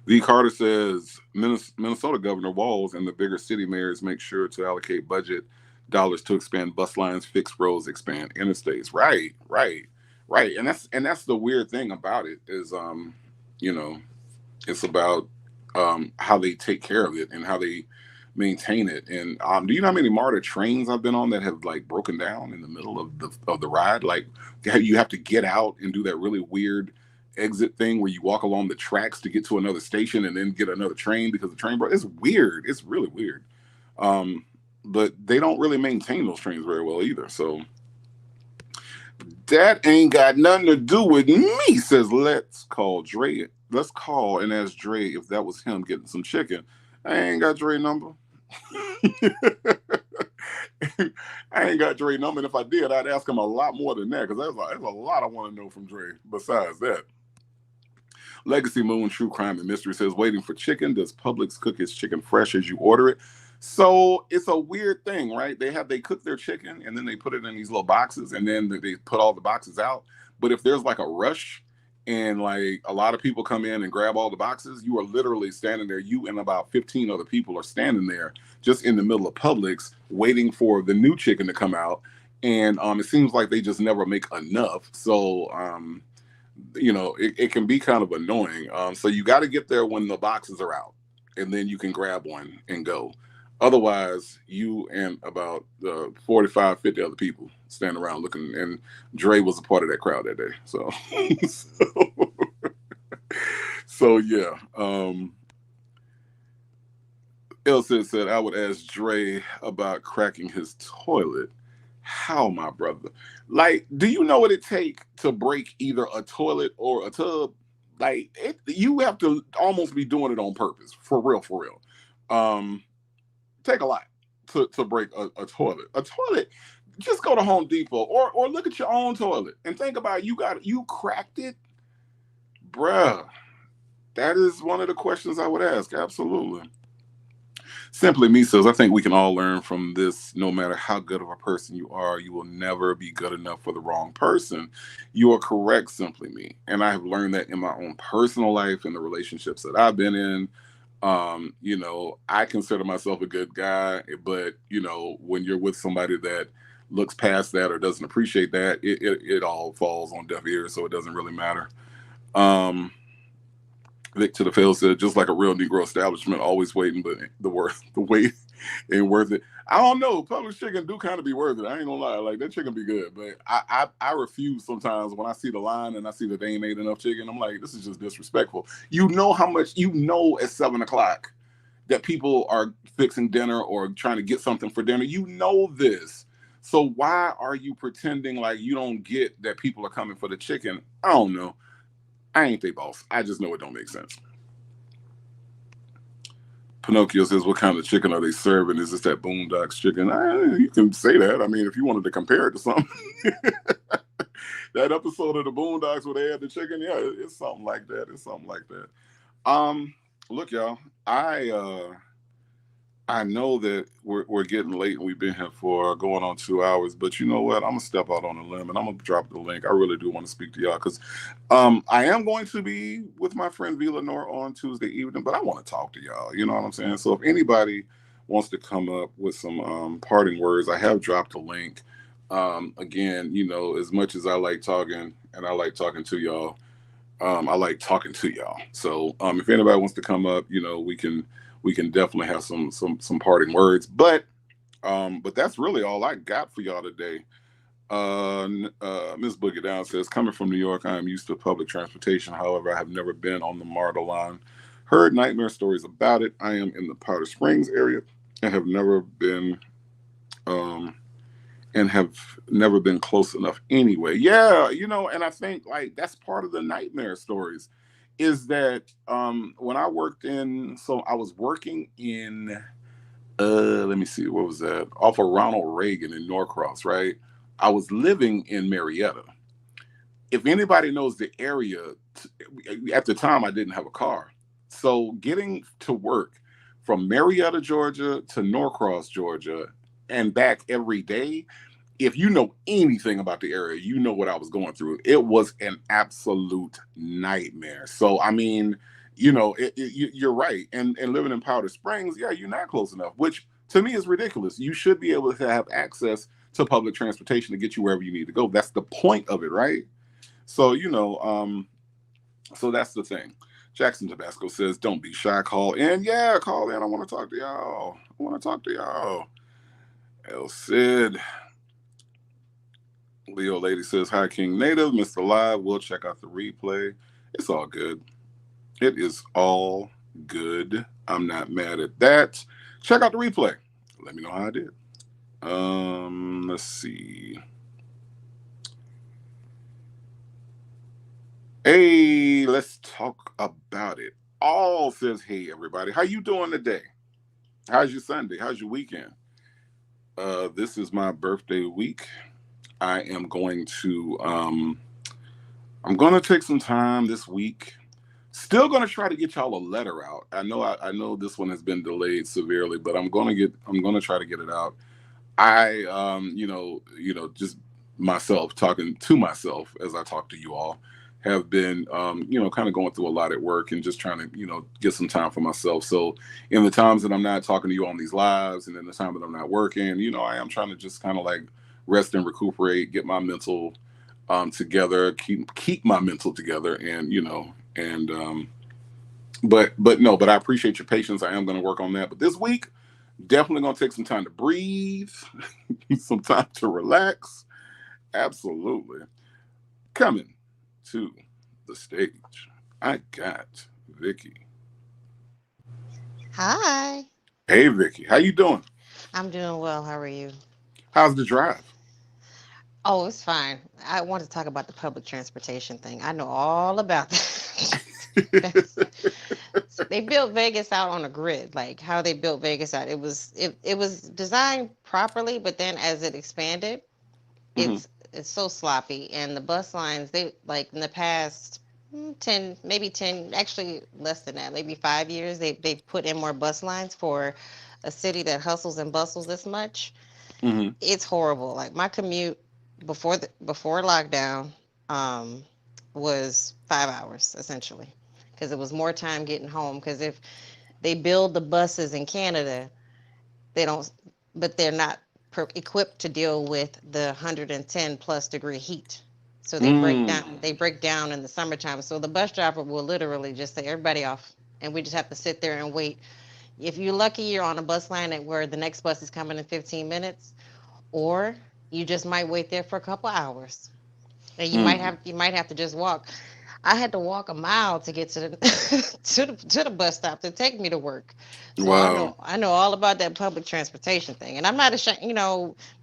V. Carter says Minnesota Governor Walz and the bigger city mayors make sure to allocate budget dollars to expand bus lines, fix roads, expand interstates. Right. And that's the weird thing about it is, you know, it's about how they take care of it and how they maintain it. And do you know how many MARTA trains I've been on that have like broken down in the middle of the ride? Like you have to get out and do that really weird exit thing where you walk along the tracks to get to another station and then get another train because the train broke. It's weird. It's really weird. But they don't really maintain those trains very well either. So that ain't got nothing to do with me, says let's call Dre. Let's call and ask Dre if that was him getting some chicken. I ain't got Dre number. I ain't got Dre number. And if I did, I'd ask him a lot more than that because there's a lot I want to know from Dre besides that. Legacy Moon True Crime and Mystery says, waiting for chicken. Does Publix cook its chicken fresh as you order it? So it's a weird thing, right? They cook their chicken and then they put it in these little boxes and then they put all the boxes out. But if there's like a rush and like a lot of people come in and grab all the boxes, you are literally standing there. You and about 15 other people are standing there just in the middle of Publix waiting for the new chicken to come out. And it seems like they just never make enough. So, you know, it can be kind of annoying. So you got to get there when the boxes are out and then you can grab one and go. Otherwise, you and about 45, 50 other people stand around looking, and Dre was a part of that crowd that day. So, so yeah. Elsa said, I would ask Dre about cracking his toilet. How, my brother? Like, do you know what it takes to break either a toilet or a tub? Like, you have to almost be doing it on purpose, for real, for real. Take a lot to break a toilet. A toilet, just go to Home Depot or look at your own toilet and think about you cracked it, bruh. That is one of the questions I would ask. Absolutely. Simply Me says, I think we can all learn from this. No matter how good of a person you are, you will never be good enough for the wrong person. You are correct, Simply Me. And I have learned that in my own personal life and the relationships that I've been in. You know, I consider myself a good guy, but you know, when you're with somebody that looks past that or doesn't appreciate that, it all falls on deaf ears, so it doesn't really matter. Vic to the Fail said, just like a real Negro establishment, always waiting, but the wait ain't worth it. I don't know. Public chicken do kind of be worth it. I ain't gonna lie. Like, that chicken be good, but I refuse sometimes when I see the line and I see that they ain't made enough chicken. I'm like, this is just disrespectful. You know how much, you know, at 7:00 that people are fixing dinner or trying to get something for dinner. You know this. So why are you pretending like you don't get that people are coming for the chicken? I don't know. I ain't their boss. I just know it don't make sense. Pinocchio says, what kind of chicken are they serving? Is this that Boondocks chicken? You can say that. I mean, if you wanted to compare it to something. That episode of the Boondocks where they had the chicken, yeah, it's something like that. It's something like that. Look, y'all, I know that we're getting late and we've been here for going on 2 hours, but you know what? I'm gonna step out on a limb and I'm gonna drop the link. I really do want to speak to y'all because I am going to be with my friend V. Lenore on Tuesday evening, but I want to talk to y'all. You know what I'm saying? So if anybody wants to come up with some parting words, I have dropped a link. Again, you know, as much as I like talking and I like talking to y'all, I like talking to y'all. So if anybody wants to come up, we can definitely have some parting words. But that's really all I got for y'all today. Miss Boogie Down says, coming from New York, I am used to public transportation. However, I have never been on the MARTA line. Heard nightmare stories about it. I am in the Powder Springs area and have never been um, close enough anyway. Yeah, and I think like that's part of the nightmare stories is that when I worked I was working in let me see, what was that? Off of Ronald Reagan in Norcross, right? I was living in Marietta. If anybody knows the area, at the time I didn't have a car. So getting to work from Marietta, Georgia to Norcross, Georgia, and back every day, if you know anything about the area, you know what I was going through. It was an absolute nightmare. So, I mean, you're right. And living in Powder Springs, yeah, you're not close enough, which to me is ridiculous. You should be able to have access to public transportation to get you wherever you need to go. That's the point of it, right? So, so that's the thing. Jackson Tabasco says, don't be shy, call in. Yeah, call in. I want to talk to y'all. El Cid. Leo Lady says, hi, King Native. Mr. Live, we'll check out the replay. It's all good. It is all good. I'm not mad at that. Check out the replay. Let me know how I did. Let's see. Hey, let's talk about it. All says, hey, everybody. How you doing today? How's your Sunday? How's your weekend? This is my birthday week. I am going to take some time this week. Still going to try to get y'all a letter out. I know this one has been delayed severely, but I'm going to try to get it out. I just myself talking to myself as I talk to you all have been kind of going through a lot at work and just trying to get some time for myself. So in the times that I'm not talking to you on these lives and in the time that I'm not working, I am trying to just kind of like rest and recuperate, get my mental together, keep my mental together, and but I appreciate your patience. I am going to work on that. But this week, definitely going to take some time to breathe, some time to relax. Absolutely. Coming to the stage, I got Vicky. Hi. Hey, Vicky, how you doing? I'm doing well. How are you? How's the drive? Oh, it's fine. I want to talk about the public transportation thing. I know all about that. They built Vegas out on a grid, like how they built Vegas out. It was designed properly, but then as it expanded, Hmm. it's so sloppy. And the bus lines, they like in the past 10, maybe 10, actually less than that, maybe 5 years, they put in more bus lines for a city that hustles and bustles this much. Hmm. It's horrible. Like my commute before lockdown um, was 5 hours essentially, because it was more time getting home. Because if they build the buses in Canada, they don't, but they're not equipped to deal with the 110 plus degree heat. So they break Mm. down. They break down in the summertime. So the bus driver will literally just say everybody off, and we just have to sit there and wait. If you're lucky, you're on a bus line at where the next bus is coming in 15 minutes, or you just might wait there for a couple hours, and Mm. you might have to just walk. I had to walk a mile to get to the to the bus stop to take me to work. So Wow. I know all about that public transportation thing, and I'm not ashamed.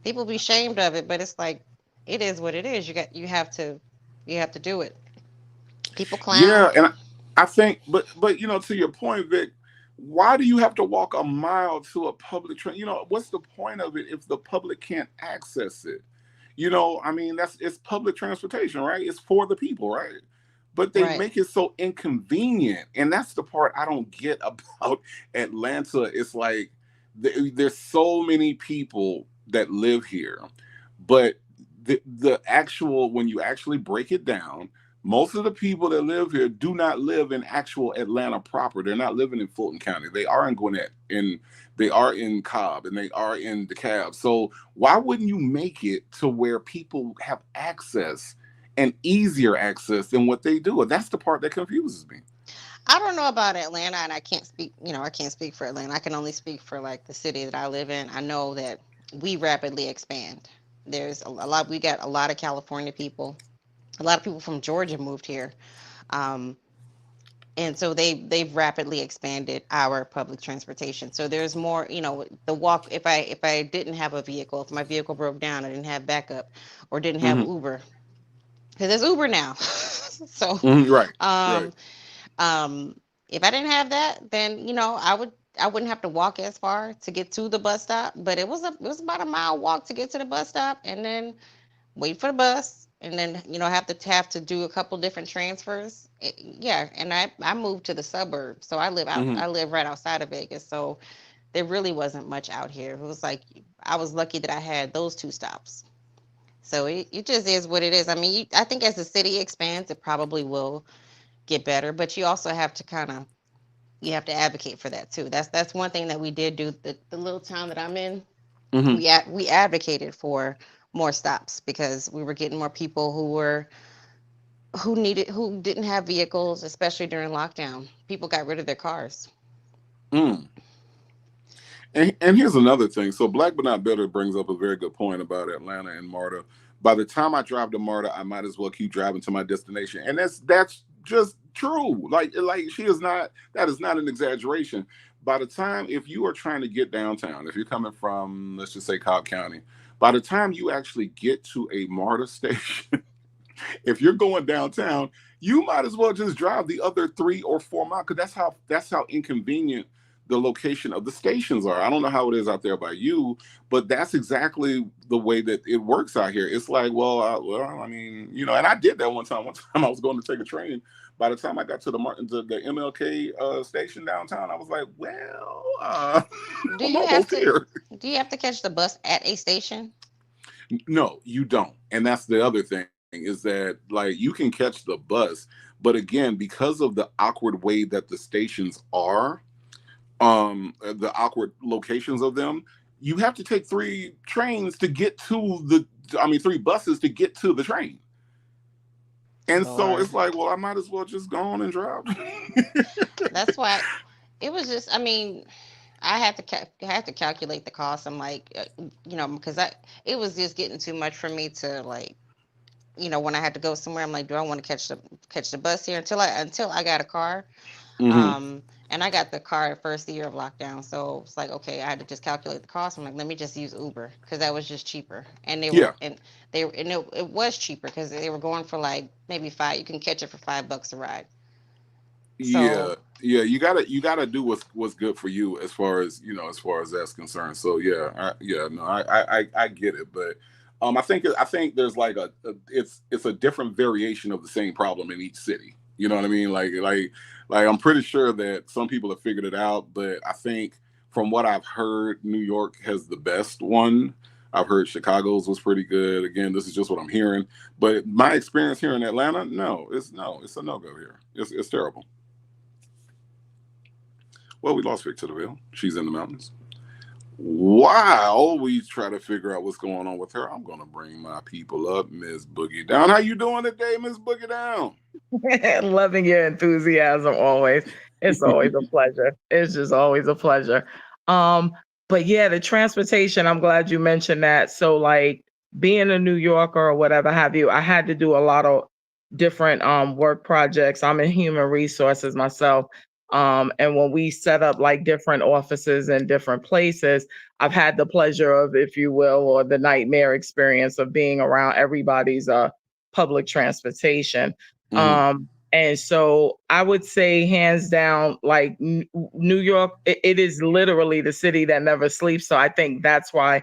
People be ashamed of it, but it's like it is what it is. You have to do it. People Yeah, clown. and I think, but to your point, Vic, why do you have to walk a mile to a public train? What's the point of it if the public can't access it? I mean, it's public transportation, right? It's for the people, right? But they Right. make it so inconvenient, and that's the part I don't get about Atlanta. It's like there's so many people that live here, but the actual when you actually break it down, most of the people that live here do not live in actual Atlanta proper. They're not living in Fulton County. They are in Gwinnett, and they are in Cobb, and they are in DeKalb. So why wouldn't you make it to where people have access and easier access than what they do. And that's the part that confuses me. I don't know about Atlanta, and I can't speak. I can't speak for Atlanta. I can only speak for like the city that I live in. I know that we rapidly expand. There's a lot. We got a lot of California people. A lot of people from Georgia moved here. Um, and so they've rapidly expanded our public transportation. So there's more, the walk. If I didn't have a vehicle, if my vehicle broke down, I didn't have backup, or didn't have Hmm. Uber, because there's Uber now. So, Hmm. Right, right. um, um, if I didn't have that, then I wouldn't have to walk as far to get to the bus stop. But it was about a mile walk to get to the bus stop, and then wait for the bus, and then have to do a couple different transfers. Yeah, and I moved to the suburbs, so Hmm. I live right outside of Vegas, so there really wasn't much out here. It was like I was lucky that I had those two stops. So it just is what it is. I mean, I think as the city expands, it probably will get better, but you also have to you have to advocate for that too. That's one thing that we did do. The little town that I'm in, Hmm. we advocated for more stops because we were getting more people who didn't have vehicles, especially during lockdown. People got rid of their cars. Mm. And here's another thing. So Black but not bitter brings up a very good point about Atlanta and Marta. By the time I drive to Marta, I might as well keep driving to my destination, and that's just true. Like she is not. That is not an exaggeration. By the time, if you are trying to get downtown, if you're coming from, let's just say, Cobb County, by the time you actually get to a Marta station, if you're going downtown, you might as well just drive the other 3 or 4 miles, because that's how inconvenient the location of the stations are. I don't know how it is out there by you, but that's exactly the way that it works out here. It's like, well, I mean, and I did that one time. One time I was going to take a train. By the time I got to the MLK station downtown, I was like, well, Do I'm you have almost to here. do you have to catch the bus at a station? No, you don't. And that's the other thing, is that like you can catch the bus, but again, because of the awkward way that the stations are, the awkward locations of them, you have to take 3 trains to get to the, I mean 3 buses to get to the train. And so Lord. it's like, well, I might as well just go on and drive. That's why it was just, I mean, I had to calculate the cost. I'm like, because I it was just getting too much for me to like, when I had to go somewhere, I'm like, do I want to catch the bus here until I got a car? Hmm. And I got the car the first year of lockdown, so it's like, okay, I had to just calculate the cost. I'm like, let me just use Uber because that was just cheaper, and Yeah. it was cheaper because they were going for like maybe five. You can catch it for $5 a ride. Yeah, So yeah, you gotta do what's good for you, as far as as far as that's concerned. So yeah, yeah, no, I get it, but I think there's like it's a different variation of the same problem in each city. You know what I mean? Like I'm pretty sure that some people have figured it out, but I think from what I've heard, New York has the best one. I've heard Chicago's was pretty good. Again, this is just what I'm hearing, but my experience here in Atlanta, it's a no go here. It's terrible. Well, we lost Vic to the Veil. She's in the mountains. While we try to figure out what's going on with her, I'm gonna bring my people up. Miss Boogie Down. How you doing today, Miss Boogie Down? Loving your enthusiasm always. It's always a pleasure. It's just always a pleasure. Um, but yeah, the transportation, I'm glad you mentioned that. So like being a New Yorker or whatever have you, I had to do a lot of different work projects. I'm in human resources myself. And when we set up like different offices in different places, I've had the pleasure of, if you will, or the nightmare experience of being around everybody's public transportation. Hmm. And so I would say, hands down, like New York, it is literally the city that never sleeps. So I think that's why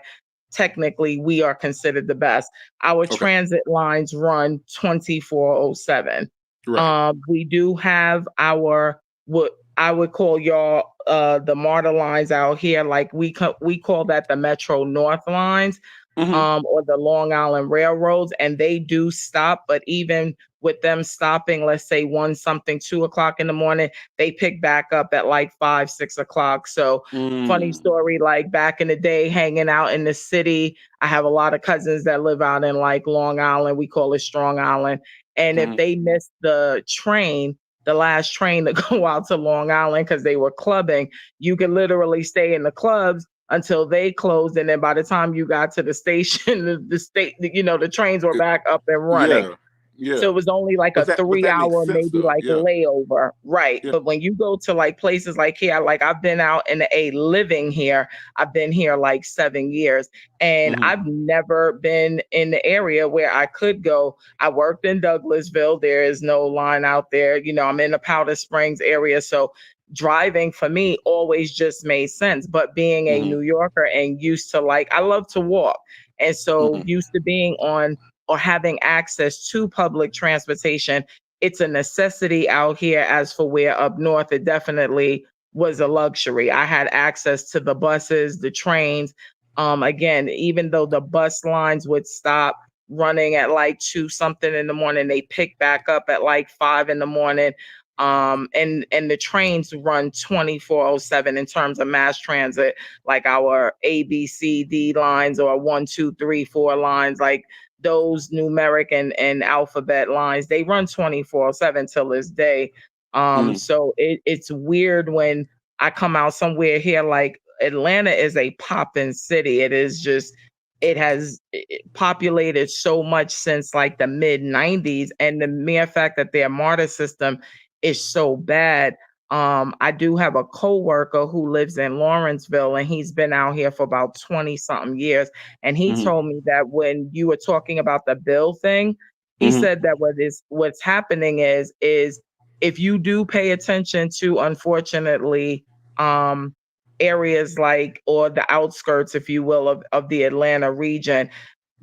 technically we are considered the best. Our Okay. transit lines run 24/7. Right. We do have our, what I would call y'all, the MARTA lines out here. Like we call that the Metro North lines. Mm-hmm. or the Long Island railroads, and they do stop. But even with them stopping, let's say 1 something, 2 o'clock in the morning, they pick back up at like 5, 6 o'clock. So funny Mm. story, like back in the day, hanging out in the city, I have a lot of cousins that live out in like Long Island. We call it Strong Island. And if Mm-hmm. they miss the train, the last train to go out to Long Island because they were clubbing, you could literally stay in the clubs until they closed. And then by the time you got to the station, the state, the trains were It- back up and running. yeah. So Yeah. it was only like a But three that makes hour, sense maybe though. like Yeah. layover. Right. Yeah. But when you go to like places like here, like I've been out in the A living here, I've been here like 7 years and Mm-hmm. I've never been in the area where I could go. I worked in Douglasville. There is no line out there. I'm in the Powder Springs area. So driving for me always just made sense. But being a Mm-hmm. New Yorker and used to like, I love to walk. And so Mm-hmm. used to being on or having access to public transportation, it's a necessity out here. As for where up north, it definitely was a luxury. I had access to the buses, the trains. Again, even though the bus lines would stop running at like 2 something in the morning, they pick back up at like 5 in the morning. And the trains run 24/7 in terms of mass transit, like our A, B, C, D lines or 1, 2, 3, 4 lines, like those numeric and alphabet lines, they run 24/7 till this day. Mm-hmm. So it's weird when I come out somewhere here like Atlanta is a poppin' city. It is just it has populated so much since like the mid 90s. And the mere fact that their MARTA system is so bad. I do have a coworker who lives in Lawrenceville and he's been out here for about 20 something years. And he Mm-hmm. told me that when you were talking about the bill thing, he Mm-hmm. said that what's happening is if you do pay attention to, unfortunately, um areas like, or the outskirts, if you will, of the Atlanta region,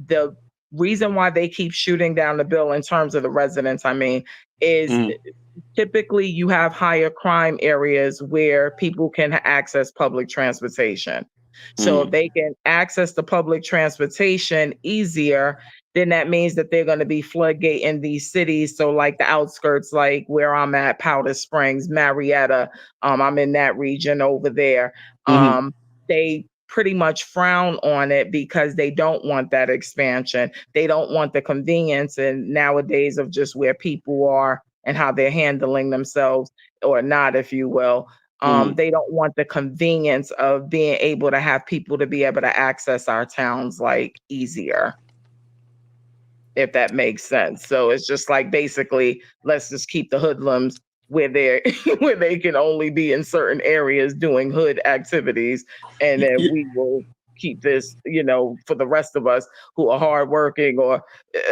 the reason why they keep shooting down the bill in terms of the residents, I mean, is Mm-hmm. typically you have higher crime areas where people can access public transportation. So if Mm-hmm. they can access the public transportation easier, then that means that they're going to be floodgate in these cities. So like the outskirts, like where I'm at, Powder Springs, Marietta, I'm in that region over there. Mm-hmm. They pretty much frown on it because they don't want that expansion. They don't want the convenience and nowadays of just where people are and how they're handling themselves or not, if you will. Mm-hmm. They don't want the convenience of being able to have people to be able to access our towns like easier, if that makes sense. So it's just like basically, let's just keep the hoodlums where they where they can only be in certain areas doing hood activities, and then we will keep this, for the rest of us who are hardworking or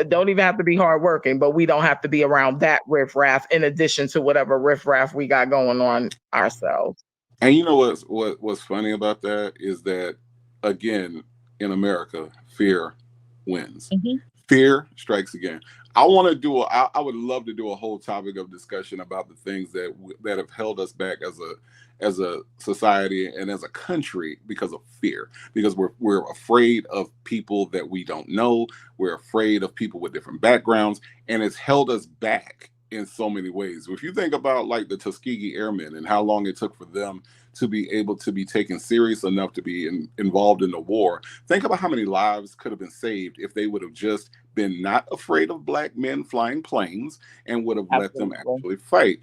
don't even have to be hardworking, but we don't have to be around that riffraff in addition to whatever riffraff we got going on ourselves. And you know what's funny about that is that, again, in America, fear wins. Mhm. Fear strikes again. I want to do. I would love to do a whole topic of discussion about the things that have held us back as a society and as a country because of fear. Because we're afraid of people that we don't know. We're afraid of people with different backgrounds, and it's held us back in so many ways. If you think about like the Tuskegee Airmen and how long it took for them to be able to be taken serious enough to be involved in the war, think about how many lives could have been saved if they would have just been not afraid of black men flying planes and would have let them Absolutely. actually fight.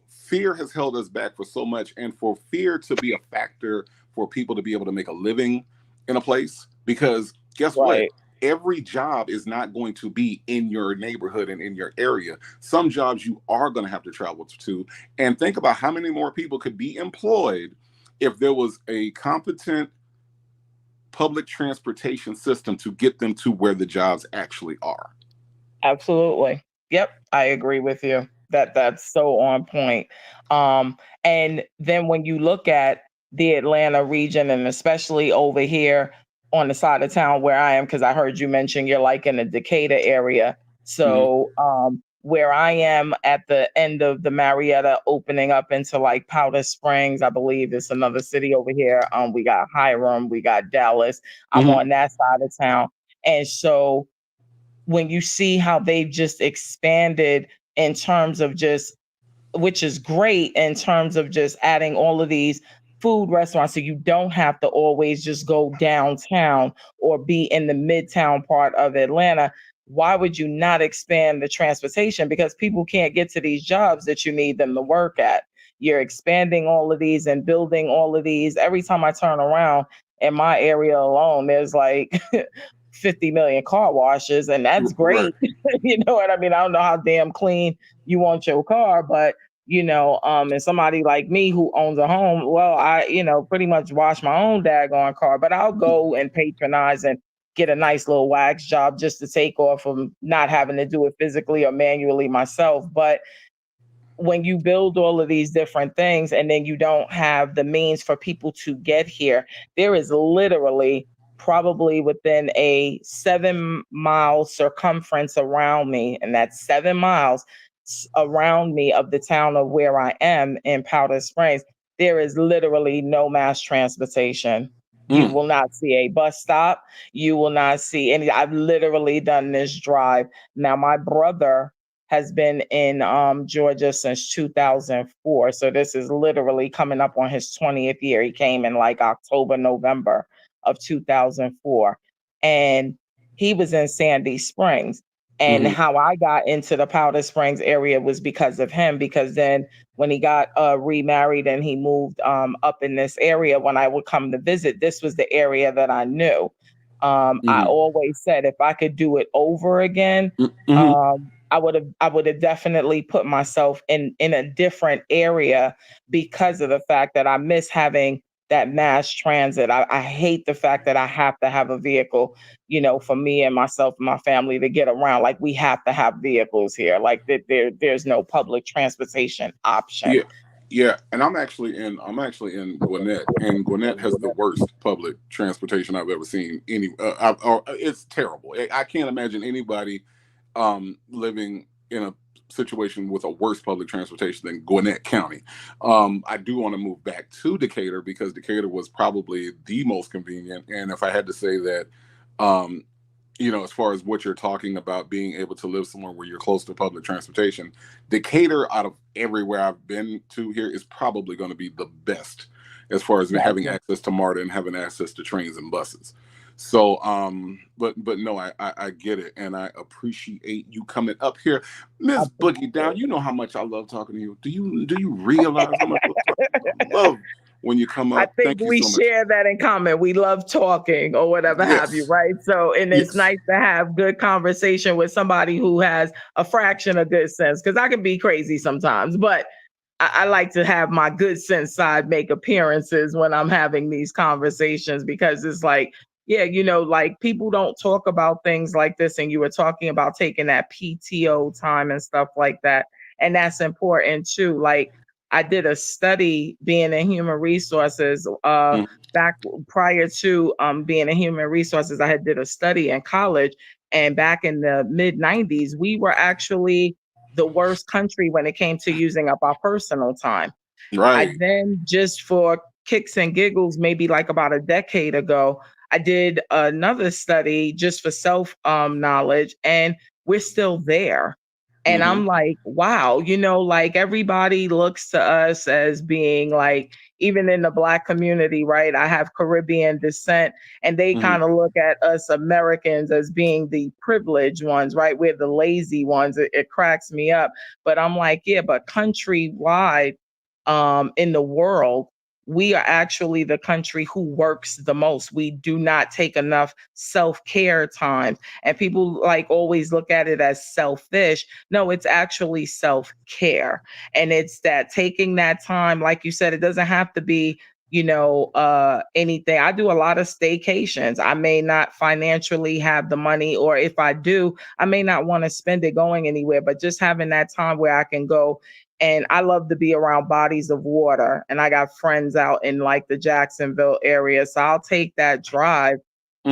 Fear has held us back for so much, and for fear to be a factor for people to be able to make a living in a place, because guess what? Right. Every job is not going to be in your neighborhood and in your area. Some jobs you are going to have to travel to. And think about how many more people could be employed if there was a competent public transportation system to get them to where the jobs actually are. Absolutely. Yep, I agree with you. That's so on point. And then when you look at the Atlanta region, and especially over here on the side of town where I am, because I heard you mention you're like in the Decatur area. Mhm. So where I am at the end of the Marietta opening up into like Powder Springs, I believe it's another city over here. We got Hiram, we got Dallas. I'm Mhm. on that side of town. And so when you see how they've just expanded in terms of just, which is great in terms of just adding all of these food restaurants so you don't have to always just go downtown or be in the midtown part of Atlanta. Why would you not expand the transportation? Because people can't get to these jobs that you need them to work at. You're expanding all of these and building all of these. Every time I turn around in my area alone, there's like 50 million car washes, and that's Right. great. You know what I mean? I don't know how damn clean you want your car, but and somebody like me who owns a home, well, I, pretty much wash my own daggone car, but I'll go and patronize and get a nice little wax job just to take off of not having to do it physically or manually myself. But when you build all of these different things and then you don't have the means for people to get here, there is literally probably within a 7-mile circumference around me, and that's 7 miles around me of the town of where I am in Powder Springs. There is literally no mass transportation. You Mm. will not see a bus stop. You will not see any. I've literally done this drive. Now, my brother has been in Georgia since 2004. So this is literally coming up on his 20th year. He came in like October, November of 2004. And he was in Sandy Springs. And Mhm. how I got into the Powder Springs area was because of him, because then when he got remarried and he moved up in this area, when I would come to visit, this was the area that I knew. I Mhm. always said if I could do it over again, Mhm. I would have definitely put myself in a different area because of the fact that I miss having that mass transit. I hate the fact that I have to have a vehicle, for me and myself and my family to get around. Like we have to have vehicles here. Like there's no public transportation option. Yeah, yeah, and I'm actually in Gwinnett, and Gwinnett has the worst public transportation I've ever seen. It's terrible. I can't imagine anybody living in a situation with a worse public transportation than Gwinnett County. I do want to move back to Decatur because Decatur was probably the most convenient, and if I had to say that. Um, as far as what you're talking about, being able to live somewhere where you're close to public transportation, Decatur, out of everywhere I've been to here, is probably going to be the best as far as having Gotcha. access to MARTA and having access to trains and buses. So, but no, I get it, and I appreciate you coming up here, Miss Boogie Down. You know how much I love talking to you. Do you realize how much I love when you come I up? think Thank you we so much. share that in common. We love talking or whatever have you, Yes, right? So, and it's yes, nice to have good conversation with somebody who has a fraction of good sense, because I can be crazy sometimes, but I like to have my good sense side make appearances when I'm having these conversations, because it's like, yeah, like people don't talk about things like this. And you were talking about taking that PTO time and stuff like that. And that's important too. Like, I did a study being in human resources mm, back prior to being in human resources. I had did a study in college, and back in the mid 90s, we were actually the worst country when it came to using up our personal time. I right. then, just for kicks and giggles, maybe like about a decade ago, I did another study just for self knowledge, and we're still there. And Mm-hmm. I'm like, wow, like everybody looks to us as being like, even in the Black community, right? I have Caribbean descent, and they Mm-hmm. kind of look at us Americans as being the privileged ones, right? We're the lazy ones. It cracks me up. But I'm like, yeah, but countrywide, in the world, we are actually the country who works the most. We do not take enough self-care time. And people like always look at it as selfish. No, it's actually self-care. And it's that taking that time, like you said, it doesn't have to be anything. I do a lot of staycations. I may not financially have the money, or if I do, I may not want to spend it going anywhere, but just having that time where I can go. And I love to be around bodies of water. And I got friends out in like the Jacksonville area. So I'll take that drive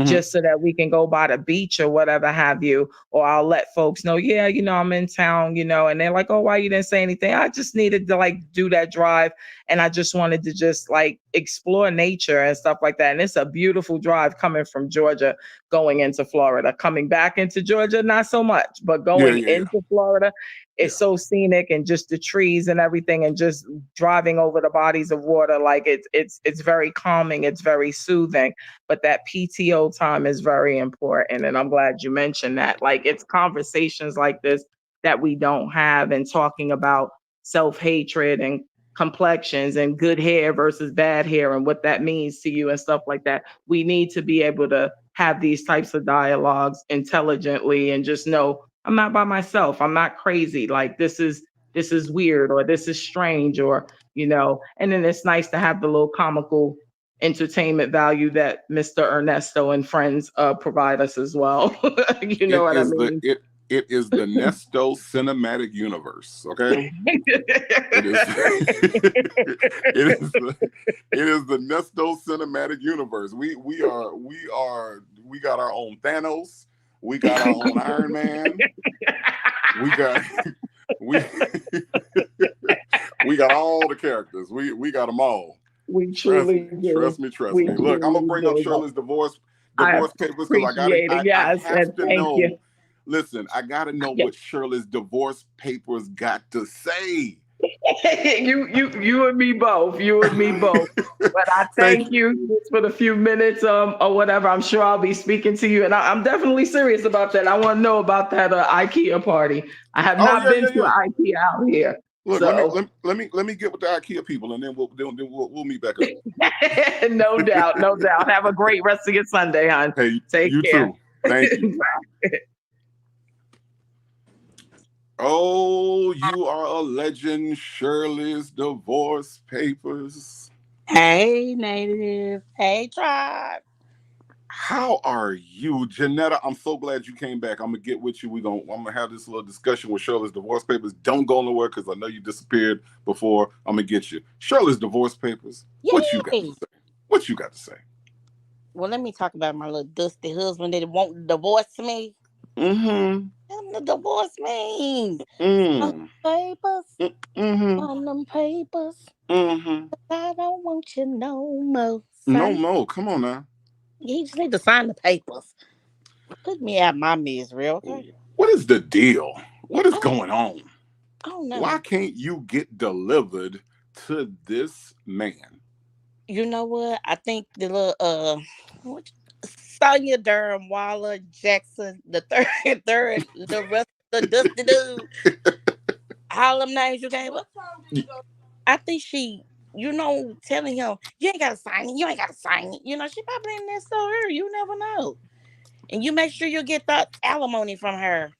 just so that we can go by the beach or whatever have you. Or I'll let folks know, yeah, I'm in town, and they're like, oh, why you didn't say anything? I just needed to like do that drive. And I just wanted to just like explore nature and stuff like that. And it's a beautiful drive coming from Georgia, going into Florida. Coming back into Georgia, not so much, but going into Florida, it's so scenic, and just the trees and everything, and just driving over the bodies of water. Like it's very calming. It's very soothing. But that PTO time is very important. And I'm glad you mentioned that. Like, it's conversations like this that we don't have, and talking about self-hatred and complexions and good hair versus bad hair and what that means to you and stuff like that. We need to be able to have these types of dialogues intelligently, and just know I'm not by myself. I'm not crazy. Like, this is weird, or this is strange, or and then it's nice to have the little comical entertainment value that Mr. Ernesto and friends provide us as well. You know what I mean? It is the Nesto Cinematic Universe. Okay, it is the Nesto Cinematic Universe. We got our own Thanos. We got our own Iron Man. We got we got all the characters. We got them all. We truly trust me. Look, I'm gonna bring up Shirley's divorce papers because I have to know. You. Listen, I gotta know what Shirley's divorce papers got to say. You and me both. But I thank you for the few minutes or whatever. I'm sure I'll be speaking to you, and I'm definitely serious about that. I want to know about that IKEA party. I have not been to an IKEA out here. Look, so. let me get with the IKEA people, and then we'll meet back up. No doubt. Have a great rest of your Sunday, hon. Hey, take you care. Too. Thank you. Oh, you are a legend, Shirley's divorce papers. Hey, Native. Hey, Tribe. How are you, Janetta? I'm so glad you came back. I'm gonna get with you. I'm gonna have this little discussion with Shirley's divorce papers. Don't go nowhere because I know you disappeared before. I'm gonna get you. Shirley's divorce papers. Yay. What you got to say? Well, let me talk about my little dusty husband that won't divorce me. Mm-hmm. The divorce means on papers, on them papers. I don't want you no more. No more. Come on now. You just need to sign the papers. Put me out my misery, okay? What is the deal? What is going on? I don't know. Why can't you get delivered to this man? You know what? I think the little Sonya Durham, Waller, Jackson, the third, the rest of the dusty dude. All them names you gave up. I think she, telling him, you ain't gotta sign it. She probably in there so her. You never know. And you make sure you get that alimony from her.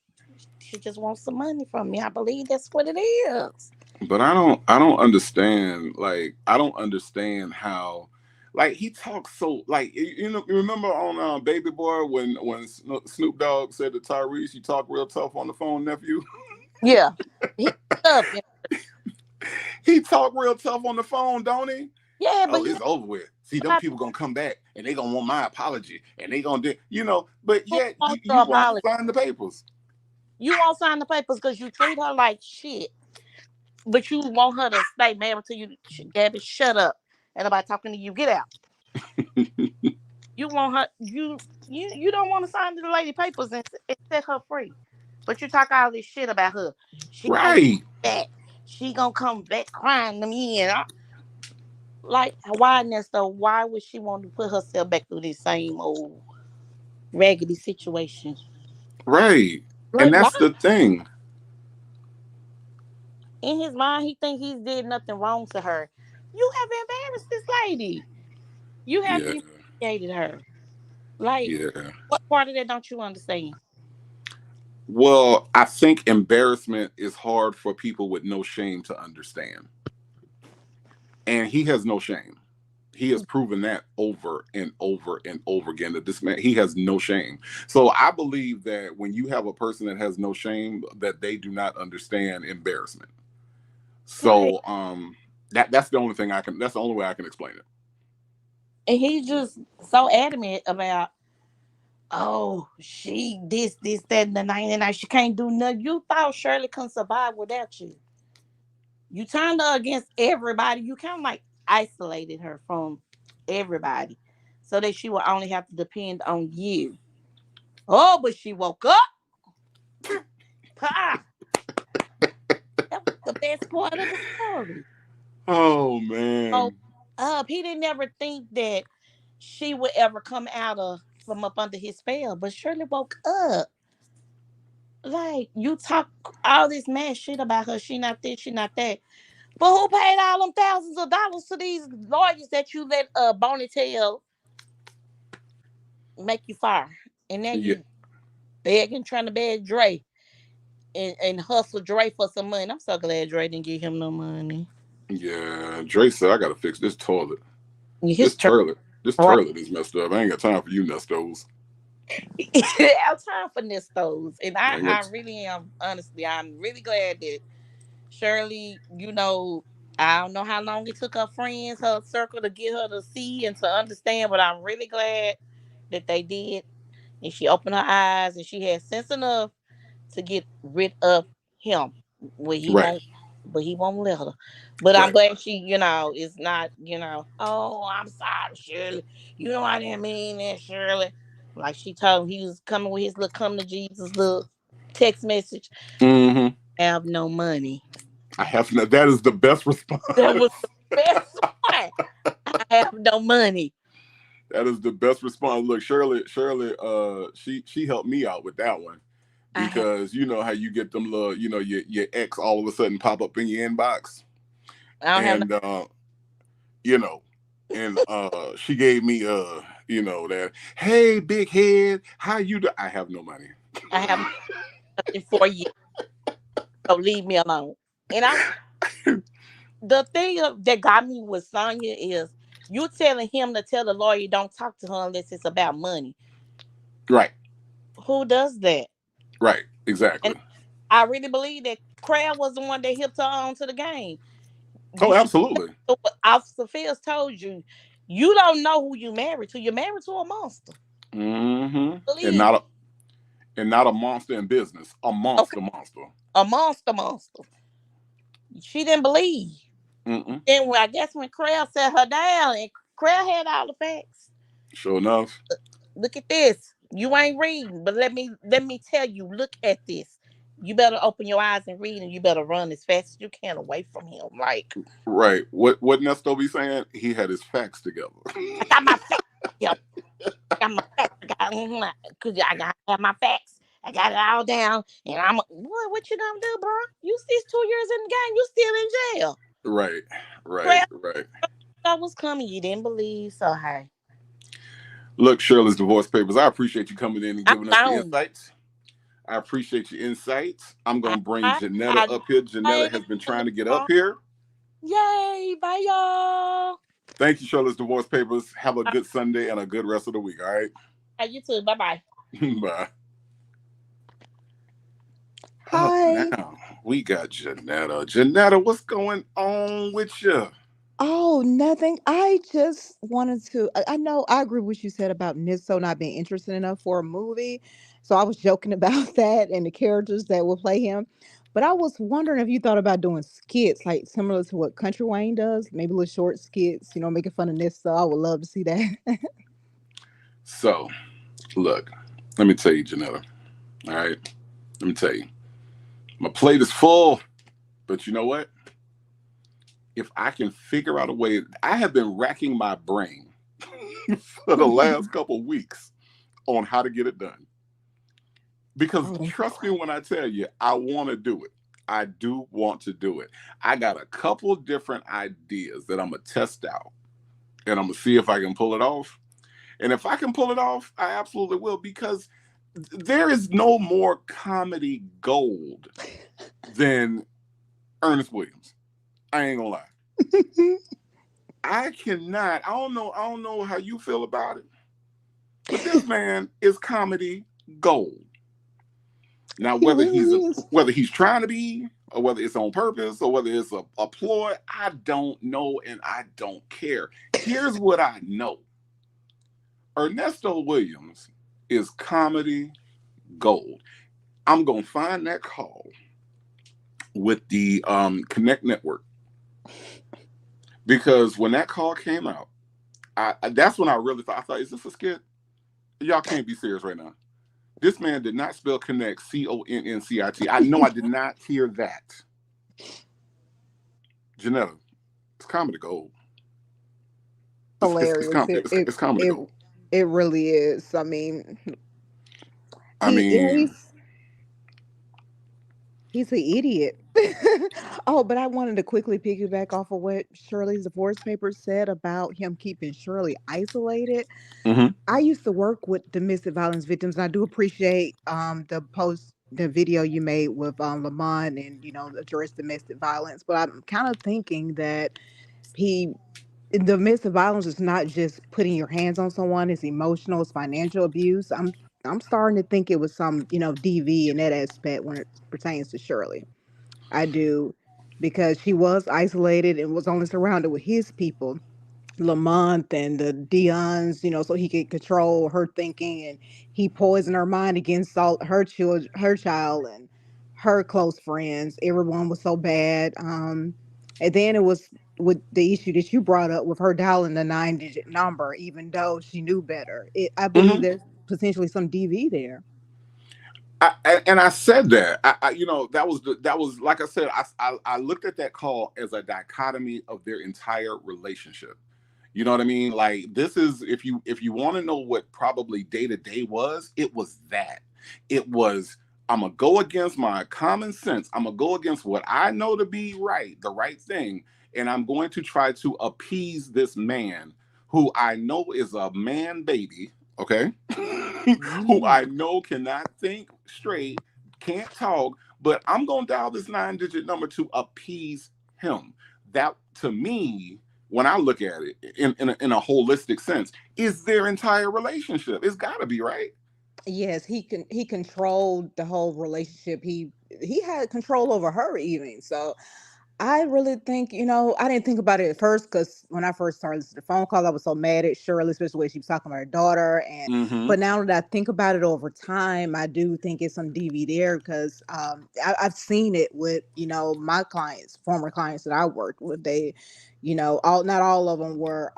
She just wants some money from me. I believe that's what it is. But I don't understand. Like, I don't understand how. Like, he talks so, like, you remember on Baby Boy when Snoop Dogg said to Tyrese, "You talk real tough on the phone, nephew." Yeah, he talk real tough on the phone, don't he? Yeah, but it's over with. See, them people gonna come back and they gonna want my apology and they gonna do, But yet you won't sign the papers. You won't sign the papers because you treat her like shit. But you want her to stay married until you, Gabby, shut up. And nobody talking to you. Get out. You want her, you don't want to sign the lady papers and set her free. But you talk all this shit about her. She gonna come back crying to me. And like, why, Nesto? Why would she want to put herself back through this same old raggedy situation? Right. Like, and that's the thing. In his mind, he thinks he's did nothing wrong to her. You have embarrassed this lady. You have humiliated her. Like, what part of that don't you understand? Well, I think embarrassment is hard for people with no shame to understand. And he has no shame. He has proven that over and over and over again, that this man, he has no shame. So I believe that when you have a person that has no shame, that they do not understand embarrassment. So that's the only thing that's the only way I can explain it. And he's just so adamant about oh, she this, that, and the 99. She can't do nothing. You thought Shirley couldn't survive without you. You turned her against everybody. You kind of like isolated her from everybody so that she would only have to depend on you. Oh, but she woke up. Pa! That was the best part of the story. Oh Oh, man. he didn't ever think that she would ever come out of from up under his spell, but Shirley woke up. Like you talk all this mad shit about her, she not this, she not that. But who paid all them thousands of dollars to these lawyers that you let Bonnie Tail make you fire? And now Yeah. you begging, trying to beg Dre and hustle Dre for some money. I'm so glad Dre didn't give him no money. Yeah. Dre said I gotta fix this toilet. His This turn toilet. This right. toilet is messed up. I ain't got time for you, Nestos. I have time for Nestos. And I ain't got I really am, honestly, I'm really glad that Shirley, I don't know how long it took her friends, her circle to get her to see and to understand, but I'm really glad that they did. And she opened her eyes and she had sense enough to get rid of him. Where he right. won't but he won't let her. But I'm Right. glad she, is not, oh, I'm sorry, Shirley. You know I didn't mean that, Shirley. Like she told him he was coming with his little come to Jesus little text message. Mm-hmm. I have no money. I have no, that is the best response. That was the best one. I have no money. That is the best response. Look, Shirley, she helped me out with that one because you know how you get them little, your ex all of a sudden pop up in your inbox, I don't have no. and you know, and she gave me that, hey big head, how you do? I have no money. I have nothing for you. So leave me alone. And the thing that got me with Sonya is you telling him to tell the lawyer don't talk to her unless it's about money. Right. Who does that? Right. Exactly. And I really believe that Crab was the one that hipped her on to the game. Oh, absolutely. Officer Fields told you, you don't know who you married to. You're married to a monster. Mm-hmm. Believe. And not a monster in business. A Okay. monster. A monster. She didn't believe. Mm-mm. And I guess when Crab set her down, and Crab had all the facts. Sure enough. Look at this. You ain't reading, but let me tell you. Look at this. You better open your eyes and read, and you better run as fast as you can away from him. Like, right. What Nesto be saying? He had his facts together. I got my facts. Yep. I got my facts. I got to have my facts. I got it all down, and what you gonna do, bro? You still 2 years in the game. You still in jail. Right. That was coming. You didn't believe, so hey. Look, Shirley's divorce papers. I appreciate you coming in and I'm giving us the gone. insights. I appreciate your insights. I'm gonna bring I, Janetta I, up here. Janetta has been trying to get up here. Yay! Bye, y'all. Thank you, Shirley's divorce papers. Have a good Sunday and a good rest of the week. All right. You too. Bye. Bye. Hi. Now we got Janetta. Janetta, what's going on with you? Oh, nothing. I just wanted to. I know I agree with what you said about Nisso not being interesting enough for a movie. So I was joking about that and the characters that will play him. But I was wondering if you thought about doing skits like similar to what Country Wayne does, maybe little short skits, making fun of Nisso. I would love to see that. So, look, let me tell you, Janetta. All right. Let me tell you. My plate is full, but you know what? If I can figure out a way, I have been racking my brain for the last couple of weeks on how to get it done. Because trust me when I tell you, I want to do it. I do want to do it. I got a couple different ideas that I'm going to test out, and I'm going to see if I can pull it off. And if I can pull it off, I absolutely will, because there is no more comedy gold than Ernest Williams. I ain't gonna lie. I don't know how you feel about it, but this man is comedy gold. Now, whether he's trying to be, or whether it's on purpose, or whether it's a ploy, I don't know, and I don't care. Here's what I know. Ernesto Williams is comedy gold. I'm gonna find that call with the Connect Network, because when that call came out, that's when I really thought. I thought, is this a skit? Y'all can't be serious right now. This man did not spell connect Conncit. I know I did not hear that. Janetta, it's comedy gold. Hilarious. It's comedy gold. It really is. I mean, I mean, he's an idiot. Oh, but I wanted to quickly piggyback off of what Shirley's divorce papers said about him keeping Shirley isolated. mm-hmm. I used to work with domestic violence victims, and I do appreciate the video you made with Lamont and address domestic violence. But I'm kind of thinking that he domestic violence is not just putting your hands on someone; it's emotional, it's financial abuse. I'm starting to think it was some DV in that aspect when it pertains to Shirley. I do, because she was isolated and was only surrounded with his people, Lamont and the Dion's, so he could control her thinking, and he poisoned her mind against all her child, and her close friends. Everyone was so bad. And then it was with the issue that you brought up with her dialing the 9-digit number, even though she knew better. I believe Mm-hmm. there's potentially some DV there. And I said that, that was like I said, I looked at that call as a dichotomy of their entire relationship. You know what I mean? Like, this is, if you want to know what probably day to day was, it was that. It was, I'm gonna go against my common sense. I'm gonna go against what I know to be right, the right thing, and I'm going to try to appease this man who I know is a man baby, okay? Who I Mm. know cannot think straight, can't talk, but I'm gonna dial this 9-digit number to appease him. That, to me, when I look at it in a holistic sense, is their entire relationship. It's got to be, right. Yes, he controlled the whole relationship. He had control over her even. So I really think, I didn't think about it at first, because when I first started listening to the phone call, I was so mad at Shirley, especially when she was talking about her daughter. Mm-hmm. But now that I think about it over time, I do think it's some DV there, because I've seen it with, my clients, former clients that I worked with. They, not all of them were,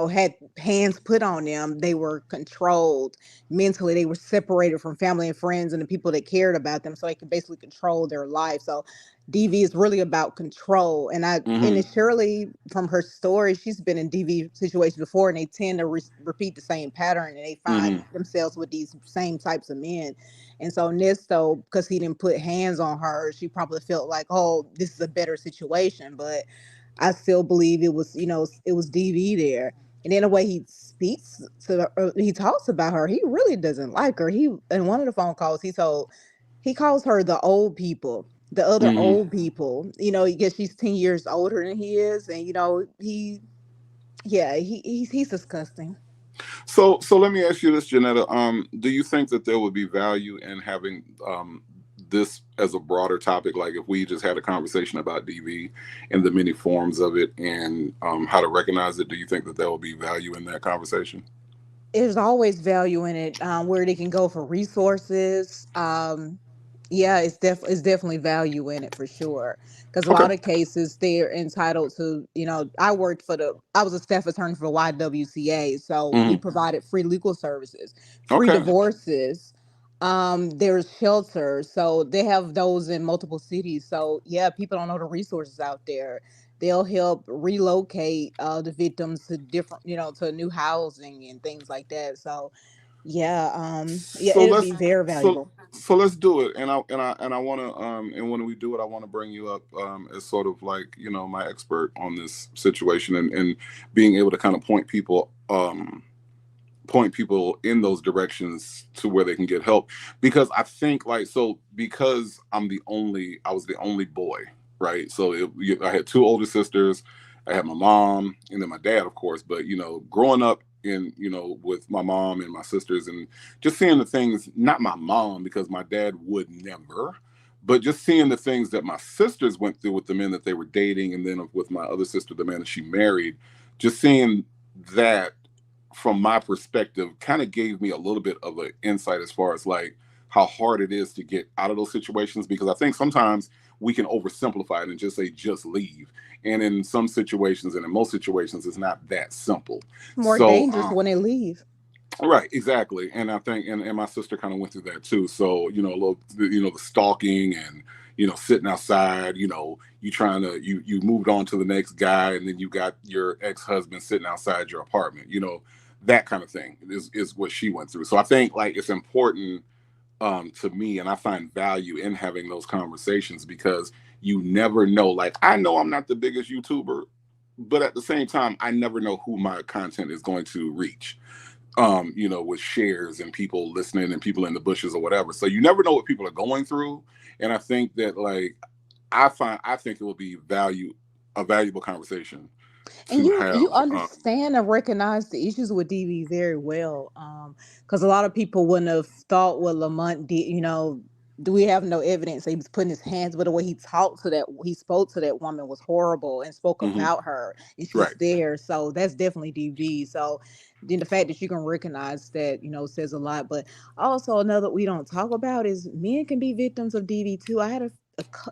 had hands put on them. They were controlled mentally. They were separated from family and friends and the people that cared about them, so they could basically control their life. So DV is really about control. And Mm-hmm. it's Shirley, from her story, she's been in DV situations before, and they tend to repeat the same pattern, and they Mm-hmm. find themselves with these same types of men. And so Nesto, because he didn't put hands on her, she probably felt like, oh, this is a better situation. But I still believe it was, it was DV there. And in the way he speaks he talks about her, he really doesn't like her. He, in one of the phone calls, he calls her the old people, the other Mm-hmm. old people. Because she's 10 years older than he is, and he's disgusting. So let me ask you this, Janetta. Do you think that there would be value in having this as a broader topic? Like, if we just had a conversation about DV and the many forms of it, and how to recognize it, do you think that there will be value in that conversation? There's always value in it, where they can go for resources. Yeah, it's definitely value in it for sure. Because a Okay. lot of cases they're entitled to. I was a staff attorney for YWCA, so we Mm-hmm. provided free legal services, free Okay. divorces. There's shelters, so they have those in multiple cities. So yeah, people don't know the resources out there. They'll help relocate the victims to different, to new housing and things like that. So yeah, yeah, So it'll let's be very so valuable. so let's do it. And I want to, and when we do it, I want to bring you up as sort of like, my expert on this situation, and being able to kind of point people in those directions to where they can get help. Because I think, like, so because I was the only boy, right? So I had two older sisters. I had my mom and then my dad, of course. But growing up with my mom and my sisters, and just seeing the things, not my mom, because my dad would never, but just seeing the things that my sisters went through with the men that they were dating, and then with my other sister, the man that she married, just seeing that from my perspective, kind of gave me a little bit of an insight as far as like how hard it is to get out of those situations, because I think sometimes we can oversimplify it and just say just leave. And in some situations, and in most situations, it's not that simple. More So dangerous when they leave. right, exactly. And I think, and my sister kind of went through that too. So, you know, a little, you know, the stalking and, you know, sitting outside, you know, you trying to, you moved on to the next guy, and then you got your ex-husband sitting outside your apartment, you know, that kind of thing is what she went through. So I think like it's important to me, and I find value in having those conversations, because you never know. Like, I know I'm not the biggest YouTuber, but at the same time, I never know who my content is going to reach, you know, with shares and people listening and people in the bushes or whatever. So you never know what people are going through. And I think that like I think it will be a valuable conversation And to you have. understand and recognize the issues with DV very well, because a lot of people wouldn't have thought what Lamont did. You know, do we have no evidence that he was putting his hands, but the way he spoke to that woman was horrible and spoke Mhm. about her, and she's Right. there. So that's definitely DV. So then the fact that you can recognize that, says a lot. But also another we don't talk about is men can be victims of DV too. I had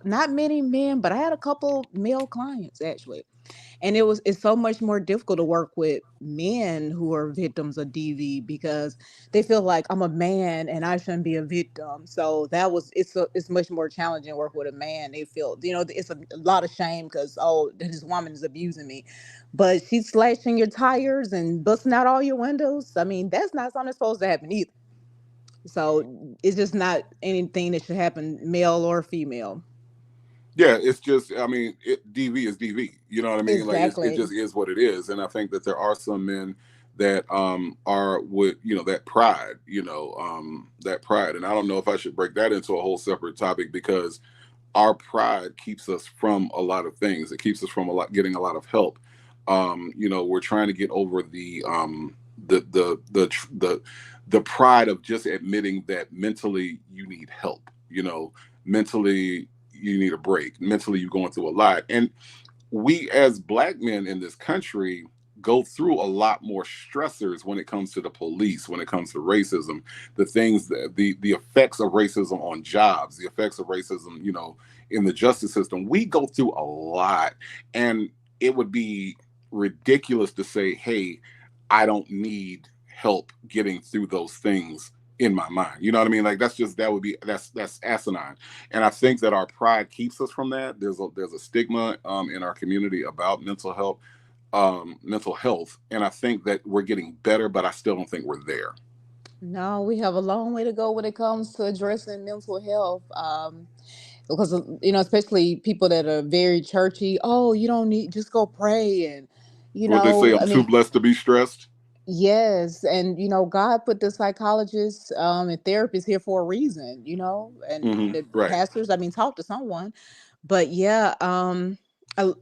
not many men, but I had a couple male clients actually, and it's so much more difficult to work with men who are victims of DV because they feel like I'm a man and I shouldn't be a victim. So it's much more challenging to work with a man. They feel, it's a lot of shame because, oh, this woman is abusing me, but she's slashing your tires and busting out all your windows. I mean, that's not something that's supposed to happen either. So it's just not anything that should happen, male or female. Yeah, it's just, I mean, DV is DV. You know what I mean? Like it Exactly. just is what it is. And I think that there are some men that are with, you know, that pride, that pride. And I don't know if I should break that into a whole separate topic, because our pride keeps us from a lot of things. It keeps us from getting a lot of help. We're trying to get over the pride of just admitting that mentally you need help. Mentally you need a break. Mentally you're going through a lot, and we as black men in this country go through a lot more stressors when it comes to the police, when it comes to racism, the things that the effects of racism on jobs, the effects of racism, in the justice system. We go through a lot, and it would be ridiculous to say, hey, I don't need help getting through those things in my mind. You know what I mean? Like that's asinine. And I think that our pride keeps us from that. There's a stigma in our community about mental health, and I think that we're getting better, but I still don't think we're there. No, we have a long way to go when it comes to addressing mental health. Because especially people that are very churchy. Oh, you don't need, just go pray, and What they say, I I'm too mean, blessed to be stressed. yes, and God put the psychologists and therapists here for a reason, and the Right. pastors. I mean, talk to someone, but yeah, a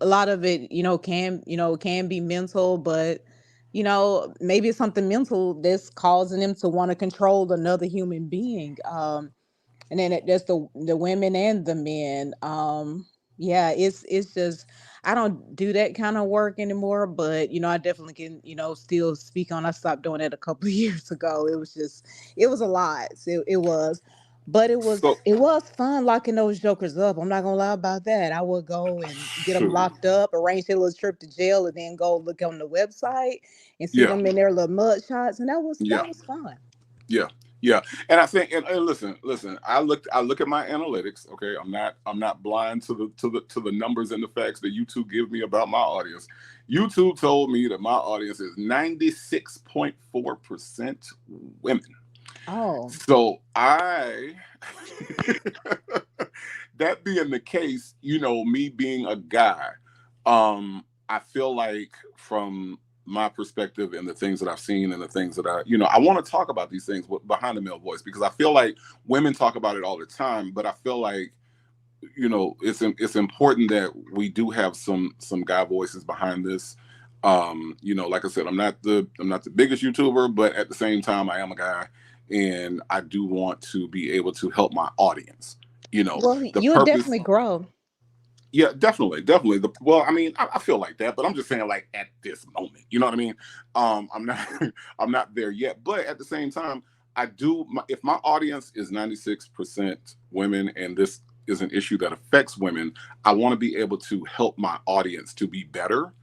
lot of it, can be mental, but maybe it's something mental that's causing them to want to control another human being. And then there's the women and the men. Yeah, it's just I don't do that kind of work anymore, but I definitely can still speak on. I stopped doing it a couple of years ago. It was a lot. So it was, but So, it was fun locking those jokers up. I'm not gonna lie about that. I would go and get them shoot. locked up, arrange their little trip to jail, and then go look on the website and see Yeah. them in their little mud shots, and Yeah. that was fun. Yeah. Yeah. And I think, and listen, I look at my analytics. Okay. I'm not blind to the numbers and the facts that YouTube give me about my audience. YouTube told me that my audience is 96.4% women. Oh. So that being the case, me being a guy, I feel like from my perspective and the things that I've seen and the things that I want to talk about these things behind the male voice, because I feel like women talk about it all the time, but I feel like, it's important that we do have some guy voices behind this. Like I said, I'm not the biggest YouTuber, but at the same time, I am a guy, and I do want to be able to help my audience. Well, The you'll purpose. definitely grow. Yeah, definitely, definitely. Well, I mean, I feel like that, but I'm just saying, like at this moment, you know what I mean? I'm not, I'm not there yet, but at the same time, I do. If my audience is 96% women, and this is an issue that affects women, I want to be able to help my audience to be better.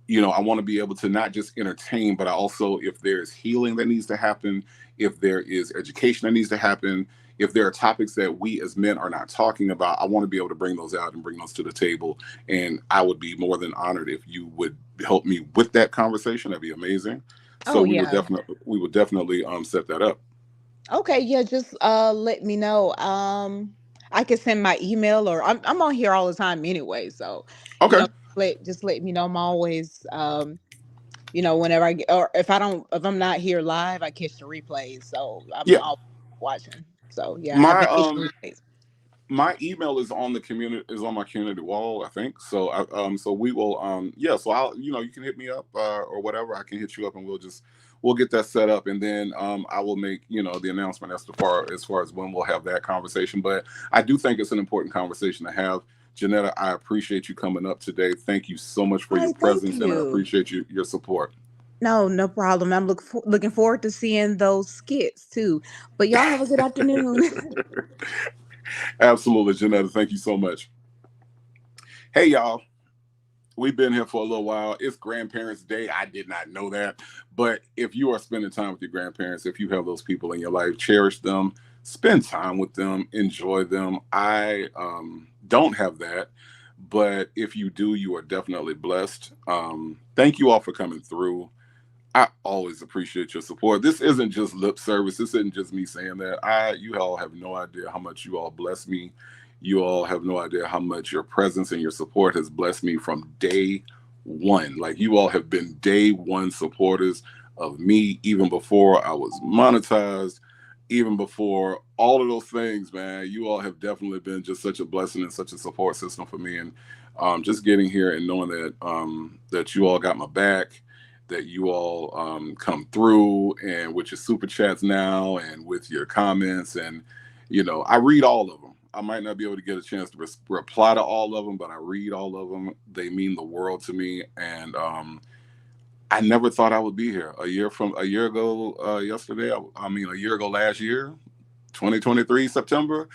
I want to be able to not just entertain, but I also, if there's healing that needs to happen, if there is education that needs to happen, if there are topics that we as men are not talking about, I want to be able to bring those out and bring those to the table. And I would be more than honored if you would help me with that conversation. That'd be amazing. So Oh yeah. we would definitely set that up. Okay, yeah, just let me know. I can send my email, or I'm on here all the time anyway, so you Okay. know, just let me know. I'm always whenever I get, or if I'm not here live, I catch the replays, so I'm Yeah. always watching. So yeah, I've My been catching replays. my email is on the community is on my community wall, I think. So so we will yeah, so I'll you can hit me up or whatever. I can hit you up and we'll get that set up, and then I will make the announcement as far as when we'll have that conversation. But I do think it's an important conversation to have. Janetta, I appreciate you coming up today. Thank you so much for your Hi, thank presence, and I you. appreciate your support. No, no problem. I'm looking forward to seeing those skits too. But y'all have a good afternoon. Absolutely, Janetta. Thank you so much. Hey, y'all. We've been here for a little while. It's Grandparents' Day. I did not know that. But if you are spending time with your grandparents, if you have those people in your life, cherish them, spend time with them, enjoy them. I don't have that. But if you do, you are definitely blessed. Thank you all for coming through. I always appreciate your support. This isn't just lip service. This isn't just me saying that. You all have no idea how much you all bless me. You all have no idea how much your presence and your support has blessed me from day one. Like, you all have been day one supporters of me, even before I was monetized, even before all of those things, man. You all have definitely been just such a blessing and such a support system for me. And just getting here and knowing that you all got my back, that you all come through, and with your super chats now and with your comments, and I read all of them. I might not be able to get a chance to reply to all of them, but I read all of them. They mean the world to me. And I never thought I would be here a year ago yesterday. I mean, a year ago last year, 2023 September.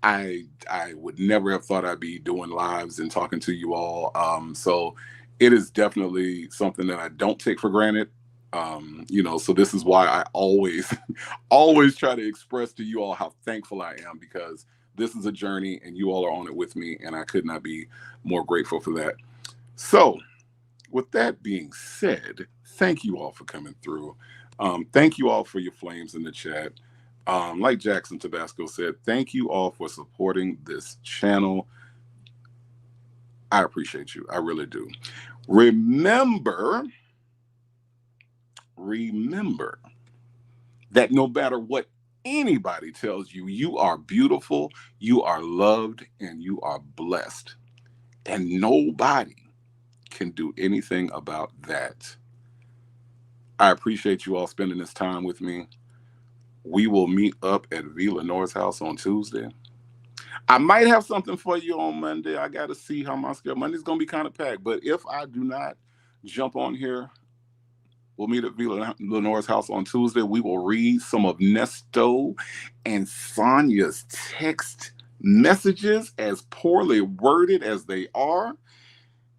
I would never have thought I'd be doing lives and talking to you all. So it is definitely something that I don't take for granted. So this is why I always always try to express to you all how thankful I am, because this is a journey and you all are on it with me, and I could not be more grateful for that. So with that being said, thank you all for coming through. Thank you all for your flames in the chat. Like Jackson Tabasco said, thank you all for supporting this channel. I appreciate you. I really do. Remember that no matter what anybody tells you, you are beautiful, you are loved, and you are blessed. And nobody can do anything about that. I appreciate you all spending this time with me. We will meet up at V. Lenore's house on Tuesday. I might have something for you on Monday. I got to see how my schedule. Monday's going to be kind of packed, but if I do not jump on here, we'll meet at V. Lenore's house on Tuesday. We will read some of Nesto and Sonia's text messages, as poorly worded as they are,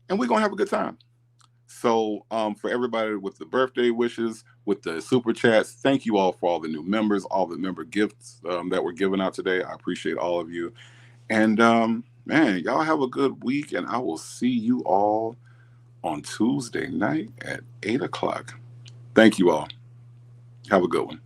and we're going to have a good time. So for everybody with the birthday wishes, with the super chats, thank you all for all the new members, all the member gifts that were given out today. I appreciate all of you. And man, y'all have a good week, and I will see you all on Tuesday night at 8 o'clock. Thank you all. Have a good one.